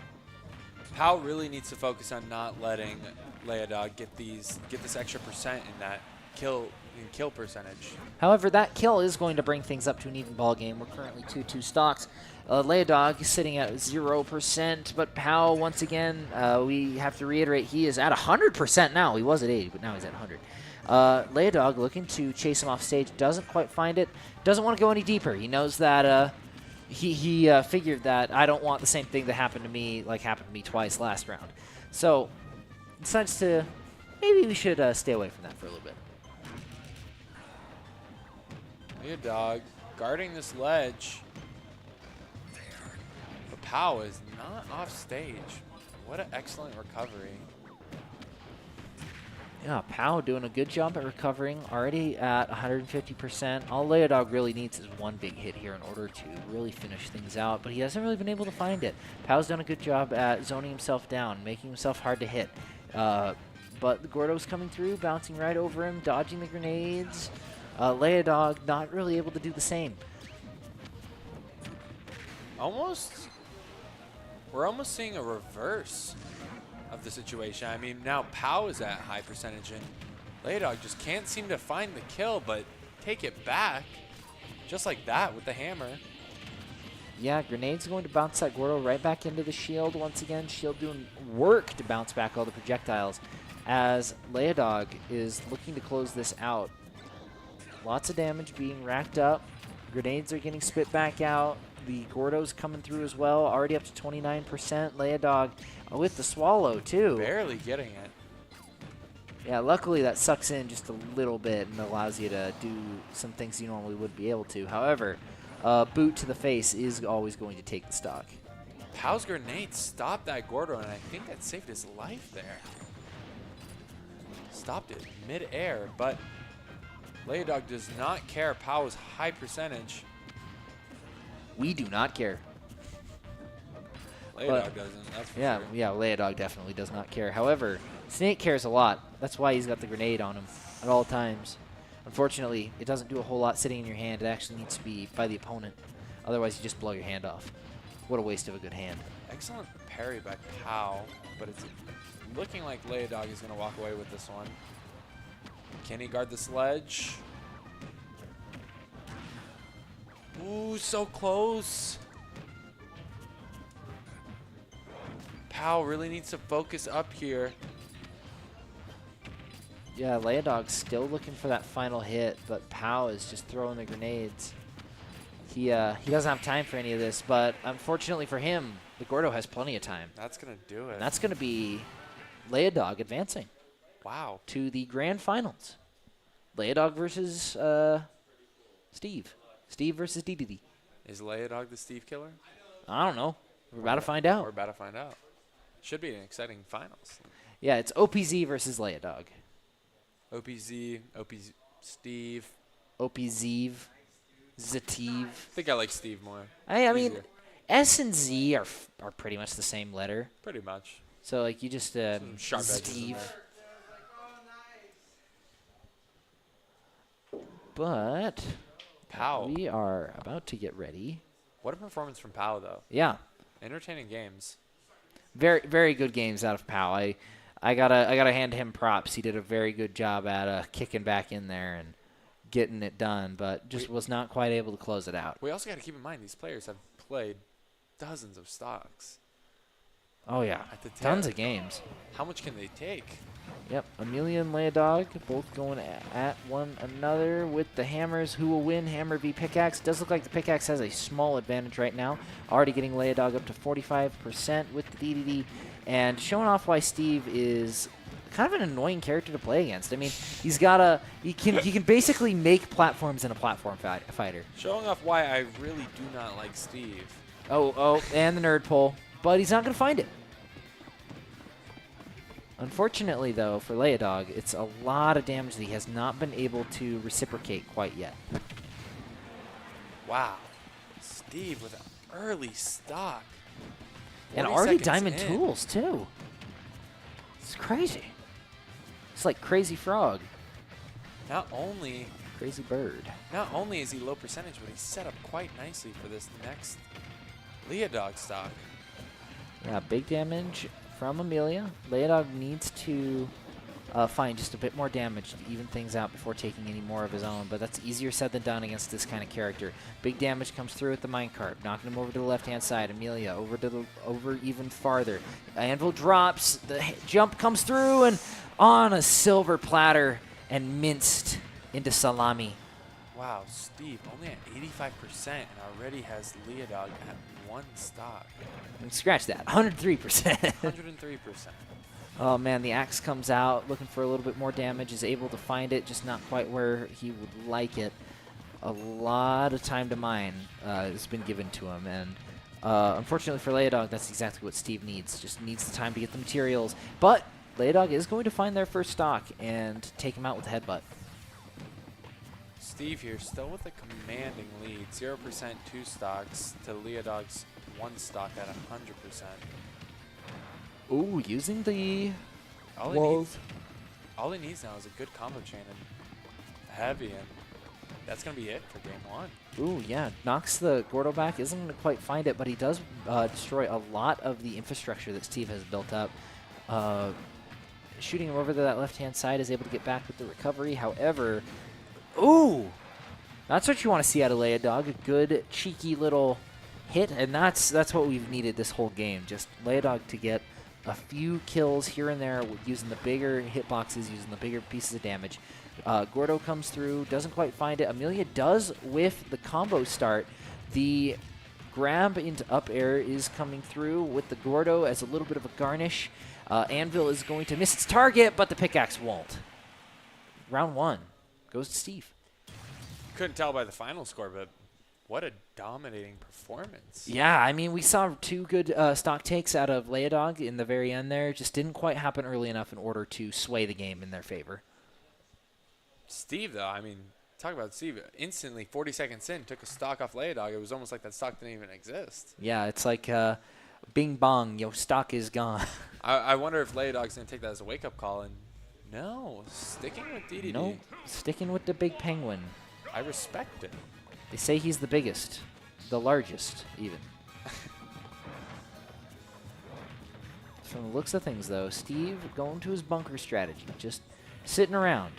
Pao really needs to focus on not letting Leodog get this extra percent in that kill percentage. However, that kill is going to bring things up to an even ball game. We're currently 2-2 stocks. Leodog is sitting at 0%, but Powell, once again, we have to reiterate, he is at 100% now. He was at 80, but now he's at 100. Leodog looking to chase him off stage, doesn't quite find it, doesn't want to go any deeper. He knows that he figured that I don't want the same thing that happened to me, like happened to me twice last round. So, decides to, maybe we should stay away from that for a little bit. Leodog guarding this ledge. But Pow is not off stage. What an excellent recovery. Yeah, Pow doing a good job at recovering, already at 150%. All Leodog really needs is one big hit here in order to really finish things out, but he hasn't really been able to find it. Pow's done a good job at zoning himself down, making himself hard to hit. But the Gordo's coming through, bouncing right over him, dodging the grenades. Leodog not really able to do the same. We're almost seeing a reverse of the situation. I mean, now Pow is at high percentage, and Leodog just can't seem to find the kill, but take it back just like that with the hammer. Yeah, grenade's going to bounce that Gordo right back into the shield once again. Shield doing work to bounce back all the projectiles as Leodog is looking to close this out. Lots of damage being racked up. Grenades are getting spit back out. The Gordo's coming through as well, already up to 29%. Leodog with the swallow, too. Barely getting it. Yeah, luckily that sucks in just a little bit and allows you to do some things you normally wouldn't be able to. However, boot to the face is always going to take the stock. Pow's grenade stopped that Gordo, and I think that saved his life there. Stopped it mid-air, but Leodog does not care. Pow's high percentage. We do not care. Leodog doesn't, that's for sure. Yeah, Leodog definitely does not care. However, Snake cares a lot. That's why he's got the grenade on him at all times. Unfortunately, it doesn't do a whole lot sitting in your hand. It actually needs to be by the opponent. Otherwise, you just blow your hand off. What a waste of a good hand. Excellent parry by Pow, but it's looking like Leodog is going to walk away with this one. Can he guard the sledge? Ooh, so close. Pow really needs to focus up here. Yeah, Leodog's still looking for that final hit, but Pow is just throwing the grenades. He doesn't have time for any of this, but unfortunately for him, the Gordo has plenty of time. That's going to do it. And that's going to be Leodog advancing. Wow. To the grand finals. Leodog versus Steve. Steve versus DDD. Is Leodog the Steve killer? I don't know. We're about to find out. We're about to find out. Should be an exciting finals. Yeah, it's OPZ versus Leodog. OPZ, Steve. OPZ, Zativ. I think I like Steve more. I mean, Easier. S and Z are pretty much the same letter. Pretty much. So, like, you just, Some sharp edges in Steve. there. But Pow. we are about to get ready. What a performance from Pow, though. Yeah. Entertaining games. Very, very good games out of Pow. I gotta hand him props. He did a very good job at kicking back in there and getting it done, but just was not quite able to close it out. We also got to keep in mind these players have played dozens of stocks. Oh yeah, At the tons tip. of games. How much can they take? Yep, Amelia and Leodog both going at one another with the hammers. Who will win? Hammer v Pickaxe. Does look like the Pickaxe has a small advantage right now. Already getting Leodog up to 45% with the DDD, and showing off why Steve is kind of an annoying character to play against. I mean, he can basically make platforms in a platform fighter. Showing off why I really do not like Steve. Oh, and the nerd pull, but he's not going to find it. Unfortunately, though, for Leodog, it's a lot of damage that he has not been able to reciprocate quite yet. Wow. Steve with an early stock. And 40 already seconds diamond in. tools, too. It's crazy. It's like Crazy Frog. Not only Crazy Bird. is he low percentage, but he's set up quite nicely for this next Leodog stock. Yeah, big damage from Amelia. Leodog needs to find just a bit more damage to even things out before taking any more of his own, but that's easier said than done against this kind of character. Big damage comes through with the minecart, knocking him over to the left-hand side. Amelia over even farther. Anvil drops, the jump comes through, and on a silver platter and minced into salami. Wow, Steve only at 85% and already has Leodog at 1 stock. And scratch that, 103%. 103%. Oh man, the axe comes out looking for a little bit more damage, is able to find it, just not quite where he would like it. A lot of time to mine has been given to him, and unfortunately for Leodog, that's exactly what Steve needs. Just needs the time to get the materials. But Leodog is going to find their first stock and take him out with a headbutt. Steve here still with a commanding lead. 0% 2 stocks to Leodog's 1 stock at 100%. Ooh, using the All he needs now is a good combo chain and heavy, and that's going to be it for game 1. Ooh, yeah, knocks the Gordo back. Isn't going to quite find it, but he does destroy a lot of the infrastructure that Steve has built up. Shooting him over to that left-hand side, is able to get back with the recovery. However, ooh, that's what you want to see out of Leodog. A good, cheeky little hit, and that's what we've needed this whole game. Just Leodog to get a few kills here and there using the bigger hitboxes, using the bigger pieces of damage. Gordo comes through, doesn't quite find it. Amelia does whiff the combo start. The grab into up air is coming through with the Gordo as a little bit of a garnish. Anvil is going to miss its target, but the pickaxe won't. Round 1 goes to Steve. Couldn't tell by the final score, but what a dominating performance. Yeah, I mean, we saw 2 good stock takes out of Leodog in the very end there. Just didn't quite happen early enough in order to sway the game in their favor. Steve, though, I mean, talk about Steve. Instantly, 40 seconds in, took a stock off Leodog. It was almost like that stock didn't even exist. Yeah, it's like bing bong, your stock is gone. I wonder if Leodog's going to take that as a wake-up call. And no, sticking with DDD. No, sticking with the big penguin. I respect it. They say he's the biggest, the largest, even. From the looks of things, though, Steve going to his bunker strategy, just sitting around,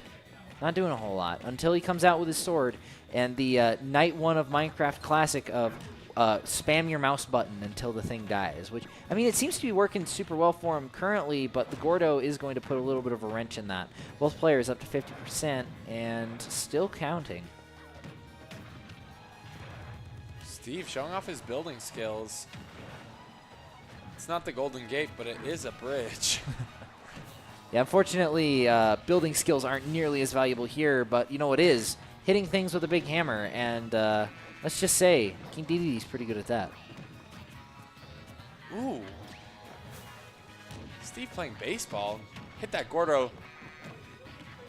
not doing a whole lot, until he comes out with his sword and the Night 1 of Minecraft classic of spam your mouse button until the thing dies, which, I mean, it seems to be working super well for him currently, but the Gordo is going to put a little bit of a wrench in that. Both players up to 50% and still counting. Steve showing off his building skills. It's not the Golden Gate, but it is a bridge. Yeah, unfortunately, building skills aren't nearly as valuable here, but you know what is? Hitting things with a big hammer, and let's just say King DDD is pretty good at that. Ooh. Steve playing baseball. Hit that Gordo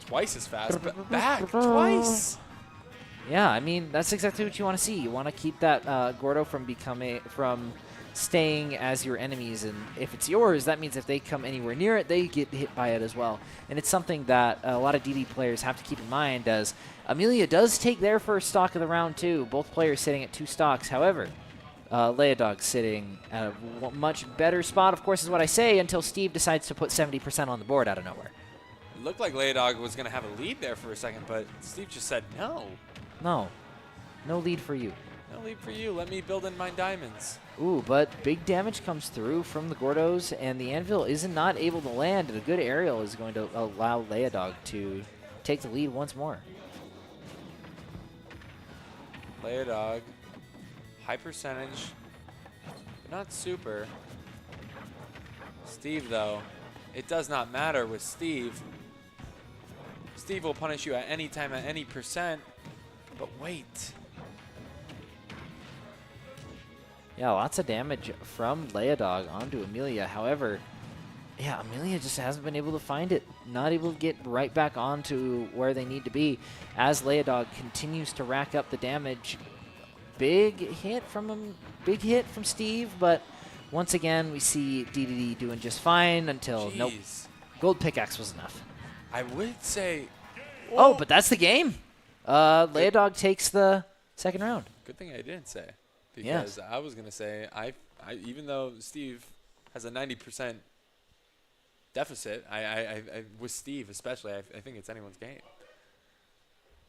twice as fast, but back twice. Yeah, I mean, that's exactly what you want to see. You want to keep that Gordo from staying as your enemies, and if it's yours, that means if they come anywhere near it, they get hit by it as well. And it's something that a lot of DD players have to keep in mind, as Amelia does take their first stock of the round too. Both players sitting at 2 stocks. However, Leodog sitting at a much better spot, of course, is what I say, until Steve decides to put 70% on the board out of nowhere. It looked like Leodog was going to have a lead there for a second, but Steve just said no. No. No lead for you. No lead for you. Let me build in my diamonds. Ooh, but big damage comes through from the Gordos, and the Anvil is not able to land, and a good aerial is going to allow Leodog to take the lead once more. Leodog, high percentage, but not super. Steve, though, it does not matter with Steve. Steve will punish you at any time, at any percent, but wait. Yeah, lots of damage from Leodog onto Amelia. However, yeah, Amelia just hasn't been able to find it. Not able to get right back onto where they need to be as Leodog continues to rack up the damage. Big hit from him, big hit from Steve, but once again, we see DDD doing just fine until, nope, gold pickaxe was enough. I would say... Oh, but that's the game. Leodog takes the second round. Good thing I didn't say. Because I was going to say, I even though Steve has a 90% deficit. I with Steve especially, I think it's anyone's game.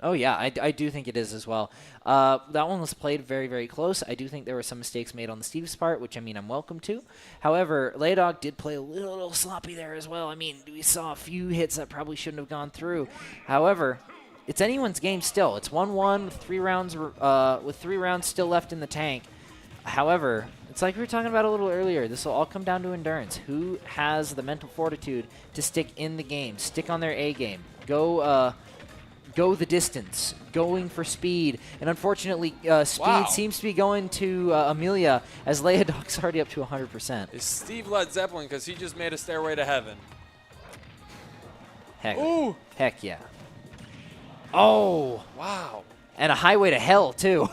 Oh, yeah, I do think it is as well. That one was played very, very close. I do think there were some mistakes made on the Steve's part, which, I mean, I'm welcome to. However, Leodog did play a little sloppy there as well. I mean, we saw a few hits that probably shouldn't have gone through. However, it's anyone's game still. It's 1-1 with 3 rounds still left in the tank. However, it's like we were talking about a little earlier. This will all come down to endurance. Who has the mental fortitude to stick in the game, stick on their A game, go the distance, going for speed. And unfortunately, speed seems to be going to Amelia as Leodog's already up to 100%. Is Steve Led Zeppelin because he just made a stairway to heaven. Heck, Ooh. heck yeah. Oh, Wow. and a highway to hell, too.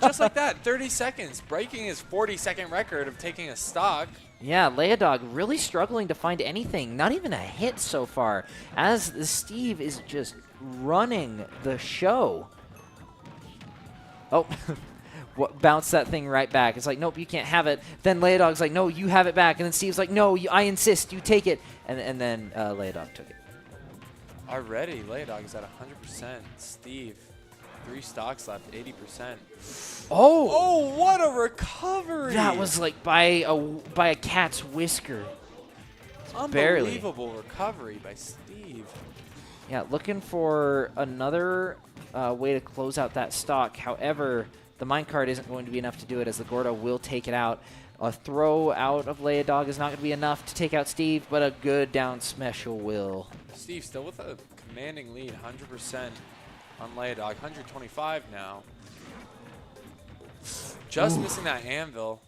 Just like that, 30 seconds, breaking his 40-second record of taking a stock. Yeah, Leodog really struggling to find anything, not even a hit so far, as Steve is just running the show. Oh, bounce that thing right back. It's like, nope, you can't have it. Then Leodog's like, no, you have it back. And then Steve's like, no, I insist, you take it. And then Leodog took it. Already, Leodog is at 100%. Steve, 3 stocks left, 80%. Oh! Oh, what a recovery! That was like by a cat's whisker. Barely. Unbelievable recovery by Steve. Yeah, looking for another way to close out that stock. However, the minecart isn't going to be enough to do it as the Gordo will take it out. A throw out of Leodog is not going to be enough to take out Steve, but a good down special will. Steve still with a commanding lead, 100% on Leodog, 125 now. Just missing that anvil.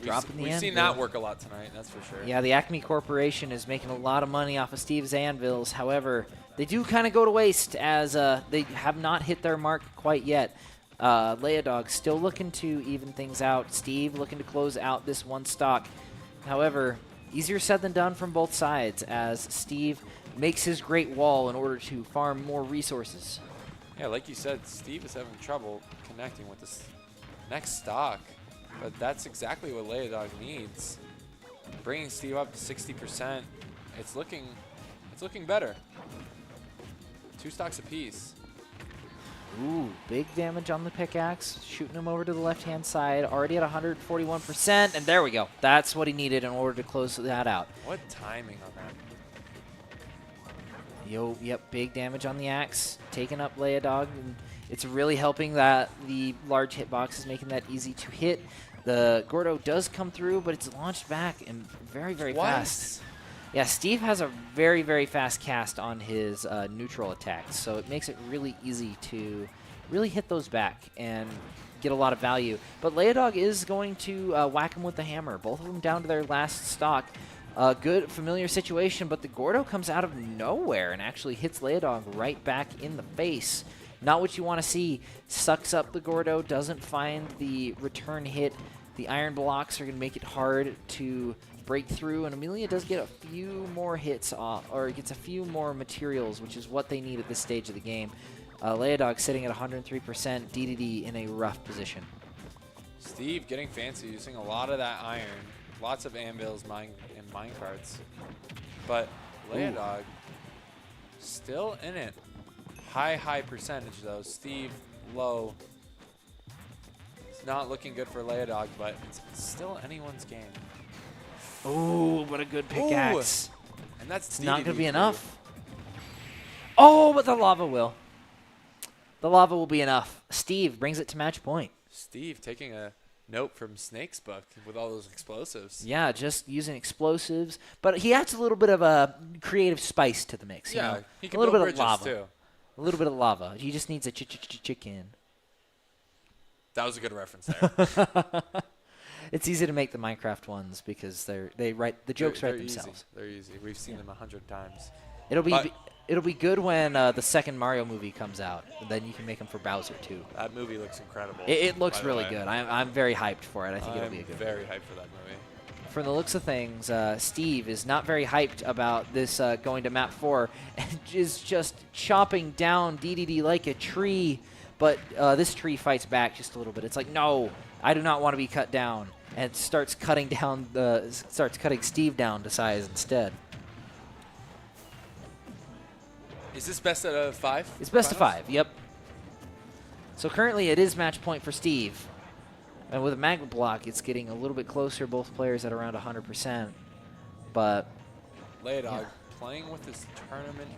Dropping the We've seen anvil. that work a lot tonight, that's for sure. Yeah, the Acme Corporation is making a lot of money off of Steve's anvils. However, they do kind of go to waste as they have not hit their mark quite yet. Leodog still looking to even things out. Steve looking to close out this one stock. However, easier said than done from both sides as Steve makes his great wall in order to farm more resources. Yeah, like you said, Steve is having trouble connecting with this next stock, but that's exactly what Leodog needs. Bringing Steve up to 60%, it's looking better. 2 stocks apiece. Ooh, big damage on the pickaxe, shooting him over to the left-hand side, already at 141%, and there we go. That's what he needed in order to close that out. What timing on that? Yep, big damage on the axe, taking up Leodog, and it's really helping that the large hitbox is making that easy to hit. The Gordo does come through, but it's launched back and very, very fast. Yeah, Steve has a very, very fast cast on his neutral attacks, so it makes it really easy to really hit those back and get a lot of value. But Leodog is going to whack him with the hammer. Both of them down to their last stock. Good, familiar situation, but the Gordo comes out of nowhere and actually hits Leodog right back in the face. Not what you want to see. Sucks up the Gordo, doesn't find the return hit. The iron blocks are going to make it hard to break through, and Amelia does get a few more hits off, or gets a few more materials, which is what they need at this stage of the game. Leodog sitting at 103%, DDD in a rough position. Steve getting fancy, using a lot of that iron, lots of anvils and minecarts, but Leodog still in it. High percentage though. Steve low. It's not looking good for Leodog, but it's still anyone's game. Oh, what a good pickaxe. Ooh. And that's not going to be too. enough. Oh, but the lava will. The lava will be enough. Steve brings it to match point. Steve taking a note from Snake's book with all those explosives. Yeah, just using explosives. But he adds a little bit of a creative spice to the mix. Yeah, you know? he can a little build bit of bridges lava. too. A little bit of lava. He just needs a chicken. That was a good reference there. It's easy to make the Minecraft ones because they write the jokes they're write themselves. They're easy. We've seen them 100 times. It'll be good when the second Mario movie comes out. Then you can make them for Bowser too. That movie looks incredible. It looks by the really way. good. I'm very hyped for it. I think it'll I'm be a good very movie. hyped for that movie. From the looks of things, Steve is not very hyped about this going to map 4 and is just chopping down DDD like a tree. But this tree fights back just a little bit. It's like, no, I do not want to be cut down, and starts cutting Steve down to size instead. Is this best out of 5? It's best of finals? 5, yep. So currently it is match point for Steve. And with a Magma Block, it's getting a little bit closer, both players at around 100%. But Leodog Yeah. playing with his tournament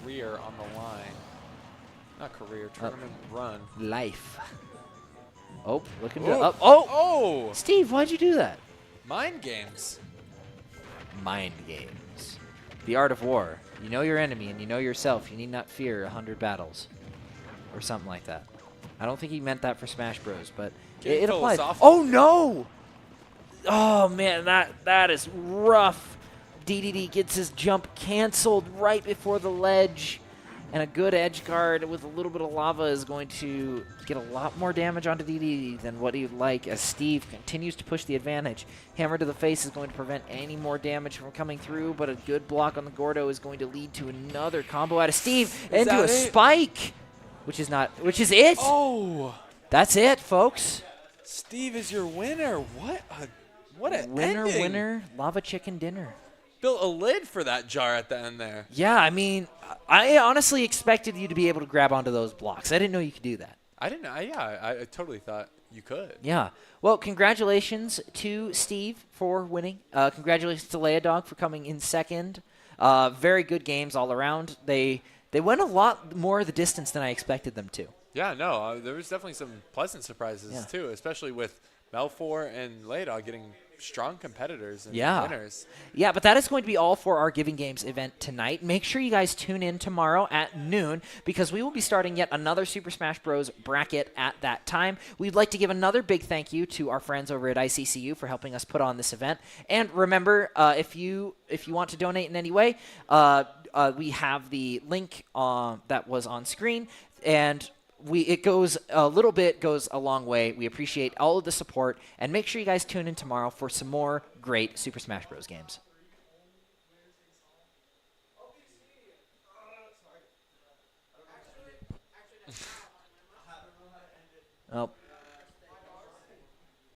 career on the line. Not career, tournament run. life. Oh, looking to Ooh. up. Oh! Oh! Steve, why'd you do that? Mind games. Mind games. The art of war. You know your enemy and you know yourself. You need not fear 100 battles. Or something like that. I don't think he meant that for Smash Bros, but Getting it applies. philosophical. Oh, no! Oh, man, that is rough. DDD gets his jump canceled right before the ledge. And a good edge guard with a little bit of lava is going to get a lot more damage onto DDD than what he'd like as Steve continues to push the advantage. Hammer to the face is going to prevent any more damage from coming through, but a good block on the Gordo is going to lead to another combo out of Steve into that a it? spike, which is it. Oh! That's it, folks. Steve is your winner. What a Winner, ending. winner, lava chicken dinner. Built a lid for that jar at the end there. Yeah, I mean, I honestly expected you to be able to grab onto those blocks. I didn't know you could do that. I didn't know. I totally thought you could. Yeah. Well, congratulations to Steve for winning. Congratulations to Leodog for coming in second. Very good games all around. They went a lot more the distance than I expected them to. Yeah, no, there was definitely some pleasant surprises too, especially with Melfor and Leodog getting strong competitors and winners. Yeah, but that is going to be all for our Giving Games event tonight. Make sure you guys tune in tomorrow at noon because we will be starting yet another Super Smash Bros. Bracket at that time. We'd like to give another big thank you to our friends over at ICCU for helping us put on this event. And remember, if you want to donate in any way, we have the link that was on screen, and it goes a little bit, goes a long way. We appreciate all of the support, and make sure you guys tune in tomorrow for some more great Super Smash Bros. Games. Oh,